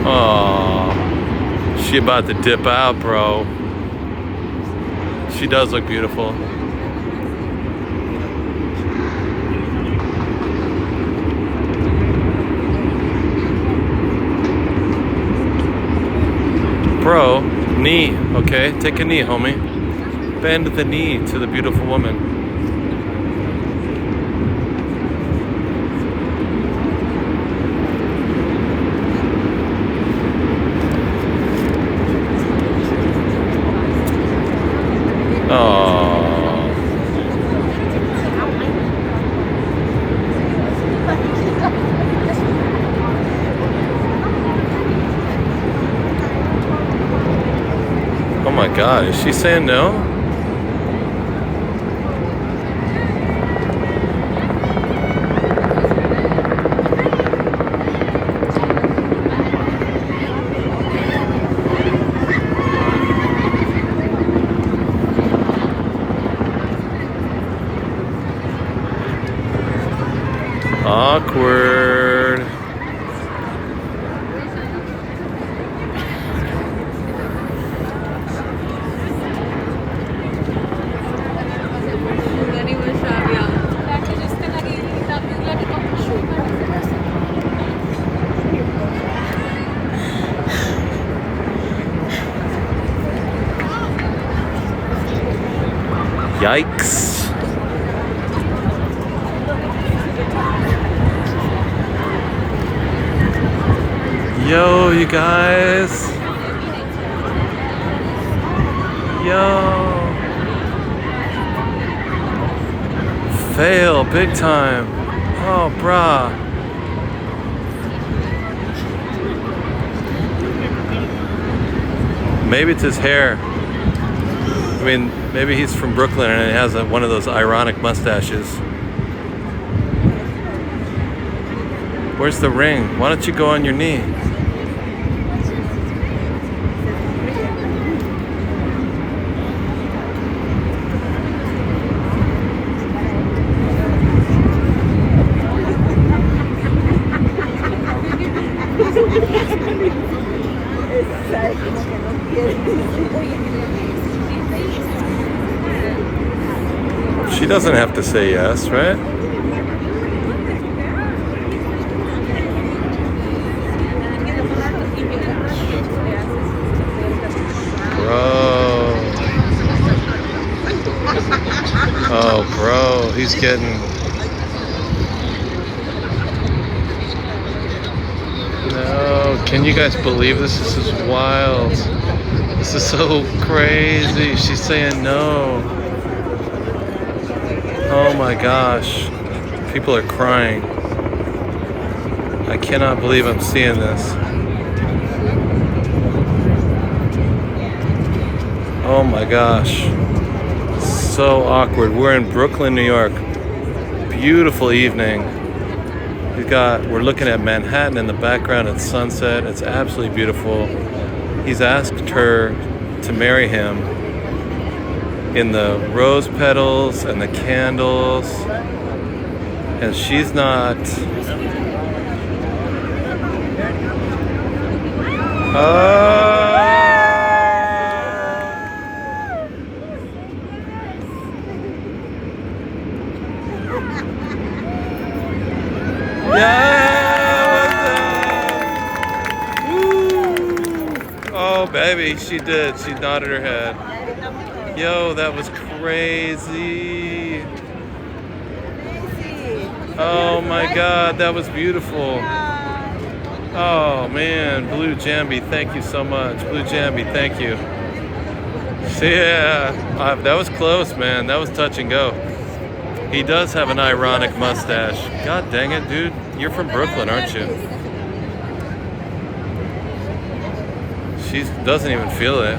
Aw, she about to dip out, bro. She does look beautiful. Bro, knee, okay? Take a knee, homie. Bend the knee to the beautiful woman. Oh my God, is she saying no? Awkward. Yikes. Yo, you guys. Yo. Fail, big time. Oh, brah. Maybe it's his hair. I mean, maybe he's from Brooklyn and he has one of those ironic mustaches. Where's the ring? Why don't you go on your knee? She doesn't have to say yes, right? Bro. Oh, bro, he's getting... No, can you guys believe this? This is wild. This is so crazy. She's saying no. Oh my gosh. People are crying. I cannot believe I'm seeing this. Oh my gosh. So awkward. We're in Brooklyn, New York. Beautiful evening. We're looking at Manhattan in the background at sunset. It's absolutely beautiful. He's asked her to marry him in the rose petals and the candles, and she's not. Oh, baby, she did. She nodded her head. Yo, that was crazy. Oh my God, that was beautiful. Oh man, Blue Jambi, thank you so much. Blue Jambi, thank you. Yeah, that was close, man. That was touch and go. He does have an ironic mustache. God dang it, dude. You're from Brooklyn, aren't you? She doesn't even feel it.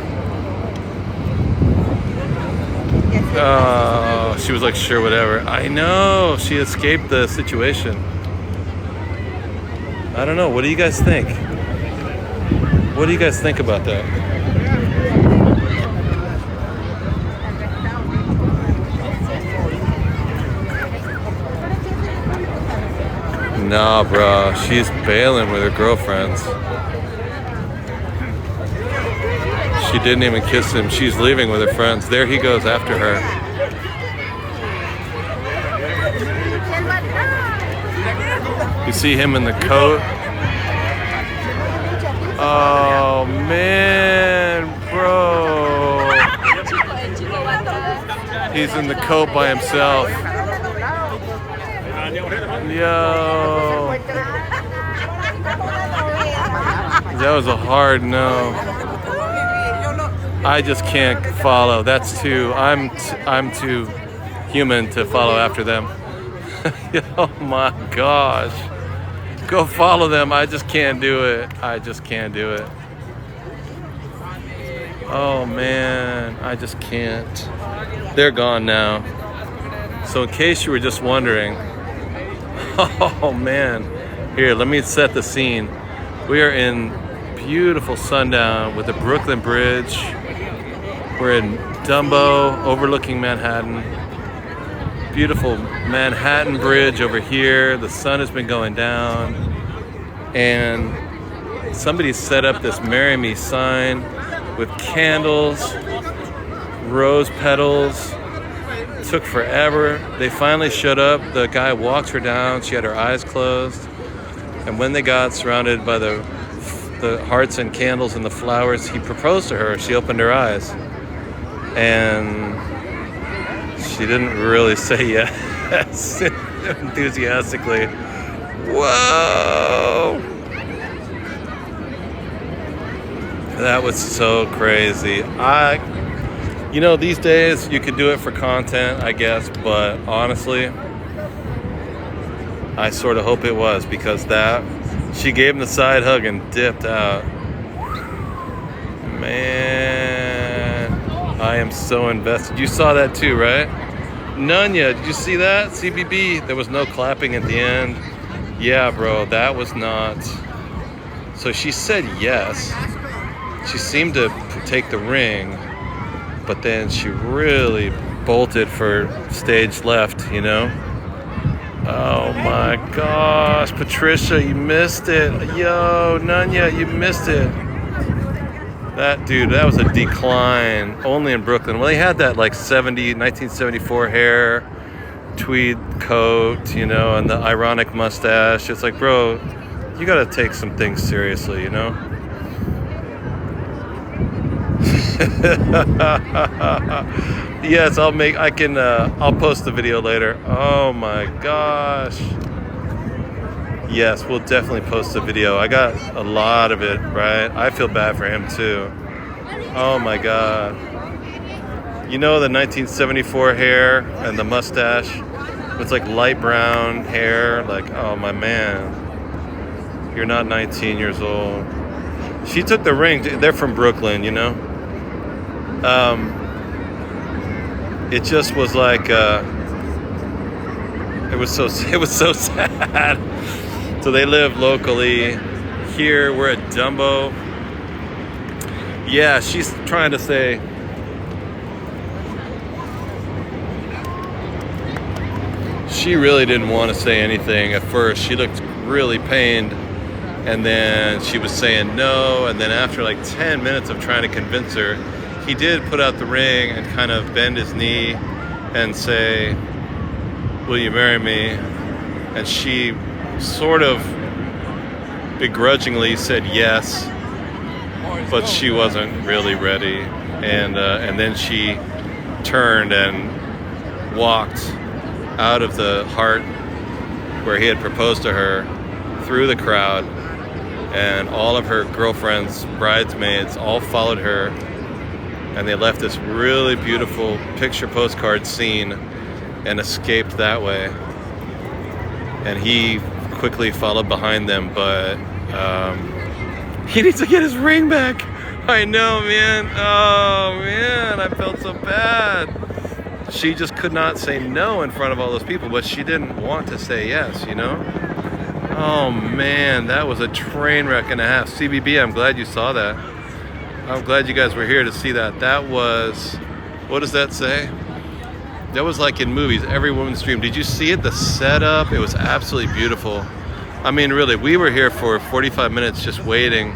Oh, she was like, sure, whatever. I know, she escaped the situation. I don't know, what do you guys think? What do you guys think about that? Nah, bro, she's bailing with her girlfriends. She didn't even kiss him. She's leaving with her friends. There he goes after her. You see him in the coat? Oh, man, bro. He's in the coat by himself. Yo. That was a hard no. I just can't follow. That's too. I'm too human to follow after them. Oh my gosh. Go follow them. I just can't do it. I just can't do it. Oh man, I just can't. They're gone now. So in case you were just wondering, oh man, here, let me set the scene. We are in beautiful sundown with the Brooklyn Bridge. We're in DUMBO, overlooking Manhattan. Beautiful Manhattan Bridge over here. The sun has been going down. And somebody set up this Marry Me sign with candles, rose petals. It took forever. They finally showed up. The guy walked her down. She had her eyes closed. And when they got surrounded by the hearts and candles and the flowers, he proposed to her. She opened her eyes. And she didn't really say yes enthusiastically. Whoa! That was so crazy. You know, these days you could do it for content, I guess, but honestly, I sort of hope it was, because she gave him the side hug and dipped out. Man, I am so invested. You saw that too, right? Nunya, did you see that? CBB, there was no clapping at the end. Yeah, bro, that was not. So she said yes. She seemed to take the ring, but then she really bolted for stage left, you know? Oh my gosh, Patricia, you missed it. Yo, Nunya, you missed it. That dude, that was a decline only in Brooklyn. Well, he had that like 1974 hair, tweed coat, you know, and the ironic mustache. It's like, bro, you gotta take some things seriously, you know? Yes, I'll post the video later. Oh my gosh. Yes, we'll definitely post the video. I got a lot of it, right? I feel bad for him too. Oh my God. You know the 1974 hair and the mustache? It's like light brown hair. Like, oh my man. You're not 19 years old. She took the ring. They're from Brooklyn, you know? It just was like, it was so sad. So they live locally. Here, we're at DUMBO. Yeah, she's trying to say, she really didn't want to say anything at first. She looked really pained, and then she was saying no, and then after like 10 minutes of trying to convince her, he did put out the ring and kind of bend his knee and say, "Will you marry me?" And she sort of begrudgingly said yes, but she wasn't really ready. And then she turned and walked out of the heart where he had proposed to her through the crowd, and all of her girlfriends, bridesmaids, all followed her, and they left this really beautiful picture postcard scene and escaped that way. And he quickly followed behind them, but he needs to get his ring back. I know, man. Oh man, I felt so bad. She just could not say no in front of all those people, but she didn't want to say yes, you know? Oh man, that was a train wreck and a half. CBB, I'm glad you saw that. I'm glad you guys were here to see that. That was, what does that say? That was like in movies, every woman's dream. Did you see it? The setup, it was absolutely beautiful. I mean, really, we were here for 45 minutes just waiting.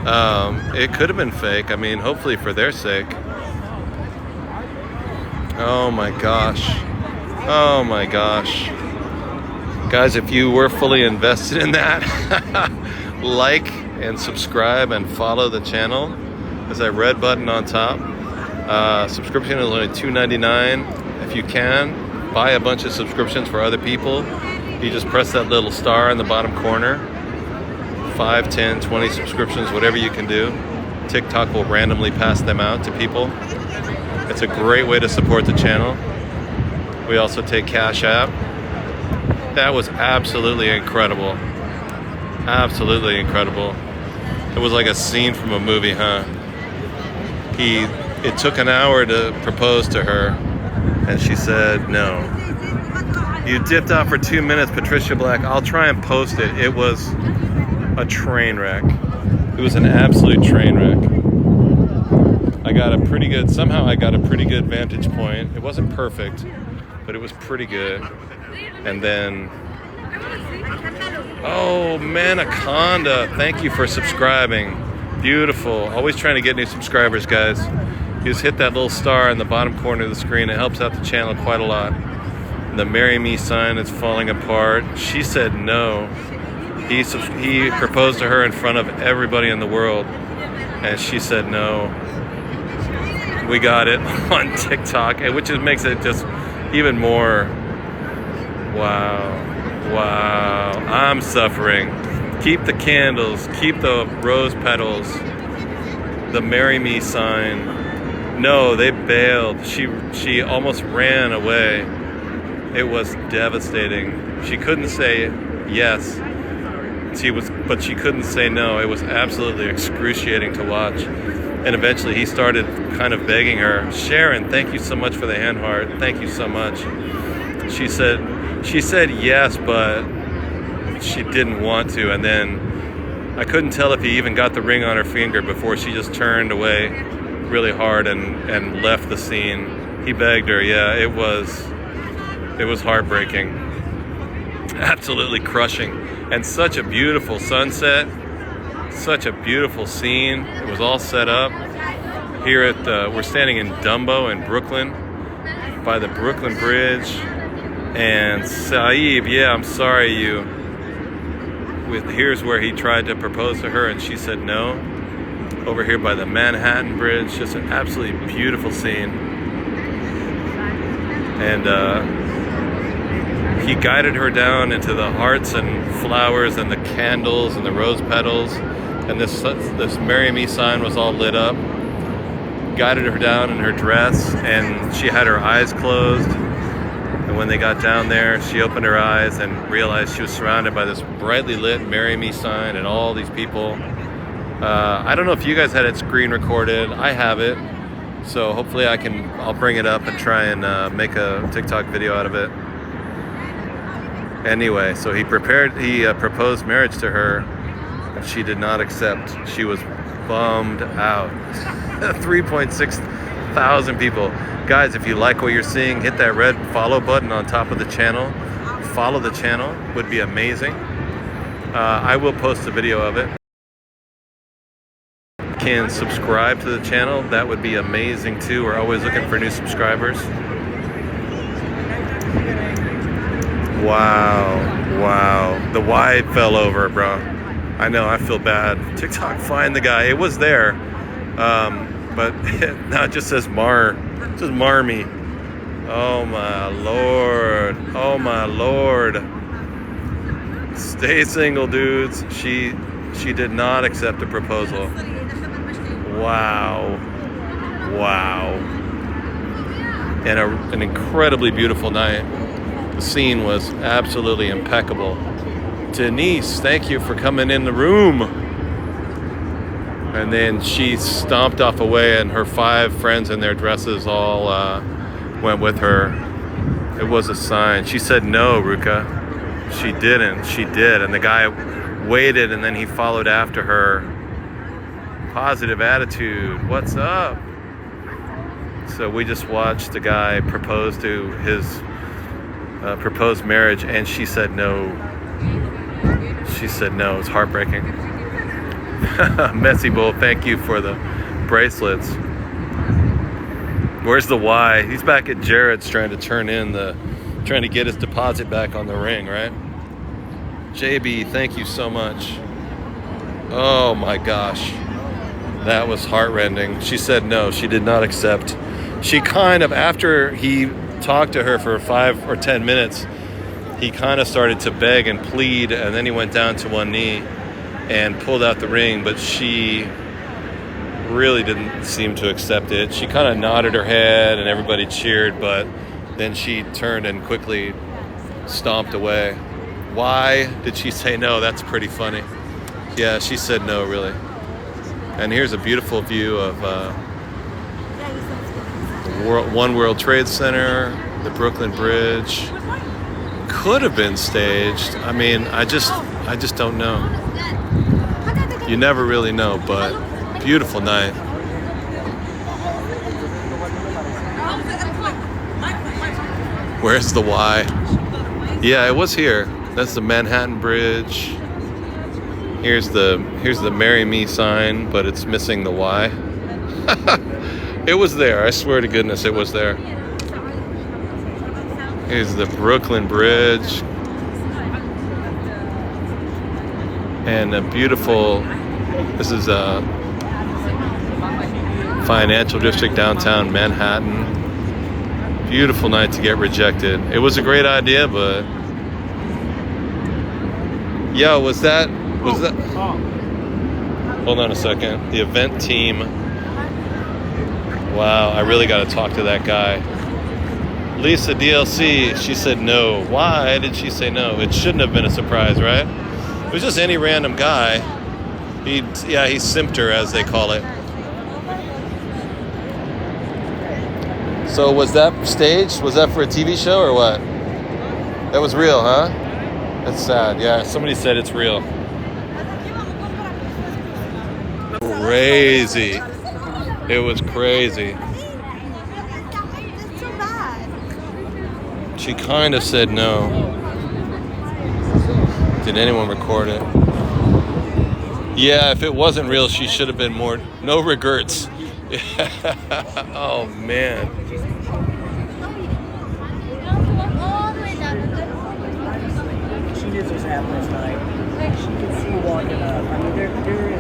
It could have been fake. I mean, hopefully for their sake. Oh my gosh. Oh my gosh. Guys, if you were fully invested in that, like and subscribe and follow the channel. There's that red button on top. Subscription is only $2.99. If you can, buy a bunch of subscriptions for other people. You just press that little star in the bottom corner. 5, 10, 20 subscriptions, whatever you can do. TikTok will randomly pass them out to people. It's a great way to support the channel. We also take Cash App. That was absolutely incredible. Absolutely incredible. It was like a scene from a movie, huh? It took an hour to propose to her, and she said no. You dipped out for 2 minutes, Patricia Black. I'll try and post it. It was a train wreck. It was an absolute train wreck. Somehow I got a pretty good vantage point. It wasn't perfect, but it was pretty good. And then, oh, Manaconda, thank you for subscribing. Beautiful. Always trying to get new subscribers, guys. You just hit that little star in the bottom corner of the screen. It helps out the channel quite a lot. The Marry Me sign is falling apart. She said no. He proposed to her in front of everybody in the world, and she said no. We got it on TikTok, which just makes it just even more. Wow. I'm suffering. Keep the candles. Keep the rose petals. The Marry Me sign. No, they bailed. She almost ran away. It was devastating. She couldn't say yes. but she couldn't say no. It was absolutely excruciating to watch. And eventually he started kind of begging her, Sharon, thank you so much for the hand heart. Thank you so much. She said yes, but she didn't want to. And then I couldn't tell if he even got the ring on her finger before she just turned away really hard and left the scene. He begged her. Yeah, it was heartbreaking. Absolutely crushing. And such a beautiful sunset. Such a beautiful scene. It was all set up here at we're standing in Dumbo in Brooklyn by the Brooklyn Bridge. And Saeed, yeah, I'm sorry here's where he tried to propose to her and she said no. Over here by the Manhattan Bridge, just an absolutely beautiful scene. And he guided her down into the hearts and flowers and the candles and the rose petals. And this Marry Me sign was all lit up. Guided her down in her dress, and she had her eyes closed. And when they got down there, she opened her eyes and realized she was surrounded by this brightly lit Marry Me sign and all these people. I don't know if you guys had it screen recorded. I have it. So hopefully I'll bring it up and try and make a TikTok video out of it. Anyway, so he proposed marriage to her. She did not accept. She was bummed out. 3.6 thousand people. Guys, if you like what you're seeing, hit that red follow button on top of the channel. Follow the channel, would be amazing. I will post a video of it. Can subscribe to the channel, that would be amazing too. We're always looking for new subscribers. Wow. The Y fell over, bro. I know, I feel bad. TikTok, find the guy. It was there, but now it just says just Marmy. Oh my lord. Stay single, dudes. She did not accept the proposal. Wow. And an incredibly beautiful night. The scene was absolutely impeccable. Denise, thank you for coming in the room. And then she stomped off away, and her 5 friends in their dresses all went with her. It was a sign. She said no, Ruka. She didn't. She did. And the guy waited, and then he followed after her. Positive attitude. What's up? So we just watched the guy propose to his proposed marriage, and she said no. She said no. It's heartbreaking. Messy Bull, thank you for the bracelets. Where's the Y? He's back at Jared's trying to get his deposit back on the ring, right? JB, thank you so much. Oh my gosh. That was heartrending. She said no, she did not accept. She kind of, after he talked to her for 5 or 10 minutes, he kind of started to beg and plead, and then he went down to one knee and pulled out the ring, but she really didn't seem to accept it. She kind of nodded her head and everybody cheered, but then she turned and quickly stomped away. Why did she say no? That's pretty funny. Yeah, she said no, really. And here's a beautiful view of the One World Trade Center, the Brooklyn Bridge. Could have been staged. I mean, I just don't know. You never really know, but beautiful night. Where's the Y? Yeah, it was here. That's the Manhattan Bridge. Here's the Marry Me sign, but it's missing the Y. It was there. I swear to goodness, it was there. Here's the Brooklyn Bridge. And a beautiful, this is a financial district downtown Manhattan. Beautiful night to get rejected. It was a great idea, but yo, was that hold on a second. The event team. Wow, I really got to talk to that guy. Lisa DLC, she said no. Why did she say no? It shouldn't have been a surprise, right? It was just any random guy. He simped her, as they call it. So was that staged? Was that for a TV show or what? That was real, huh? That's sad. Yeah, somebody said it's real. Crazy. It was crazy. She kind of said no. Did anyone record it? Yeah, if it wasn't real, she should have been more. No regrets. Oh, man. She knew this was happening tonight. She could see walking up. I mean, there is.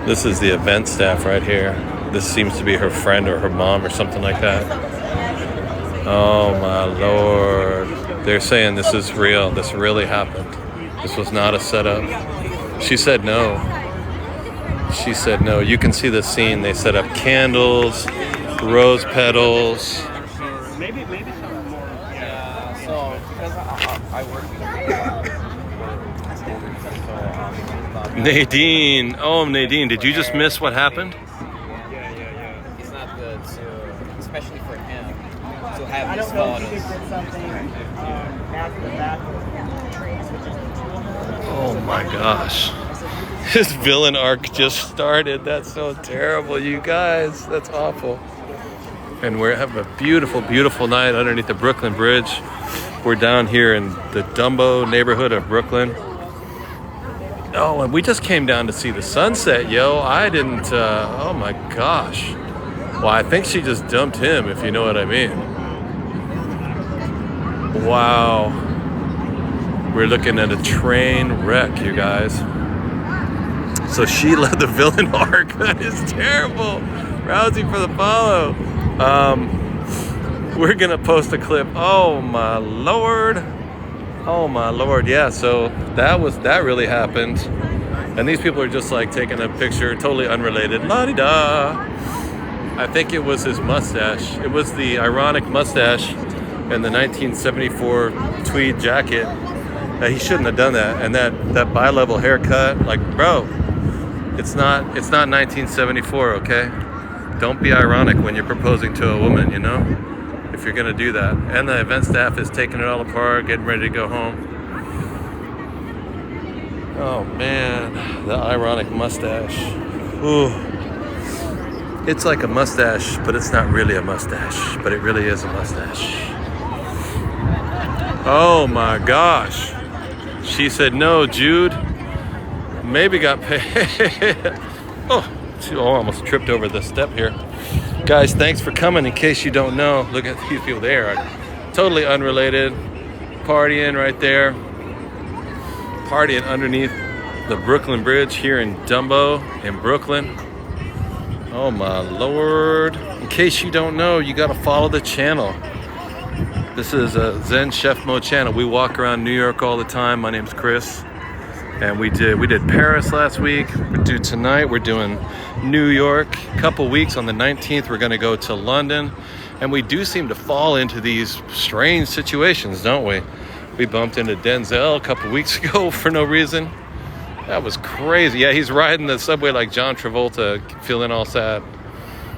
This is the event staff right here. This seems to be her friend or her mom or something like that. Oh my Lord. They're saying this is real. This really happened. This was not a setup. She said no. She said no. You can see the scene. They set up candles, rose petals. Maybe some more. Yeah, so because I work Nadine. Oh, Nadine, did you just miss what happened? Yeah. it's not good to, especially for him, to have I these don't know if photos. she did something after the back. Oh my gosh. His villain arc just started. That's so terrible, you guys. That's awful. And we're having a beautiful, beautiful night underneath the Brooklyn Bridge. We're down here in the Dumbo neighborhood of Brooklyn. Oh, and we just came down to see the sunset, yo. I didn't, oh my gosh. Well, I think she just dumped him, if you know what I mean. Wow. We're looking at a train wreck, you guys. So she led the villain arc. That is terrible. Rousey for the follow. We're gonna post a clip. Oh my Lord. Oh my Lord. Yeah, so that really happened. And these people are just like taking a picture, totally unrelated. La-di-da. I think it was his mustache. It was the ironic mustache and the 1974 tweed jacket. He shouldn't have done that. And that bi-level haircut, like, bro, it's not 1974, okay? Don't be ironic when you're proposing to a woman, you know? If you're gonna do that. And the event staff is taking it all apart, getting ready to go home. Oh man, the ironic mustache. Ooh. It's like a mustache, but it's not really a mustache, but it really is a mustache. Oh my gosh. She said no, Jude. Maybe got paid. Oh, she almost tripped over the step here. Guys, thanks for coming. In case you don't know, look at these people there. Totally unrelated. Partying right there. Partying underneath the Brooklyn Bridge here in Dumbo in Brooklyn. Oh my Lord. In case you don't know, you got to follow the channel. This is a Zen Chef Mode channel. We walk around New York all the time. My name's Chris. And we did Paris last week. We do tonight. We're doing New York. A couple weeks on the 19th, we're going to go to London. And we do seem to fall into these strange situations, don't we? We bumped into Denzel a couple weeks ago for no reason. That was crazy. Yeah, he's riding the subway like John Travolta, feeling all sad.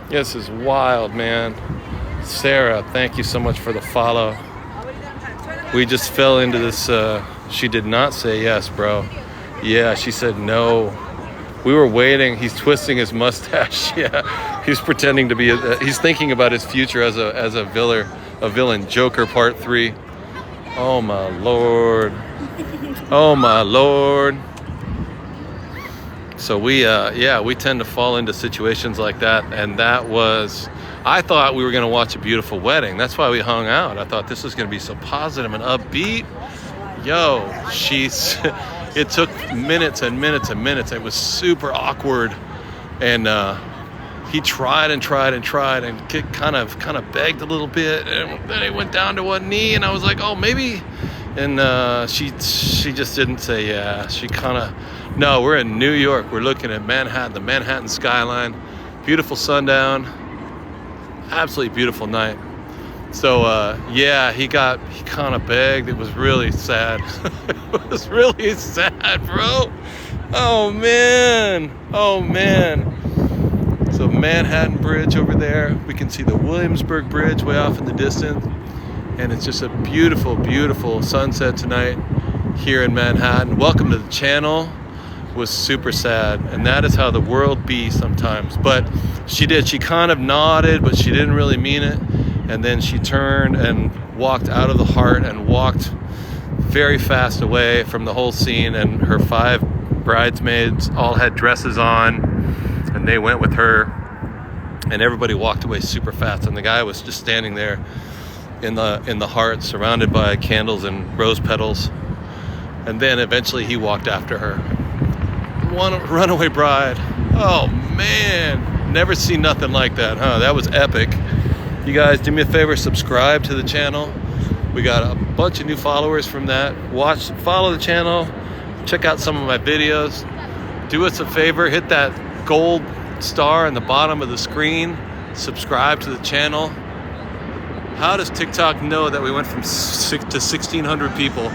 This is wild, man. Sarah, thank you so much for the follow. We just fell into this. She did not say yes, bro. Yeah, she said no. We were waiting. He's twisting his mustache. Yeah, he's pretending to be. He's thinking about his future as a villain. Joker Part 3. Oh my Lord. Oh my Lord. So we tend to fall into situations like that, and that was. I thought we were going to watch a beautiful wedding. That's why we hung out. I thought this was going to be so positive and upbeat. Yo, it took minutes and minutes and minutes. It was super awkward. And he tried and kind of begged a little bit. And then he went down to one knee, and I was like, oh, maybe. And she just didn't say yeah. No, we're in New York. We're looking at Manhattan, the Manhattan skyline. Beautiful sundown. Absolutely beautiful night. So yeah, he kind of begged. It was really sad. It was really sad, bro. Oh man. So Manhattan Bridge over there. We can see the Williamsburg Bridge way off in the distance. And it's just a beautiful, beautiful sunset tonight here in Manhattan. Welcome to the channel. Was super sad, and that is how the world be sometimes. But she kind of nodded, but she didn't really mean it. And then she turned and walked out of the heart and walked very fast away from the whole scene. And her 5 bridesmaids all had dresses on, and they went with her, and everybody walked away super fast. And the guy was just standing there in the heart, surrounded by candles and rose petals. And then eventually he walked after her. One runaway bride. Oh man, never seen nothing like that, huh? That was epic. You guys, do me a favor, subscribe to the channel. We got a bunch of new followers from that. Follow the channel, check out some of my videos. Do us a favor, hit that gold star in the bottom of the screen. Subscribe to the channel. How does TikTok know that we went from 6 to 1,600 people?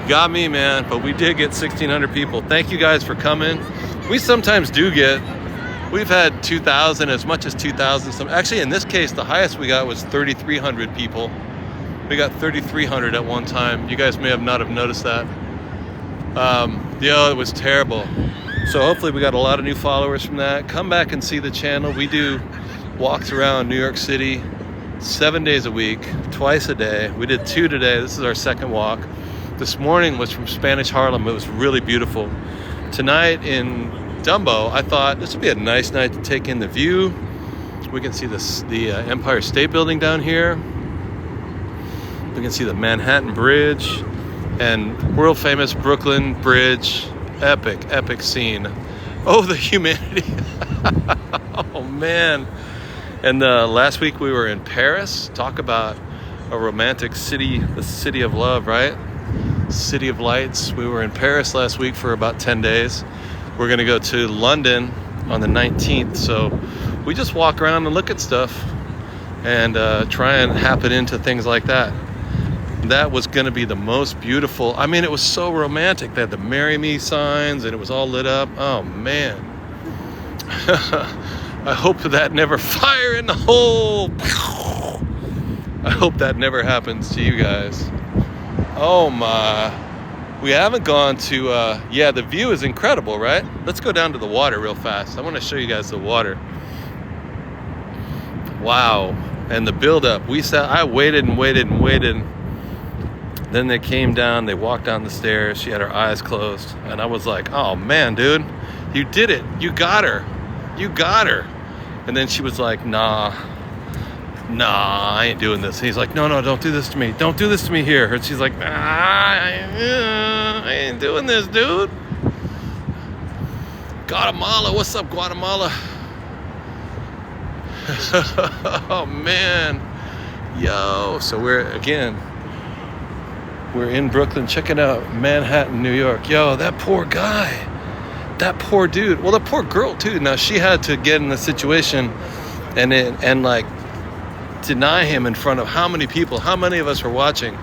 Got me, man, but we did get 1,600 people. Thank you guys for coming. We sometimes do we've had 2,000, as much as 2,000. Actually, in this case, the highest we got was 3,300 people. We got 3,300 at one time. You guys may not have noticed that. Yeah, it was terrible. So hopefully we got a lot of new followers from that. Come back and see the channel. We do walks around New York City 7 days a week, twice a day. We did 2 today. This is our second walk. This morning was from Spanish Harlem. It was really beautiful. Tonight in Dumbo, I thought this would be a nice night to take in the view. We can see the Empire State Building down here. We can see the Manhattan Bridge and world famous Brooklyn Bridge. Epic scene. Oh, the humanity. Oh man. And last week we were in Paris. Talk about a romantic city, the city of love, right? City of Lights. We were in Paris last week for about 10 days. We're going to go to London on the 19th. So we just walk around and look at stuff and try and happen into things like that. That was going to be the most beautiful. I mean, it was so romantic. They had the Marry Me signs and it was all lit up. Oh, man. I hope that never fire in the hole. I hope that never happens to you guys. Oh my. We haven't gone to, yeah, the view is incredible, right? Let's go down to the water real fast. I want to show you guys the water. Wow. And the buildup. I waited and waited and waited. Then they came down, they walked down the stairs. She had her eyes closed. And I was like, oh man, dude, you did it. You got her. You got her. And then she was like, nah, I ain't doing this. And he's like, no, don't do this to me. Don't do this to me here. And she's like, I ain't doing this, dude. Guatemala, what's up, Guatemala? Oh, man. Yo, so we're in Brooklyn, checking out Manhattan, New York. Yo, that poor guy. That poor dude. Well, the poor girl too. Now she had to get in the situation and like deny him in front of how many people? How many of us were watching?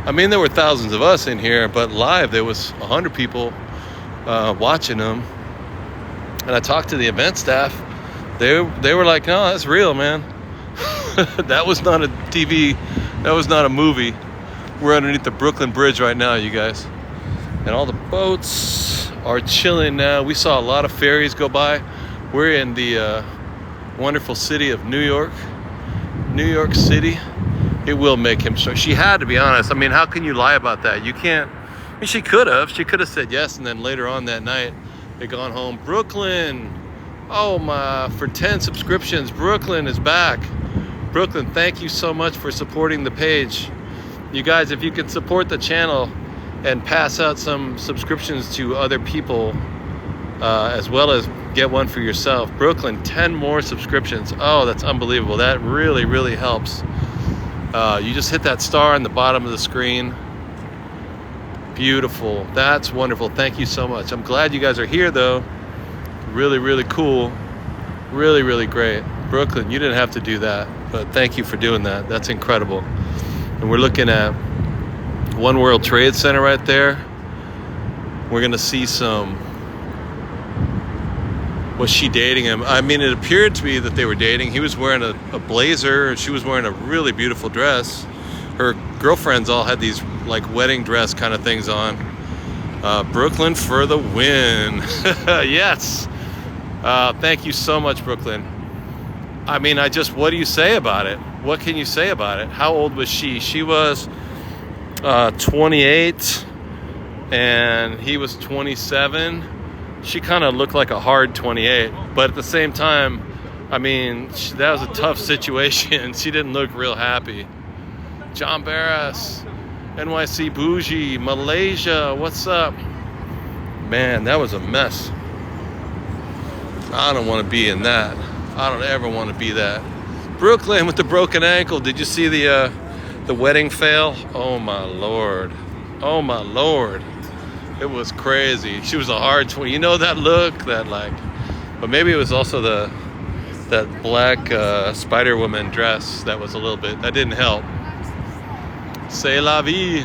I mean, there were thousands of us in here, but live there was 100 people watching him. And I talked to the event staff. They were like, no, that's real, man. That was not a TV. That was not a movie. We're underneath the Brooklyn Bridge right now, you guys. And all the boats are chilling now. We saw a lot of ferries go by. We're in the wonderful city of New York City. It will make him sure. She had to be honest. I mean, how can you lie about that? You can't. I mean, she could have said yes, and then later on that night they gone home. Brooklyn, oh my, for 10 subscriptions, Brooklyn is back. Brooklyn, thank you so much for supporting the page. You guys, if you can support the channel and pass out some subscriptions to other people, as well as get one for yourself. Brooklyn, 10 more subscriptions. Oh, that's unbelievable. That really, really helps. You just hit that star on the bottom of the screen. Beautiful. That's wonderful. Thank you so much. I'm glad you guys are here, though. Really, really cool. Really, really great. Brooklyn, you didn't have to do that, but thank you for doing that. That's incredible. And we're looking at One World Trade Center right there. We're gonna see some. Was she dating him? I mean, it appeared to be that they were dating. He was wearing a blazer, and she was wearing a really beautiful dress. Her girlfriends all had these like wedding dress kind of things on. Brooklyn for the win. Yes. Thank you so much, Brooklyn. I mean, what do you say about it? What can you say about it? How old was she? She was 28 and he was 27. She kind of looked like a hard 28, but at the same time, I mean, that was a tough situation. She didn't look real happy. John Barris, NYC Bougie, Malaysia, what's up? Man, that was a mess. I don't want to be in that. I don't ever want to be that. Brooklyn with the broken ankle. Did you see the wedding fail? Oh my Lord. Oh my Lord. It was crazy. She was a hard 20. You know that look, that like, but maybe it was also that black Spider-Woman dress that was a little bit, that didn't help. C'est la vie.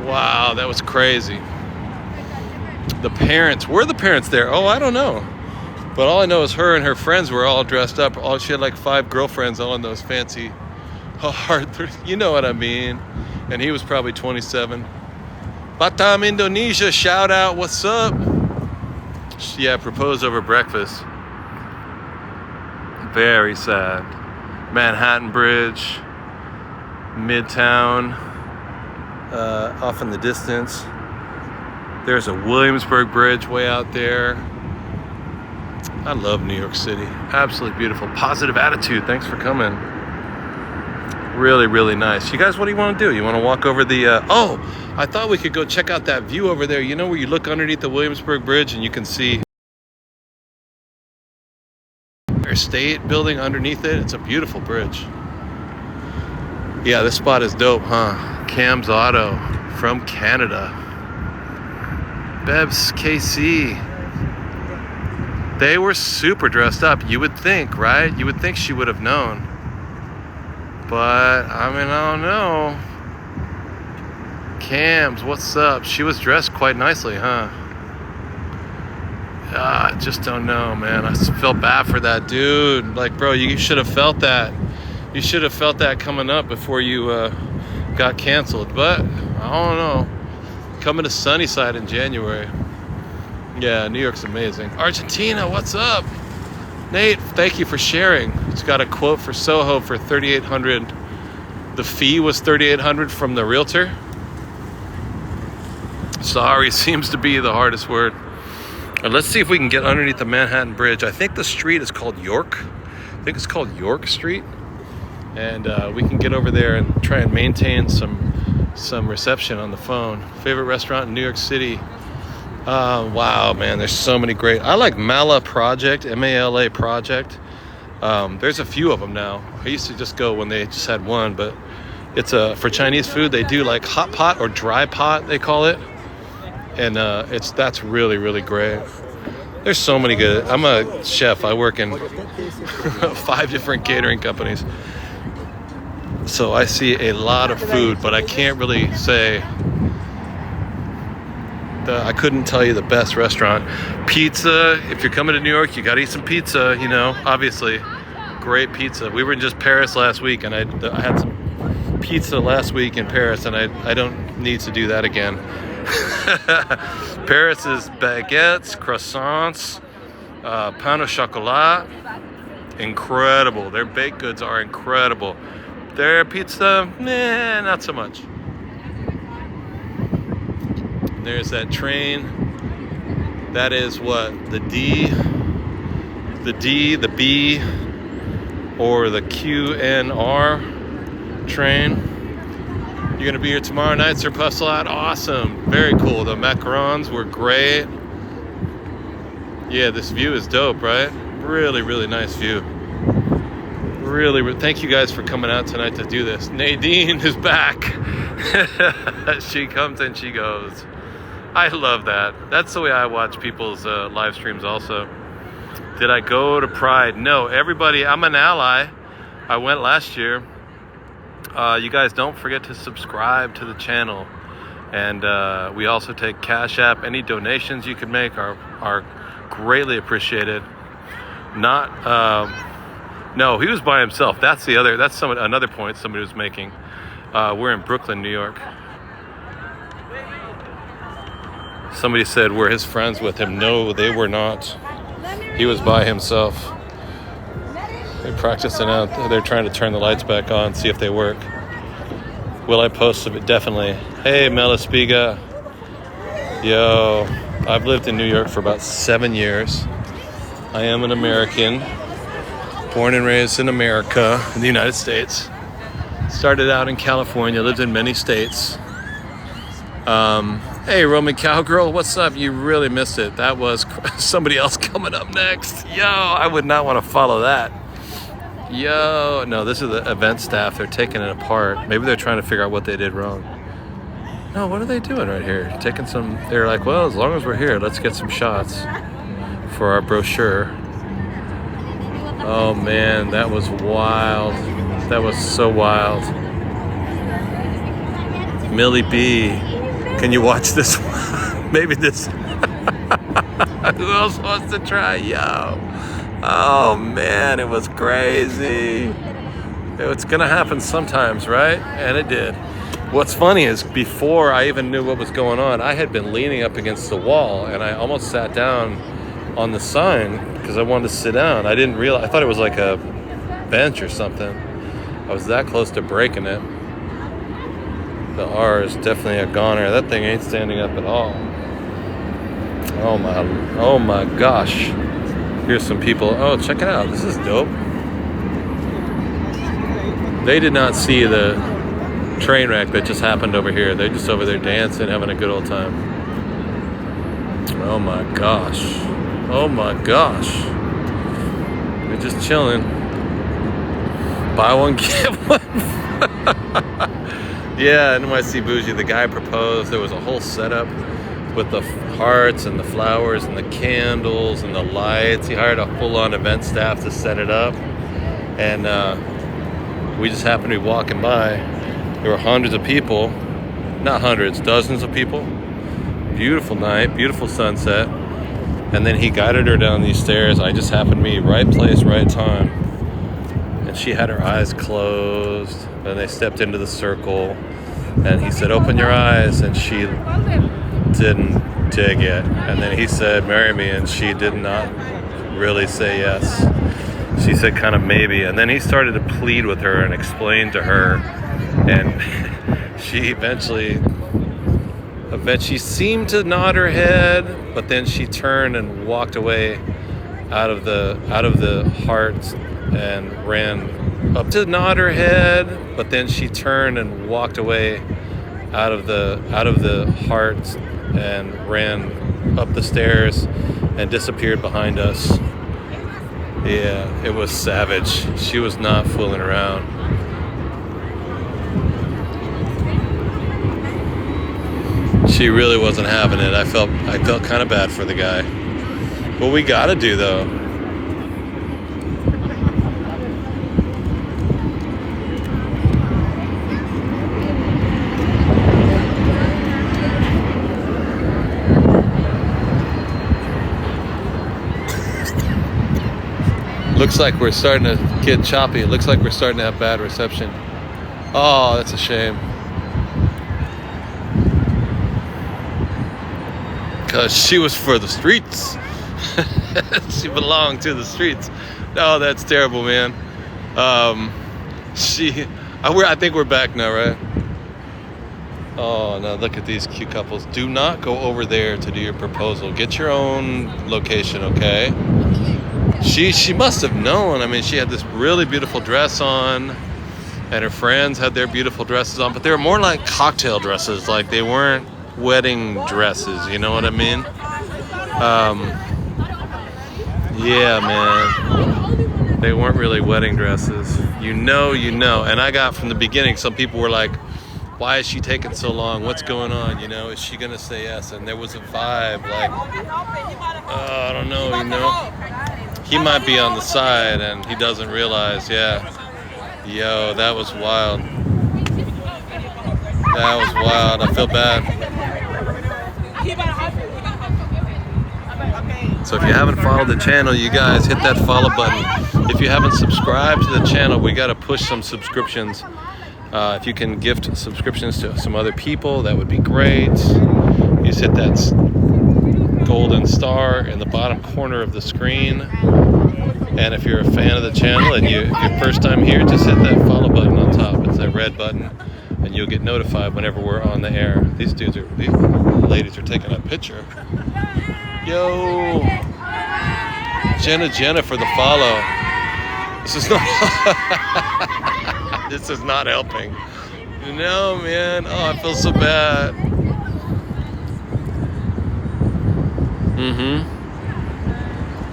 Wow, that was crazy. The parents, were the parents there? Oh, I don't know. But all I know is her and her friends were all dressed up. She had like 5 girlfriends all in those fancy hard, you know what I mean. And he was probably 27. Batam, Indonesia, shout out, what's up? Yeah, proposed over breakfast. Very sad. Manhattan Bridge, Midtown, off in the distance. There's a Williamsburg Bridge way out there. I love New York City. Absolutely beautiful. Positive attitude. Thanks for coming. Really, really nice. You guys, what do you want to do? You want to walk over the... oh, I thought we could go check out that view over there. You know where you look underneath the Williamsburg Bridge and you can see their state building underneath it? It's a beautiful bridge. Yeah, this spot is dope, huh? Cam's Auto from Canada. Bebs KC. They were super dressed up. You would think, right? You would think she would have known. But, I mean, I don't know. Cams, what's up? She was dressed quite nicely, huh? I just don't know, man. I felt bad for that dude. Like, bro, you should have felt that. You should have felt that coming up before you got canceled. But, I don't know. Coming to Sunnyside in January. Yeah, New York's amazing. Argentina, what's up? Nate, thank you for sharing. It's got a quote for Soho for $3,800. The fee was $3,800 from the realtor. Sorry seems to be the hardest word. And let's see if we can get underneath the Manhattan Bridge. I think the street is called York. I think it's called York Street. And we can get over there and try and maintain some reception on the phone. Favorite restaurant in New York City? Wow, man, there's so many great. I like Mala Project, M-A-L-A Project. There's a few of them now. I used to just go when they just had one, but it's for Chinese food. They do like hot pot or dry pot, they call it, and that's really, really great. There's so many good. I'm a chef. I work in 5 different catering companies, so I see a lot of food, but I can't really say. I couldn't tell you the best restaurant. Pizza, if you're coming to New York, you got to eat some pizza, you know, obviously. Great pizza. We were in just Paris last week, and I had some pizza last week in Paris, and I don't need to do that again. Paris is baguettes, croissants, pain au chocolat. Incredible. Their baked goods are incredible. Their pizza, not so much. There's that train. That is what? The D, the B, or the QNR train. You're going to be here tomorrow night, Sir Pusselot? Awesome. Very cool. The macarons were great. Yeah, this view is dope, right? Really, really nice view. Really, thank you guys for coming out tonight to do this. Nadine is back. She comes and she goes. I love that. That's the way I watch people's live streams also. Did I go to Pride? No, everybody, I'm an ally. I went last year. You guys don't forget to subscribe to the channel. And we also take Cash App. Any donations you can make are greatly appreciated. No, he was by himself. That's another point somebody was making. We're in Brooklyn, New York. Somebody said were his friends with him. No, they were not. He was by himself. They're practicing out. They're trying to turn the lights back on, see if they work. Will I post it? Definitely. Hey, Melaspiga. Yo, I've lived in New York for about 7 years. I am an American, born and raised in America, in the United States. Started out in California, lived in many states. Hey, Roman Cowgirl, what's up? You really missed it. That was somebody else coming up next. Yo, I would not want to follow that. Yo, no, this is the event staff. They're taking it apart. Maybe they're trying to figure out what they did wrong. No, what are they doing right here? They're like, well, as long as we're here, let's get some shots for our brochure. Oh man, that was wild. That was so wild. Millie B, can you watch this one? Maybe this. Who else wants to try? Yo. Oh man, it was crazy. It's gonna happen sometimes, right? And it did. What's funny is before I even knew what was going on, I had been leaning up against the wall and I almost sat down on the sign because I wanted to sit down. I didn't realize, I thought it was like a bench or something. I was that close to breaking it. The R is definitely a goner. That thing ain't standing up at all. Oh my gosh. Here's some people. Oh, check it out. This is dope. They did not see the train wreck that just happened over here. They're just over there dancing, having a good old time. Oh my gosh. Oh my gosh. They're just chilling. Buy one, get one. Yeah, NYC Bougie, the guy proposed. There was a whole setup with the hearts and the flowers and the candles and the lights. He hired a full-on event staff to set it up. And we just happened to be walking by. There were hundreds of people. Not hundreds, dozens of people. Beautiful night, beautiful sunset. And then he guided her down these stairs. I just happened to be right place, right time. And she had her eyes closed. And they stepped into the circle. And he said, open your eyes. And she didn't dig it. And then he said, marry me. And she did not really say yes. She said kind of maybe. And then he started to plead with her and explain to her. And she eventually she seemed to nod her head, but then she turned and walked away out of the heart and ran up to nod her head, but then she turned and walked away out of the heart and ran up the stairs and disappeared behind us. Yeah, it was savage. She was not fooling around. She really wasn't having it. I felt kind of bad for the guy. What we gotta do though, looks like we're starting to get choppy. It looks like we're starting to have bad reception. Oh, that's a shame. Because she was for the streets. She belonged to the streets. No, that's terrible, man. I think we're back now, right? Oh, now look at these cute couples. Do not go over there to do your proposal. Get your own location, okay? She must have known. I mean, she had this really beautiful dress on, and her friends had their beautiful dresses on, but they were more like cocktail dresses. Like they weren't wedding dresses, you know what I mean? Yeah, man. They weren't really wedding dresses. You know. And I got from the beginning, some people were like, why is she taking so long? What's going on? You know, is she gonna say yes? And there was a vibe like, I don't know, you know? He might be on the side and he doesn't realize. Yeah. Yo, that was wild. That was wild. I feel bad. So if you haven't followed the channel, you guys hit that follow button. If you haven't subscribed to the channel, we got to push some subscriptions. If you can gift subscriptions to some other people, that would be great. You just hit that golden star in the bottom corner of the screen. And if you're a fan of the channel and if you're first time here, just hit that follow button on top. It's that red button, and you'll get notified whenever we're on the air. These ladies are taking a picture. Yo, Jenna for the follow. This is not. This is not helping. No, man. Oh, I feel so bad.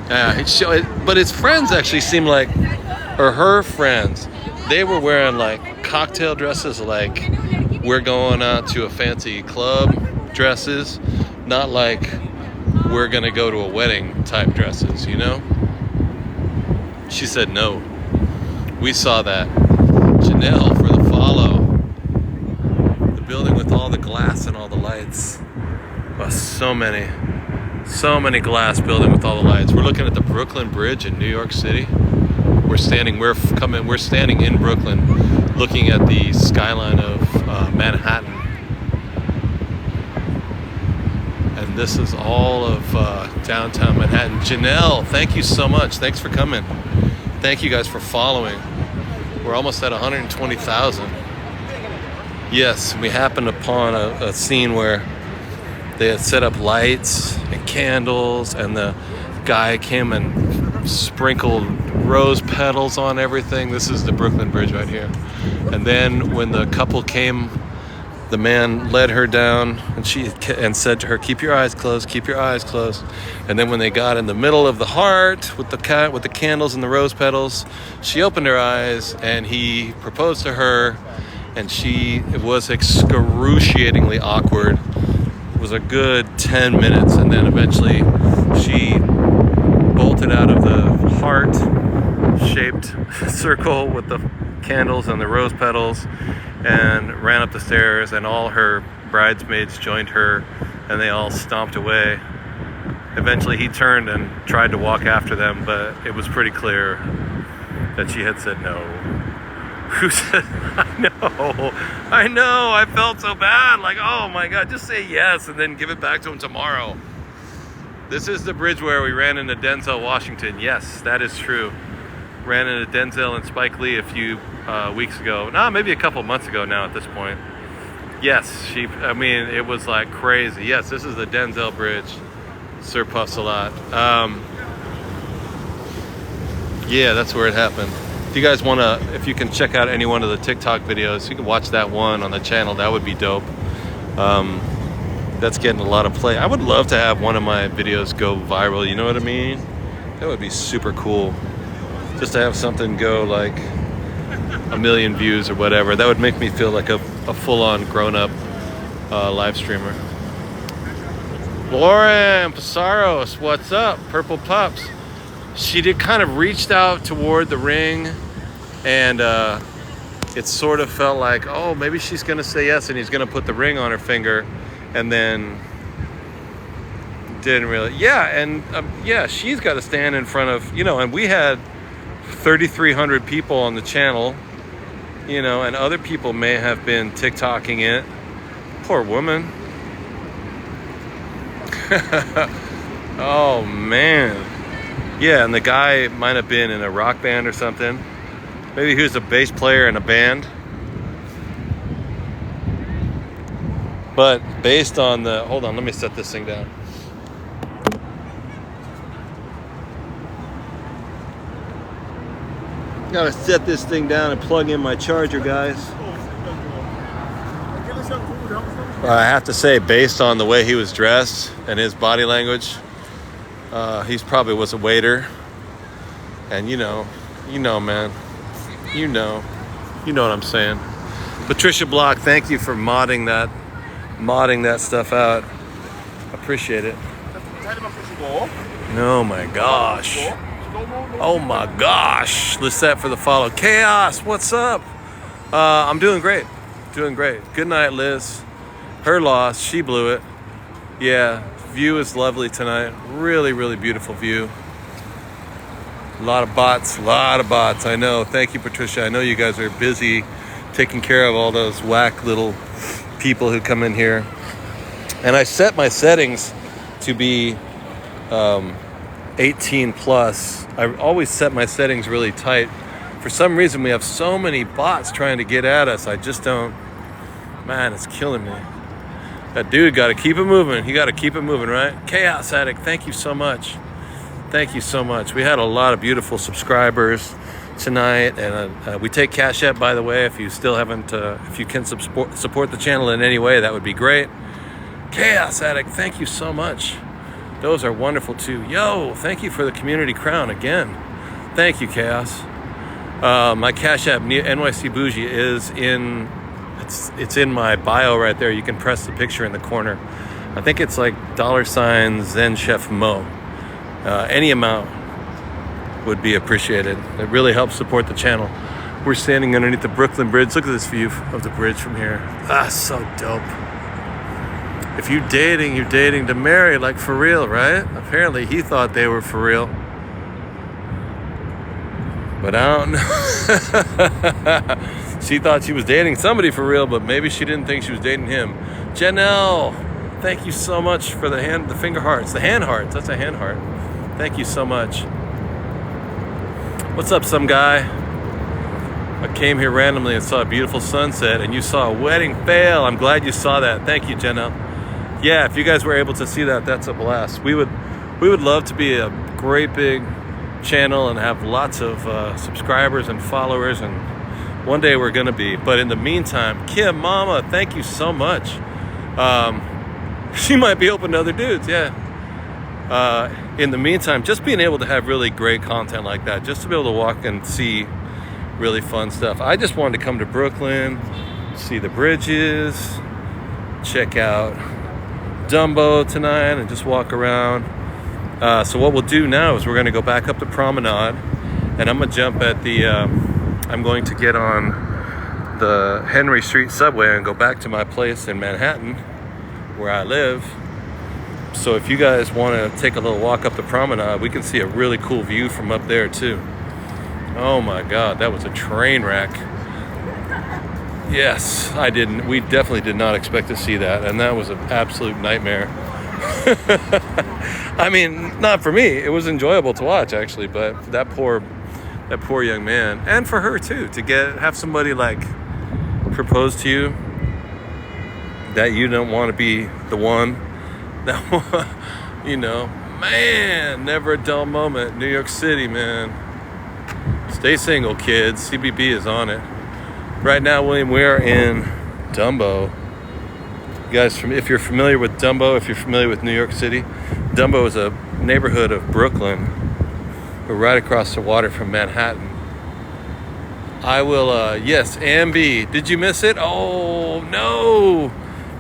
Yeah, but his friends actually seem like, or her friends, they were wearing like cocktail dresses, like we're going out to a fancy club dresses, not like we're gonna go to a wedding type dresses, you know? She said no. We saw that. Janelle for the follow. The building with all the glass and all the lights. Oh, so many glass building with all the lights. We're looking at the Brooklyn Bridge in New York City. We're standing in Brooklyn, looking at the skyline of Manhattan. And this is all of downtown Manhattan. Janelle, thank you so much. Thanks for coming. Thank you guys for following. We're almost at 120,000. Yes, we happened upon a scene where they had set up lights and candles, and the guy came and sprinkled rose petals on everything. This is the Brooklyn Bridge right here. And then when the couple came, the man led her down and said to her, keep your eyes closed, keep your eyes closed. And then when they got in the middle of the heart with the candles and the rose petals, she opened her eyes and he proposed to her, and it was excruciatingly awkward. It was a good 10 minutes, and then eventually she bolted out of the heart-shaped circle with the candles and the rose petals and ran up the stairs, and all her bridesmaids joined her, and they all stomped away. Eventually he turned and tried to walk after them, but it was pretty clear that she had said no. Who said, I know, I felt so bad, like, oh my God, just say yes and then give it back to him tomorrow. This is the bridge where we ran into Denzel Washington. Yes, that is true. Ran into Denzel and Spike Lee a few weeks ago. No, maybe a couple months ago now at this point. Yes, it was like crazy. Yes, this is the Denzel Bridge. Sir puffs a lot. Yeah, that's where it happened. If you guys if you can check out any one of the TikTok videos, you can watch that one on the channel. That would be dope. That's getting a lot of play. I would love to have one of my videos go viral. You know what I mean? That would be super cool. Just to have something go like 1 million views or whatever. That would make me feel like a full-on grown-up live streamer. Lauren Pasaros, what's up? Purple Pups. She did kind of reached out toward the ring, and it sort of felt like, oh, maybe she's gonna say yes and he's gonna put the ring on her finger, and then didn't really. Yeah, and she's got to stand in front of, and we had 3,300 people on the channel, and other people may have been TikToking it. Poor woman. Oh man. Yeah, and the guy might have been in a rock band or something. Maybe he was a bass player in a band. But based on hold on, let me set this thing down. Gotta set this thing down and plug in my charger, guys. I have to say, based on the way he was dressed and his body language, he's probably was a waiter. And you know, man. You know what I'm saying. Patricia Block, thank you for modding that stuff out. Appreciate it. Oh my gosh. Oh my gosh. Lisette for the follow. Chaos, what's up? I'm doing great. Doing great. Good night, Liz. Her loss. She blew it. Yeah, view is lovely tonight. Really, really beautiful view. A lot of bots. I know. Thank you, Patricia. I know you guys are busy taking care of all those whack little people who come in here. And I set my settings to be 18 plus. I always set my settings really tight. For some reason, we have so many bots trying to get at us. I just don't. Man, it's killing me. That dude got to keep it moving. He got to keep it moving, right? Chaos Addict, thank you so much. Thank you so much. We had a lot of beautiful subscribers tonight, and we take Cash App, by the way. If you still haven't, if you can support the channel in any way, that would be great. Chaos Addict, thank you so much. Those are wonderful too. Yo, thank you for the community crown again. Thank you, Chaos. My Cash App, NYC Bougie, is in. It's in my bio right there. You can press the picture in the corner. I think it's like $ Zen Chef Mo. Any amount would be appreciated. It really helps support the channel. We're standing underneath the Brooklyn Bridge. Look at this view of the bridge from here. Ah, so dope. If you're dating to marry, like for real, right? Apparently he thought they were for real. But I don't know. She thought she was dating somebody for real, but maybe she didn't think she was dating him. Janelle, thank you so much for the finger hearts. The hand hearts, that's a hand heart. Thank you so much. What's up, some guy? I came here randomly and saw a beautiful sunset, and you saw a wedding fail. I'm glad you saw that. Thank you, Janelle. Yeah, if you guys were able to see that, that's a blast. We would love to be a great big channel and have lots of subscribers and followers, and one day we're gonna be. But in the meantime, Kim Mama, thank you so much. She might be open to other dudes, yeah. In the meantime, just being able to have really great content like that, just to be able to walk and see really fun stuff. I just wanted to come to Brooklyn, see the bridges, check out Dumbo tonight, and just walk around. So what we'll do now is we're gonna go back up the promenade, and I'm gonna jump at the, I'm going to get on the Henry Street subway and go back to my place in Manhattan, where I live. So if you guys want to take a little walk up the promenade, we can see a really cool view from up there too. Oh my God, that was a train wreck. Yes, we definitely did not expect to see that, and that was an absolute nightmare. I mean, not for me. It was enjoyable to watch, actually, but that poor young man, and for her too, to have somebody like propose to you that you don't want to be the one. That, you know, man, never a dull moment. New York City, man. Stay single, kids. CBB is on it. Right now, William, we are in Dumbo. You guys, if you're familiar with Dumbo, if you're familiar with New York City, Dumbo is a neighborhood of Brooklyn. We're right across the water from Manhattan. I will, yes, Ambi, did you miss it? Oh, no.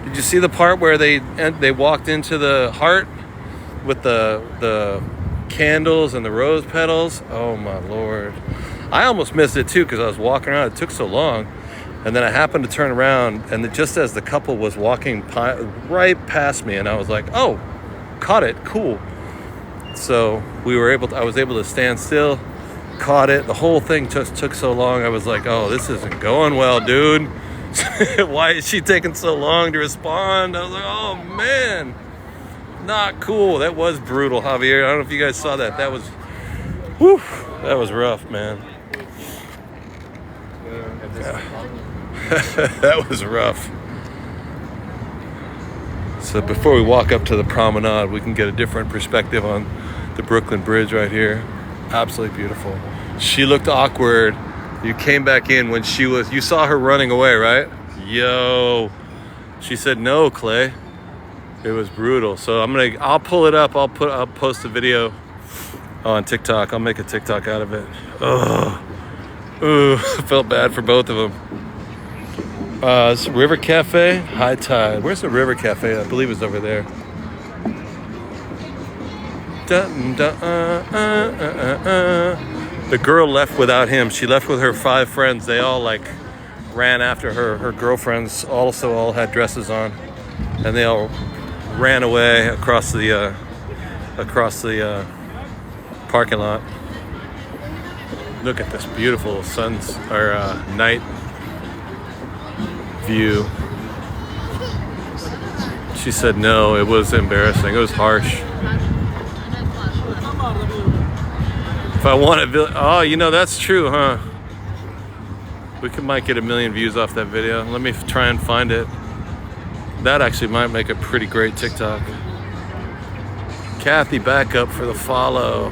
Did you see the part where they walked into the heart with the candles and the rose petals? Oh, my Lord. I almost missed it, too, because I was walking around. It took so long. And then I happened to turn around, and just as the couple was walking right past me, and I was like, oh, caught it, cool. So I was able to stand still, caught it. The whole thing just took so long. I was like, oh, this isn't going well, dude. Why is she taking so long to respond? I was like, oh, man. Not cool. That was brutal, Javier. I don't know if you guys saw that. That was, whew, that was rough, man. That was rough. So before we walk up to the promenade, we can get a different perspective on the Brooklyn Bridge right here. Absolutely beautiful. She looked awkward. You came back in when you saw her running away, right? Yo. She said no, Clay. It was brutal. So I'll pull it up. I'll post a video on TikTok. I'll make a TikTok out of it. Ooh, I felt bad for both of them. It's River Cafe, High Tide. Where's the River Cafe? I believe it's over there. The girl left without him. She left with her 5 friends. They all like ran after her. Her girlfriends also all had dresses on, and they all ran away across the parking lot. Look at this beautiful night view. She said no, it was embarrassing. It was harsh. If I want to, oh, you know, that's true, huh? Might get 1 million views off that video. Let me try and find it. That actually might make a pretty great TikTok. Kathy, back up for the follow.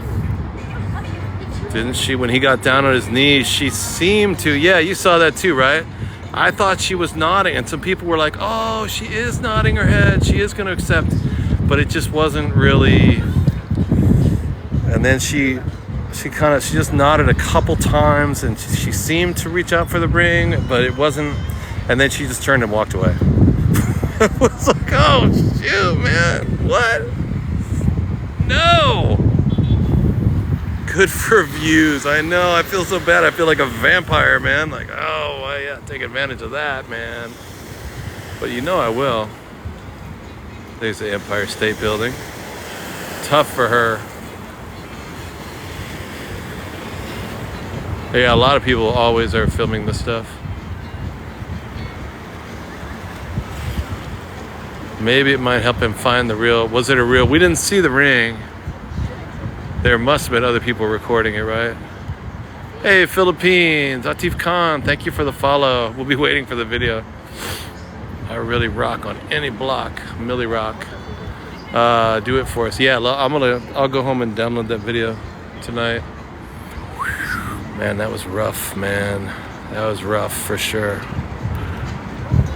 Didn't she? When he got down on his knees, she seemed to. Yeah, you saw that too, right? I thought she was nodding, and some people were like, oh, she is nodding her head. She is going to accept. But it just wasn't really. And then she just nodded a couple times, and she seemed to reach out for the ring, but it wasn't. And then she just turned and walked away. It was like, oh, shoot, man. What? No. Good for views. I know. I feel so bad. I feel like a vampire, man. Like, oh, well, yeah, take advantage of that, man. But you know I will. There's the Empire State Building. Tough for her. Yeah, a lot of people always are filming this stuff. Maybe it might help him find the real. Was it a real? We didn't see the ring. There must have been other people recording it, right? Hey, Philippines, Atif Khan, thank you for the follow. We'll be waiting for the video. I really rock on any block, Millie rock. Do it for us. Yeah, I'll go home and download that video tonight. Man, that was rough, man. That was rough for sure.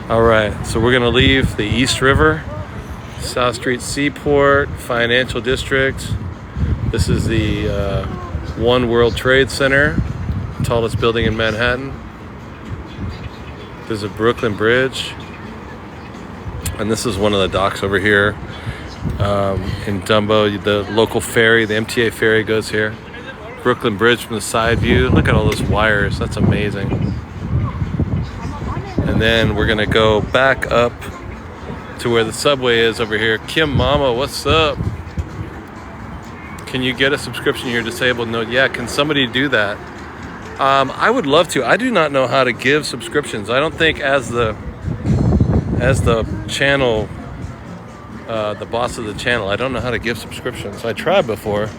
All right, so we're gonna leave the East River, South Street Seaport, Financial District. This is the One World Trade Center, tallest building in Manhattan. There's a Brooklyn Bridge. And this is one of the docks over here in Dumbo. The local ferry, the MTA ferry goes here. Brooklyn Bridge from the side view. Look at all those wires. That's amazing. And then we're gonna go back up to where the subway is over here. Kim Mama, what's up? Can you get a subscription? You're disabled. No, yeah. Can somebody do that? I would love to. I do not know how to give subscriptions. I don't think as the channel, the boss of the channel, I don't know how to give subscriptions. I tried before.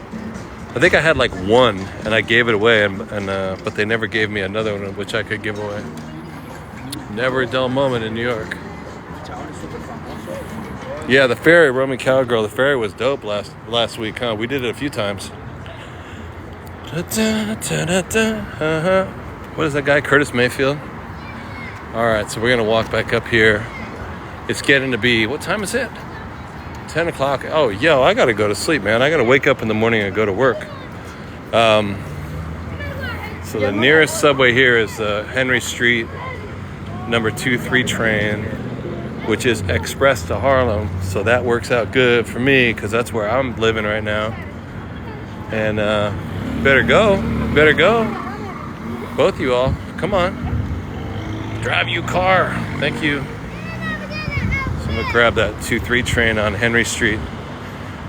I think I had like one, and I gave it away, but they never gave me another one which I could give away. Never a dull moment in New York. Yeah, the ferry, Roman Cowgirl, the ferry was dope last week, huh? We did it a few times. What is that guy, Curtis Mayfield? All right, so we're gonna walk back up here. It's getting to be, what time is it? 10 o'clock. Oh, yo, I gotta go to sleep, man. I gotta wake up in the morning and go to work. So the nearest subway here is the Henry Street number 23 train, which is express to Harlem. So that works out good for me because that's where I'm living right now. And better go. Both you all, come on. Drive you car. Thank you. So I'm gonna grab that 23 train on Henry Street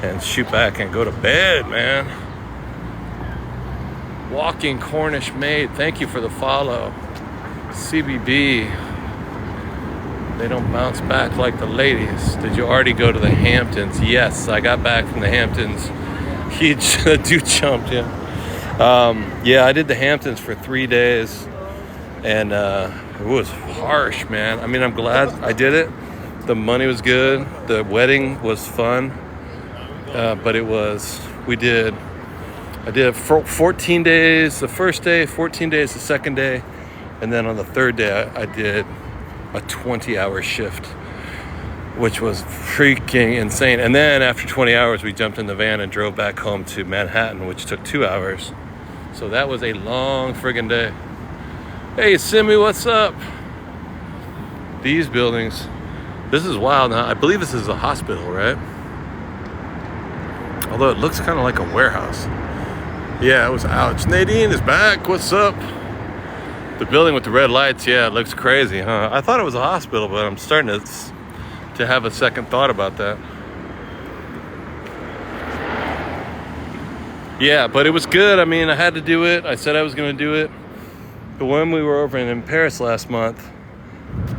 and shoot back and go to bed, man. Walking Cornish Maid, thank you for the follow. CBB, they don't bounce back like the ladies. Did you already go to the Hamptons? Yes, I got back from the Hamptons. Huge dude jumped, yeah. Yeah, I did the Hamptons for 3 days, and it was harsh, man. I mean, I'm glad I did it. The money was good. The wedding was fun, but I did 14 days the first day, 14 days the second day, and then on the third day, I did a 20-hour shift, which was freaking insane. And then after 20 hours, we jumped in the van and drove back home to Manhattan, which took 2 hours. So that was a long friggin' day. Hey, Simi, what's up? These buildings. This is wild now. I believe this is a hospital, right? Although it looks kind of like a warehouse. Yeah, it was ouch. Nadine is back. What's up? The building with the red lights, yeah, it looks crazy, huh? I thought it was a hospital, but I'm starting to have a second thought about that. Yeah, but it was good. I mean, I had to do it. I said I was going to do it. But when we were over in Paris last month,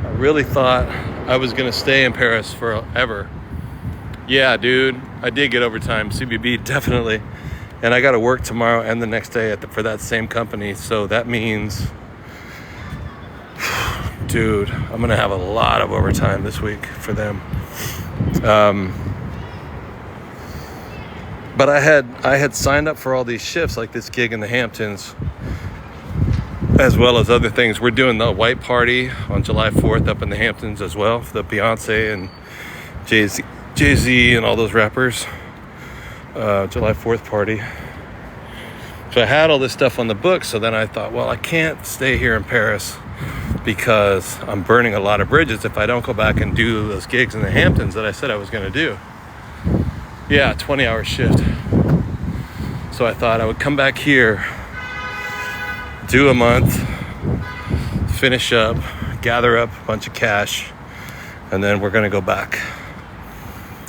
I really thought I was going to stay in Paris forever. Yeah, dude, I did get overtime. CBB, definitely. And I got to work tomorrow and the next day for that same company. So that means, dude, I'm going to have a lot of overtime this week for them. But I had signed up for all these shifts, like this gig in the Hamptons, as well as other things. We're doing the white party on July 4th up in the Hamptons as well, for the Beyonce and Jay-Z and all those rappers. July 4th party. So I had all this stuff on the book, so then I thought, well, I can't stay here in Paris because I'm burning a lot of bridges if I don't go back and do those gigs in the Hamptons that I said I was going to do. Yeah, 20-hour shift. So I thought I would come back here, do a month, finish up, gather up a bunch of cash, and then we're going to go back.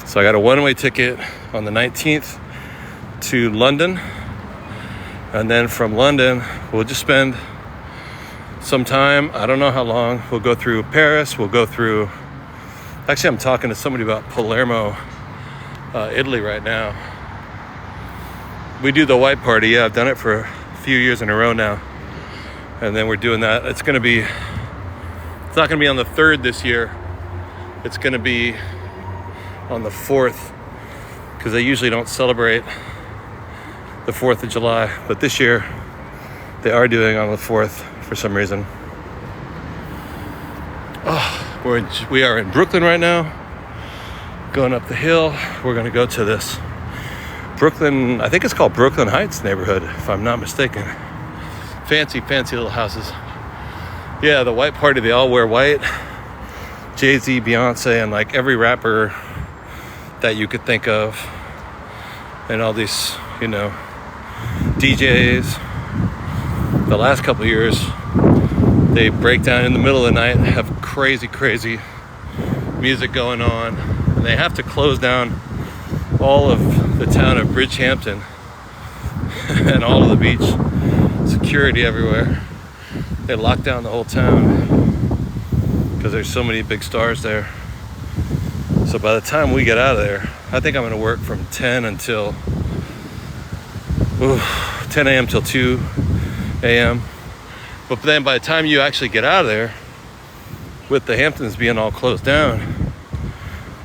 So I got a one-way ticket on the 19th to London. And then from London, we'll just spend some time, I don't know how long. We'll go through Paris, we'll go through... Actually, I'm talking to somebody about Palermo, Italy right now. We do the white party. Yeah, I've done it for a few years in a row now. And then we're doing that. It's not going to be on the 3rd this year. It's going to be on the 4th, because they usually don't celebrate the 4th of July, but this year they are doing on the 4th for some reason. We are in Brooklyn right now, going up the hill. We're going to go to this Brooklyn, I think it's called Brooklyn Heights neighborhood, if I'm not mistaken. Fancy little houses. Yeah, the white party, they all wear white. Jay-Z, Beyonce, and like every rapper that you could think of, and all these, DJs. The last couple of years, they break down in the middle of the night, have crazy music going on, and they have to close down all of the town of Bridgehampton and all of the beach. Security everywhere. They lock down the whole town because there's so many big stars there. So by the time we get out of there, I think I'm going to work from 10 a.m. till 2 a.m. But then by the time you actually get out of there, with the Hamptons being all closed down,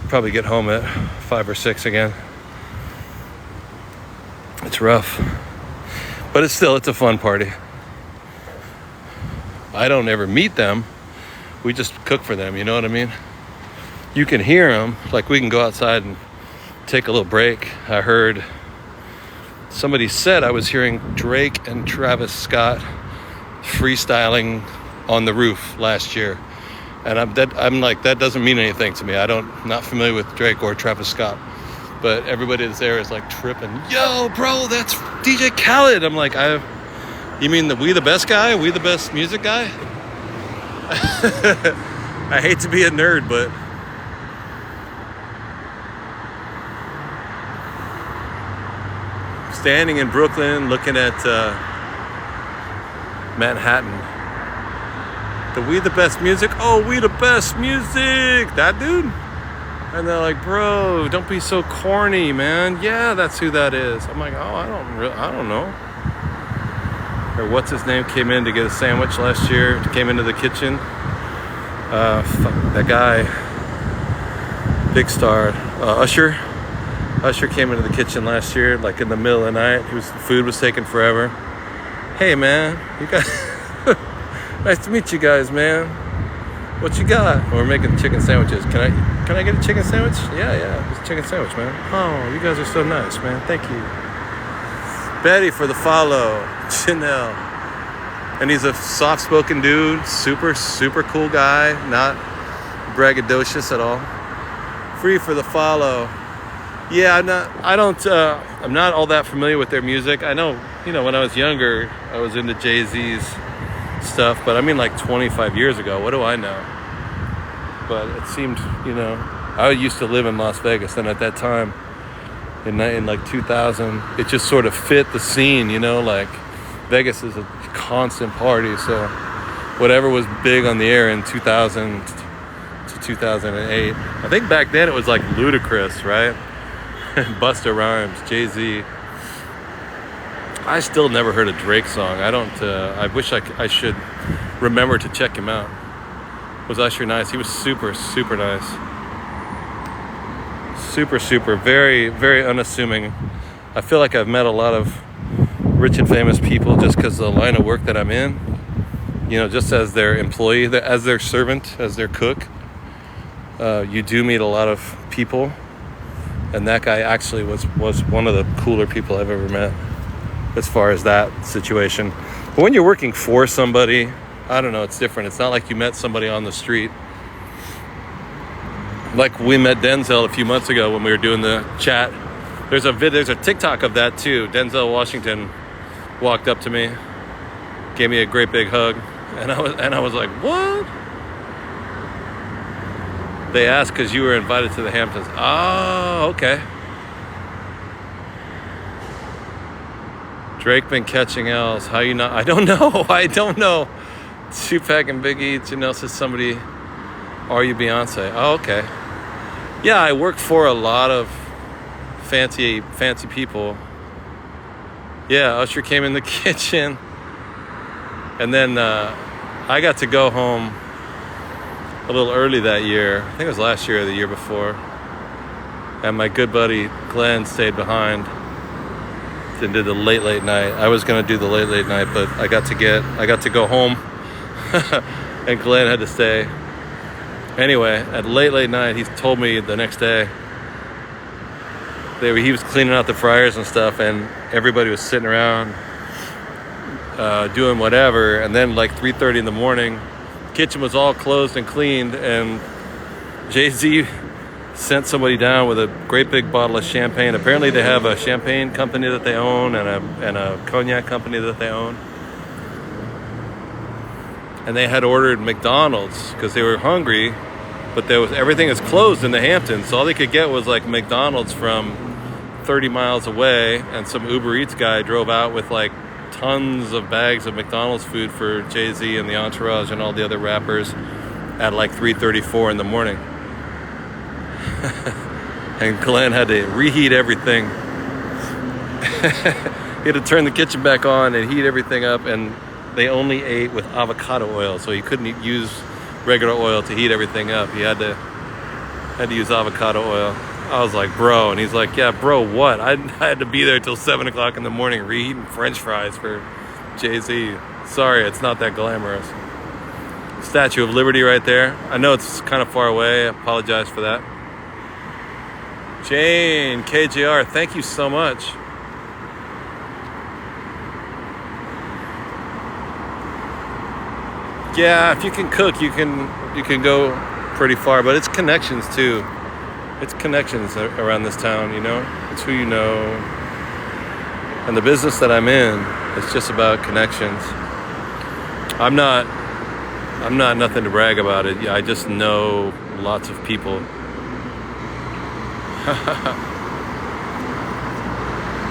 probably get home at 5 or 6 again. It's rough. But it's a fun party. I don't ever meet them. We just cook for them, you know what I mean? You can hear them, like we can go outside and take a little break. I heard somebody said I was hearing Drake and Travis Scott freestyling on the roof last year. And I'm like, that doesn't mean anything to me. Not familiar with Drake or Travis Scott. But everybody that's there is like tripping. Yo, bro, that's DJ Khaled. I'm like, you mean We the Best guy? We the Best music guy? I hate to be a nerd, but standing in Brooklyn looking at Manhattan. The We the Best music? Oh, We the Best music! That dude? And they're like, bro, don't be so corny, man. Yeah, that's who that is. I'm like, oh, I don't know. Or what's his name came in to get a sandwich last year. Came into the kitchen. That guy, big star, Usher. Usher came into the kitchen last year, like in the middle of the night. Food was taking forever. Hey, man, you guys, nice to meet you guys, man. What you got? We're making chicken sandwiches. Can I get a chicken sandwich? Yeah, it's a chicken sandwich, man. Oh, you guys are so nice, man. Thank you. Betty for the follow. Chanel. And he's a soft-spoken dude, super cool guy, not braggadocious at all. Free for the follow. Yeah, I'm not all that familiar with their music. I know, when I was younger, I was into Jay-Z's stuff, but I mean like 25 years ago, what do I know? But it seemed, I used to live in Las Vegas, and at that time, in like 2000, it just sort of fit the scene, like Vegas is a constant party, so whatever was big on the air in 2000 to 2008, I think back then it was like Ludacris, right? Busta Rhymes, Jay-Z. I still never heard a Drake song. I wish I should remember to check him out. Was Usher nice? He was super, super nice. Super, super, very, very unassuming. I feel like I've met a lot of rich and famous people just because of the line of work that I'm in. Just as their employee, as their servant, as their cook. You do meet a lot of people. And that guy actually was one of the cooler people I've ever met as far as that situation. But when you're working for somebody, I don't know, it's different. It's not like you met somebody on the street. Like we met Denzel a few months ago when we were doing the chat. There's a TikTok of that too. Denzel Washington walked up to me, gave me a great big hug, and I was like, what? They asked because you were invited to the Hamptons. Oh, okay. Drake been catching L's. How you not? I don't know. I don't know. Tupac and Biggie. Janelle says somebody. Are you Beyonce? Oh, okay. Yeah, I work for a lot of fancy people. Yeah, Usher came in the kitchen, and then I got to go home a little early that year. I think it was last year or the year before. And my good buddy Glenn stayed behind and did the late night. I was gonna do the late night, but I got to go home, and Glenn had to stay. Anyway, at late night, he told me the next day he was cleaning out the fryers and stuff, and everybody was sitting around doing whatever. And then like 3:30 in the morning, kitchen was all closed and cleaned, and Jay-Z sent somebody down with a great big bottle of champagne. Apparently they have a champagne company that they own and a cognac company that they own. And they had ordered McDonald's because they were hungry, but everything is closed in the Hamptons, so all they could get was like McDonald's from 30 miles away, and some Uber Eats guy drove out with like tons of bags of McDonald's food for Jay-Z and the entourage and all the other rappers at like 3:34 in the morning. And Glenn had to reheat everything. He had to turn the kitchen back on and heat everything up, and they only ate with avocado oil, so he couldn't use regular oil to heat everything up. He had to use avocado oil. I was like, bro, and he's like, yeah, bro, what? I had to be there till 7 o'clock in the morning reheating French fries for Jay-Z. Sorry, it's not that glamorous. Statue of Liberty right there. I know it's kind of far away. I apologize for that. Jane, KJR, thank you so much. Yeah, if you can cook, you can go pretty far, but it's connections too. It's connections around this town, It's who you know. And the business that I'm in, it's just about connections. I'm not nothing to brag about it. Yeah, I just know lots of people.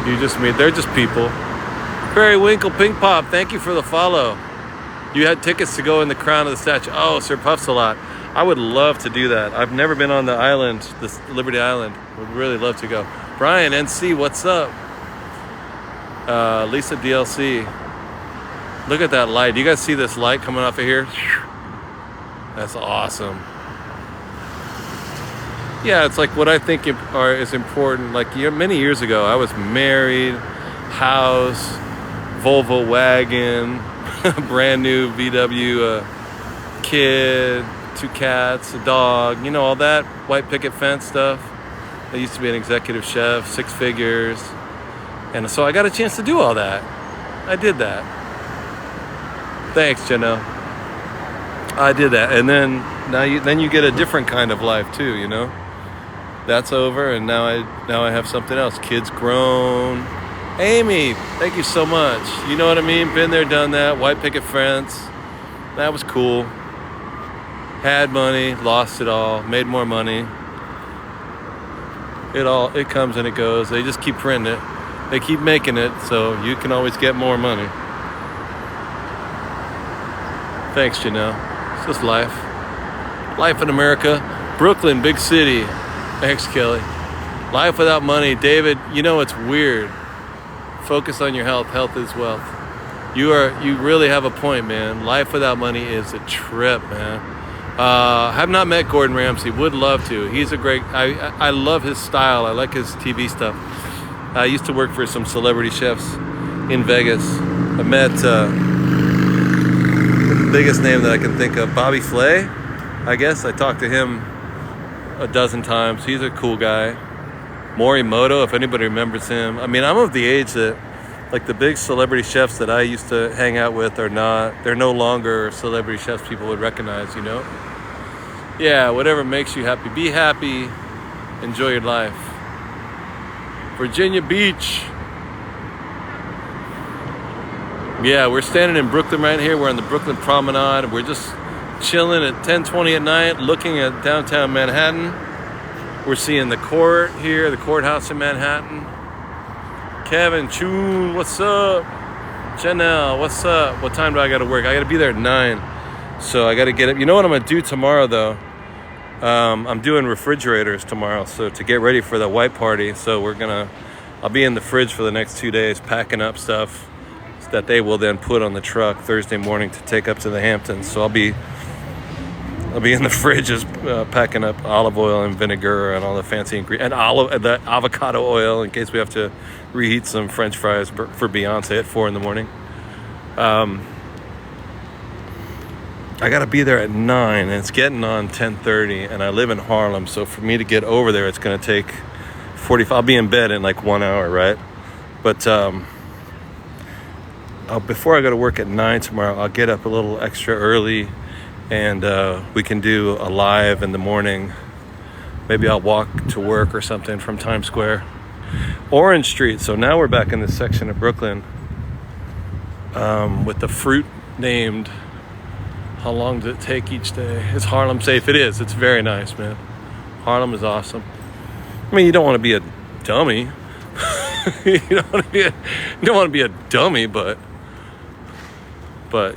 They're just people. Barry Winkle, Pink Pop, thank you for the follow. You had tickets to go in the crown of the statue. Oh, Sir Puffs a lot. I would love to do that. I've never been on the island, this Liberty Island. Would really love to go. Brian, NC, what's up? Lisa DLC. Look at that light. Do you guys see this light coming off of here? That's awesome. Yeah, it's like what I think is important. Like many years ago, I was married, house, Volvo wagon, brand new VW, kid, 2 cats, a dog, all that white picket fence stuff. I used to be an executive chef, 6 figures. And so I got a chance to do all that. I did that. Thanks, Janelle. I did that. And then you get a different kind of life too, That's over, and now I have something else. Kids grown. Amy, thank you so much. You know what I mean? Been there, done that. White picket fence. That was cool. Had money, lost it all, made more money. It comes and it goes. They just keep printing it. They keep making it, so you can always get more money. Thanks, Janelle. It's just life. Life in America. Brooklyn, big city. Thanks, Kelly. Life without money. David, you know it's weird. Focus on your health. Health is wealth. You really have a point, man. Life without money is a trip, man. Have not met Gordon Ramsay. Would love to. He's a great... I love his style. I like his TV stuff. I used to work for some celebrity chefs in Vegas. I met the biggest name that I can think of, Bobby Flay, I guess. I talked to him a dozen times. He's a cool guy. Morimoto, if anybody remembers him. I mean, I'm of the age that, like, the big celebrity chefs that I used to hang out with they're no longer celebrity chefs people would recognize, you know? Yeah, whatever makes you happy. Be happy. Enjoy your life. Virginia Beach. Yeah, we're standing in Brooklyn right here. We're on the Brooklyn Promenade. We're just chilling at 10:20 at night, looking at downtown Manhattan. We're seeing the court here, the courthouse in Manhattan. Kevin, Chun, what's up? Janelle, what's up? What time do I got to work? I got to be there at 9. So I got to get up. You know what I'm going to do tomorrow, though? I'm doing refrigerators tomorrow, so to get ready for the white party. So I'll be in the fridge for the next 2 days, packing up stuff that they will then put on the truck Thursday morning to take up to the Hamptons. So I'll be in the fridge just packing up olive oil and vinegar and all the fancy ingredients, and the avocado oil in case we have to reheat some French fries for Beyonce at 4 in the morning. I got to be there at 9, and it's getting on 10:30, and I live in Harlem, so for me to get over there, it's going to take 45. I'll be in bed in like 1 hour, right? But before I go to work at 9 tomorrow, I'll get up a little extra early, and we can do a live in the morning. Maybe I'll walk to work or something from Times Square. Orange Street. So now we're back in this section of Brooklyn with the fruit named. How long does it take each day? Is Harlem safe? It is. It's very nice, man. Harlem is awesome. I mean, you don't want to be a dummy. You don't want to be a dummy, but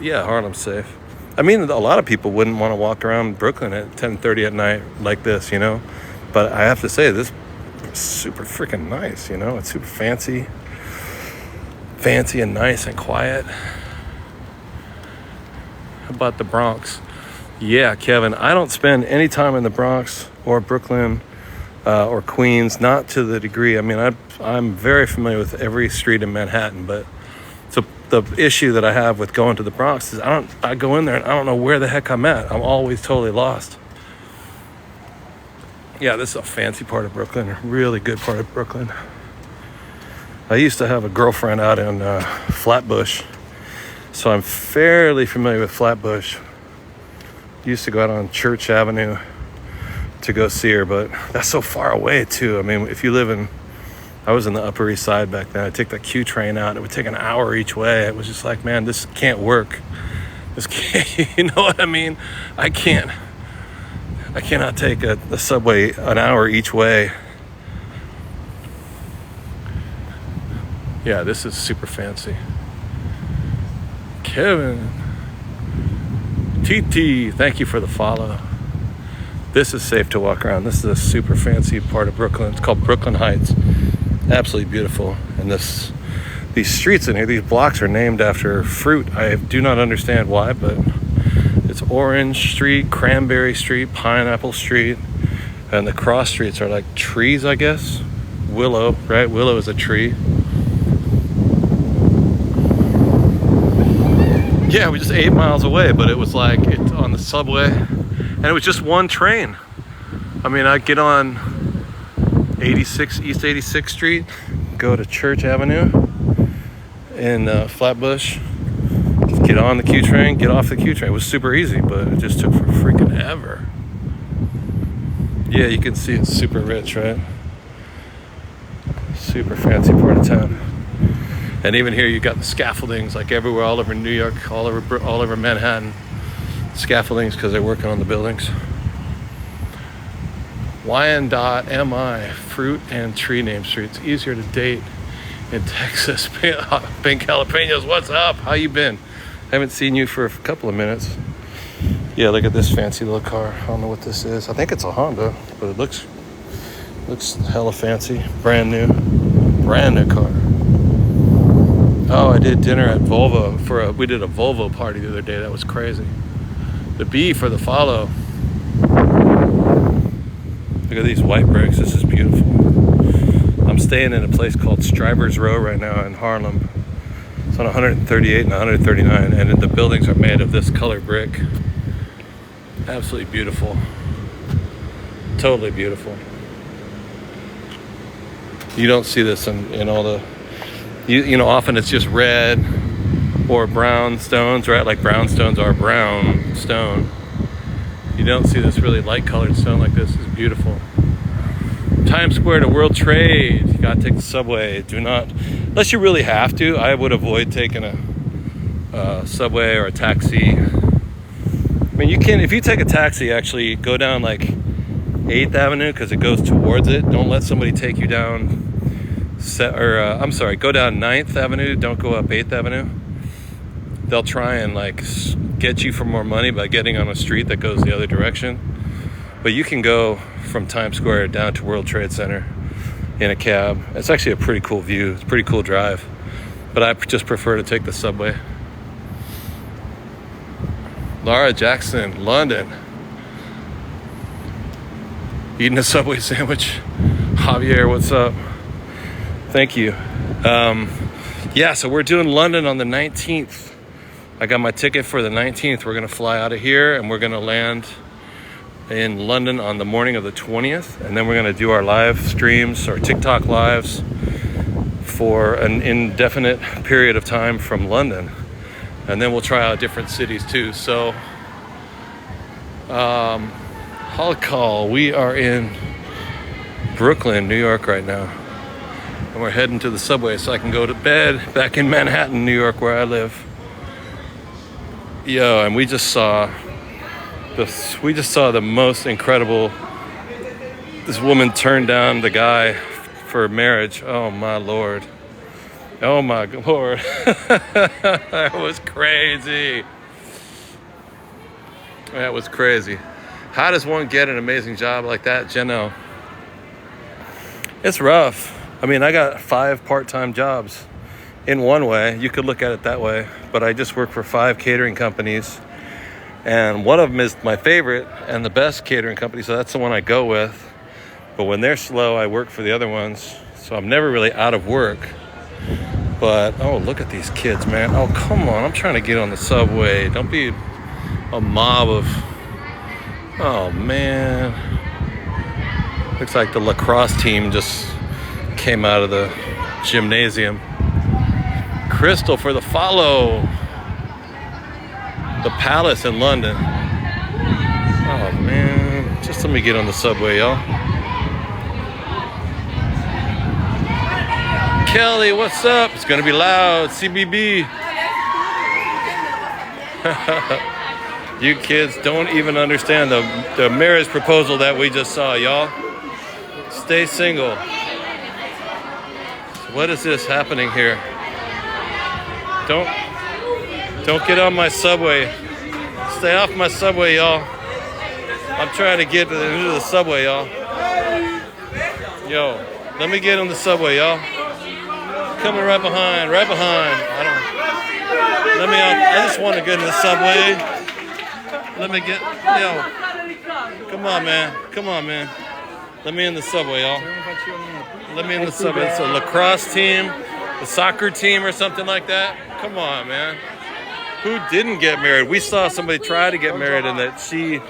yeah, Harlem's safe. I mean, a lot of people wouldn't want to walk around Brooklyn at 10:30 at night like this, you know. But I have to say, this is super freaking nice, you know. It's super fancy and nice and quiet. How about the Bronx? Yeah, Kevin, I don't spend any time in the Bronx or Brooklyn or Queens, not to the degree. I mean, I'm very familiar with every street in Manhattan, but the issue that I have with going to the Bronx is I go in there and I don't know where the heck I'm at. I'm always totally lost. Yeah, this is a fancy part of Brooklyn, a really good part of Brooklyn. I used to have a girlfriend out in Flatbush, so I'm fairly familiar with Flatbush. Used to go out on Church Avenue to go see her, but that's so far away too. I mean, if you live I was in the Upper East Side back then. I'd take the Q train out. It would take an hour each way. It was just like, man, this can't work. This can't, you know what I mean? I cannot take the subway an hour each way. Yeah, this is super fancy. Kevin. TT, thank you for the follow. This is safe to walk around. This is a super fancy part of Brooklyn. It's called Brooklyn Heights. Absolutely beautiful. And these streets in here, these blocks are named after fruit. I do not understand why, but it's Orange Street, Cranberry Street, Pineapple Street, and the cross streets are like trees, I guess. Willow, right? Willow is a tree. Yeah, we just 8 miles away, but it was like it's on the subway, and it was just one train. I mean, I'd get on East 86th Street, go to Church Avenue in Flatbush, just get on the Q train, get off the Q train. It was super easy, but it just took for freaking ever. Yeah, you can see it's super rich, right? Super fancy part of town. And even here you got the scaffoldings like everywhere, all over New York, all over Manhattan. Scaffoldings because they're working on the buildings. Wyandotte, fruit and tree name streets. Easier to date in Texas. Pink jalapenos, what's up? How you been? Haven't seen you for a couple of minutes. Yeah, look at this fancy little car. I don't know what this is. I think it's a Honda, but it looks hella fancy. Brand new car. Oh, I did dinner at Volvo we did a Volvo party the other day. That was crazy. The B for the follow. Look at these white bricks. This is beautiful. I'm staying in a place called Strivers Row right now in Harlem. It's on 138 and 139, and the buildings are made of this color brick. Absolutely beautiful. Totally beautiful. You don't see this in all the... You know, often it's just red or brown stones, right? Like brown stones are brown stone. You don't see this really light colored stone like this. It's beautiful. Times Square to World Trade. You gotta take the subway. Do not, unless you really have to, I would avoid taking a subway or a taxi. I mean, you can, if you take a taxi, actually go down like 8th Avenue because it goes towards it. Don't let somebody take you down, go down 9th Avenue. Don't go up 8th Avenue. They'll try and like get you for more money by getting on a street that goes the other direction. But you can go from Times Square down to World Trade Center in a cab. It's actually a pretty cool view. It's a pretty cool drive. But I just prefer to take the subway. Laura Jackson, London. Eating a Subway sandwich. Javier, what's up? Thank you. Yeah, so we're doing London on the 19th. I got my ticket for the 19th. We're going to fly out of here and we're going to land in London on the morning of the 20th. And then we're going to do our live streams or TikTok lives for an indefinite period of time from London. And then we'll try out different cities too. So, Call. We are in Brooklyn, New York right now. And we're heading to the subway so I can go to bed back in Manhattan, New York, where I live. Yo, and we just saw the most incredible. This woman turned down the guy for marriage. Oh my lord. Oh my lord. That was crazy. That was crazy. How does one get an amazing job like that, Jeno? It's rough. I mean, I got 5 part-time jobs. In one way, you could look at it that way, but I just work for 5 catering companies, and one of them is my favorite and the best catering company, so that's the one I go with. But when they're slow, I work for the other ones, so I'm never really out of work. But, oh, look at these kids, man. Oh, come on, I'm trying to get on the subway. Don't be a mob of... Oh, man. Looks like the lacrosse team just came out of the gymnasium. Crystal for the follow. The Palace in London. Oh man, just let me get on the subway, y'all. Kelly, what's up? It's gonna be loud. CBB. You kids don't even understand the marriage proposal that we just saw, y'all. Stay single. What is this happening here? Don't get on my subway. Stay off my subway, y'all. I'm trying to get into the subway, y'all. Yo, let me get on the subway, y'all. Coming right behind. I just want to get in the subway. Let me get, yo. Come on, man. Let me in the subway, y'all. Let me in the subway. It's a lacrosse team, a soccer team or something like that. Come on, man. Who didn't get married? We saw somebody try to get married and that she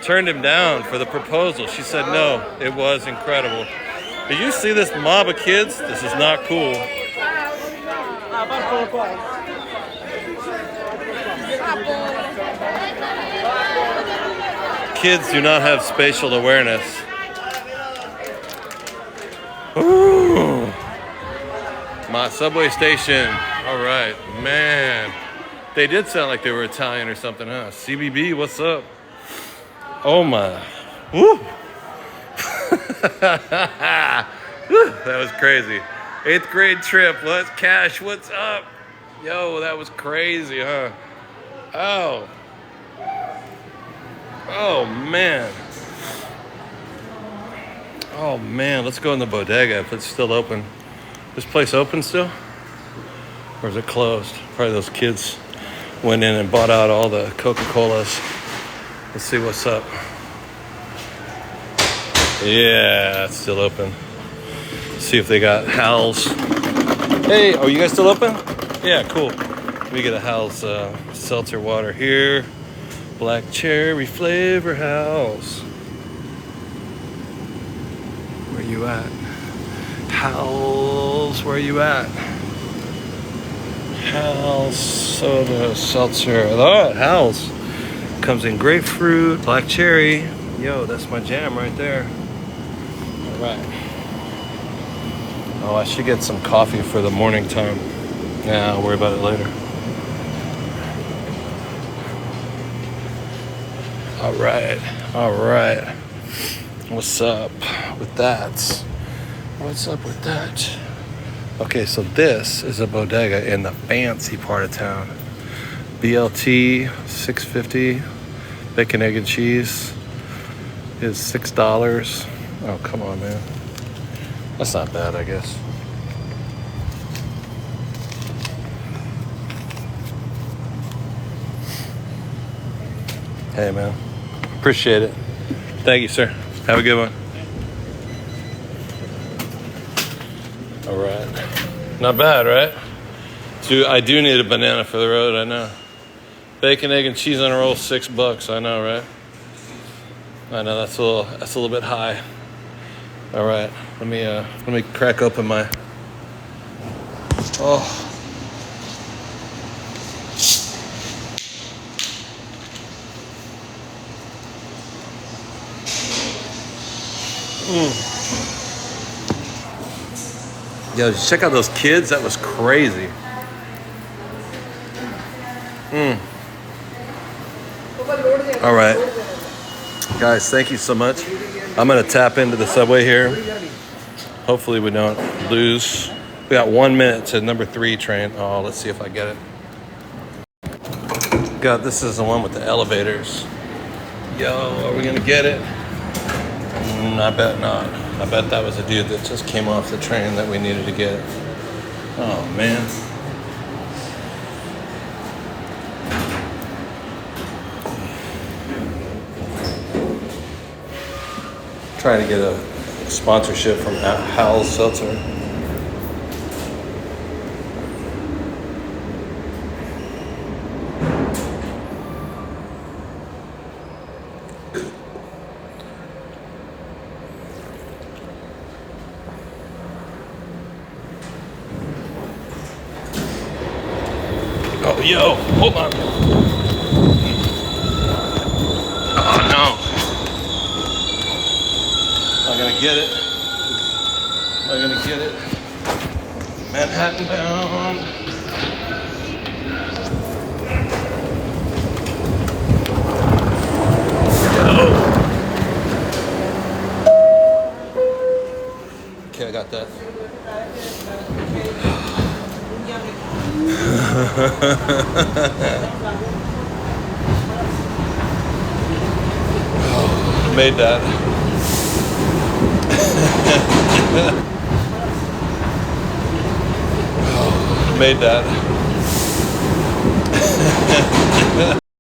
turned him down for the proposal. She said no. It was incredible. Did you see this mob of kids? This is not cool. Kids do not have spatial awareness. Ooh. My subway station. All right, man. They did sound like they were Italian or something, huh? CBB, what's up? Oh my. Woo. Whew, that was crazy. 8th grade trip. What's Cash? What's up? Yo, that was crazy, huh? Oh. Oh, man. Oh, man. Let's go in the bodega if it's still open. This place open still? Or is it closed? Probably those kids went in and bought out all the Coca-Colas. Let's see what's up. Yeah, it's still open. See if they got Hal's. Hey, are you guys still open? Yeah, cool. We get a Hal's seltzer water here. Black cherry flavor Hal's. Where you at? Hal's, where you at? Hal's soda seltzer. Oh, Hal's. Comes in grapefruit, black cherry. Yo, that's my jam right there. All right. Oh, I should get some coffee for the morning time. Yeah, I'll worry about it later. All right. All right. What's up with that? What's up with that? Okay, so this is a bodega in the fancy part of town. BLT, $6.50. Bacon, egg, and cheese is $6. Oh, come on, man. That's not bad, I guess. Hey, man. Appreciate it. Thank you, sir. Have a good one. All right. Not bad, right? I do need a banana for the road, I know. Bacon, egg, and cheese on a roll, $6. I know, right? I know that's a little bit high. All right, let me crack open my. Oh. Yo, check out those kids. That was crazy. All right, guys, thank you so much. I'm gonna tap into the subway here. Hopefully we don't lose. We got 1 minute to number 3 train. Oh, let's see if I get it. God, this is the one with the elevators. Yo, are we gonna get it? I bet not. I bet that was a dude that just came off the train that we needed to get. Oh, man. Trying to get a sponsorship from Hal's Seltzer. Oh, yo, hold on. Oh, no. Am I gonna get it? Am I gonna get it? Manhattan bound. Okay, I got that. Made that. Made that.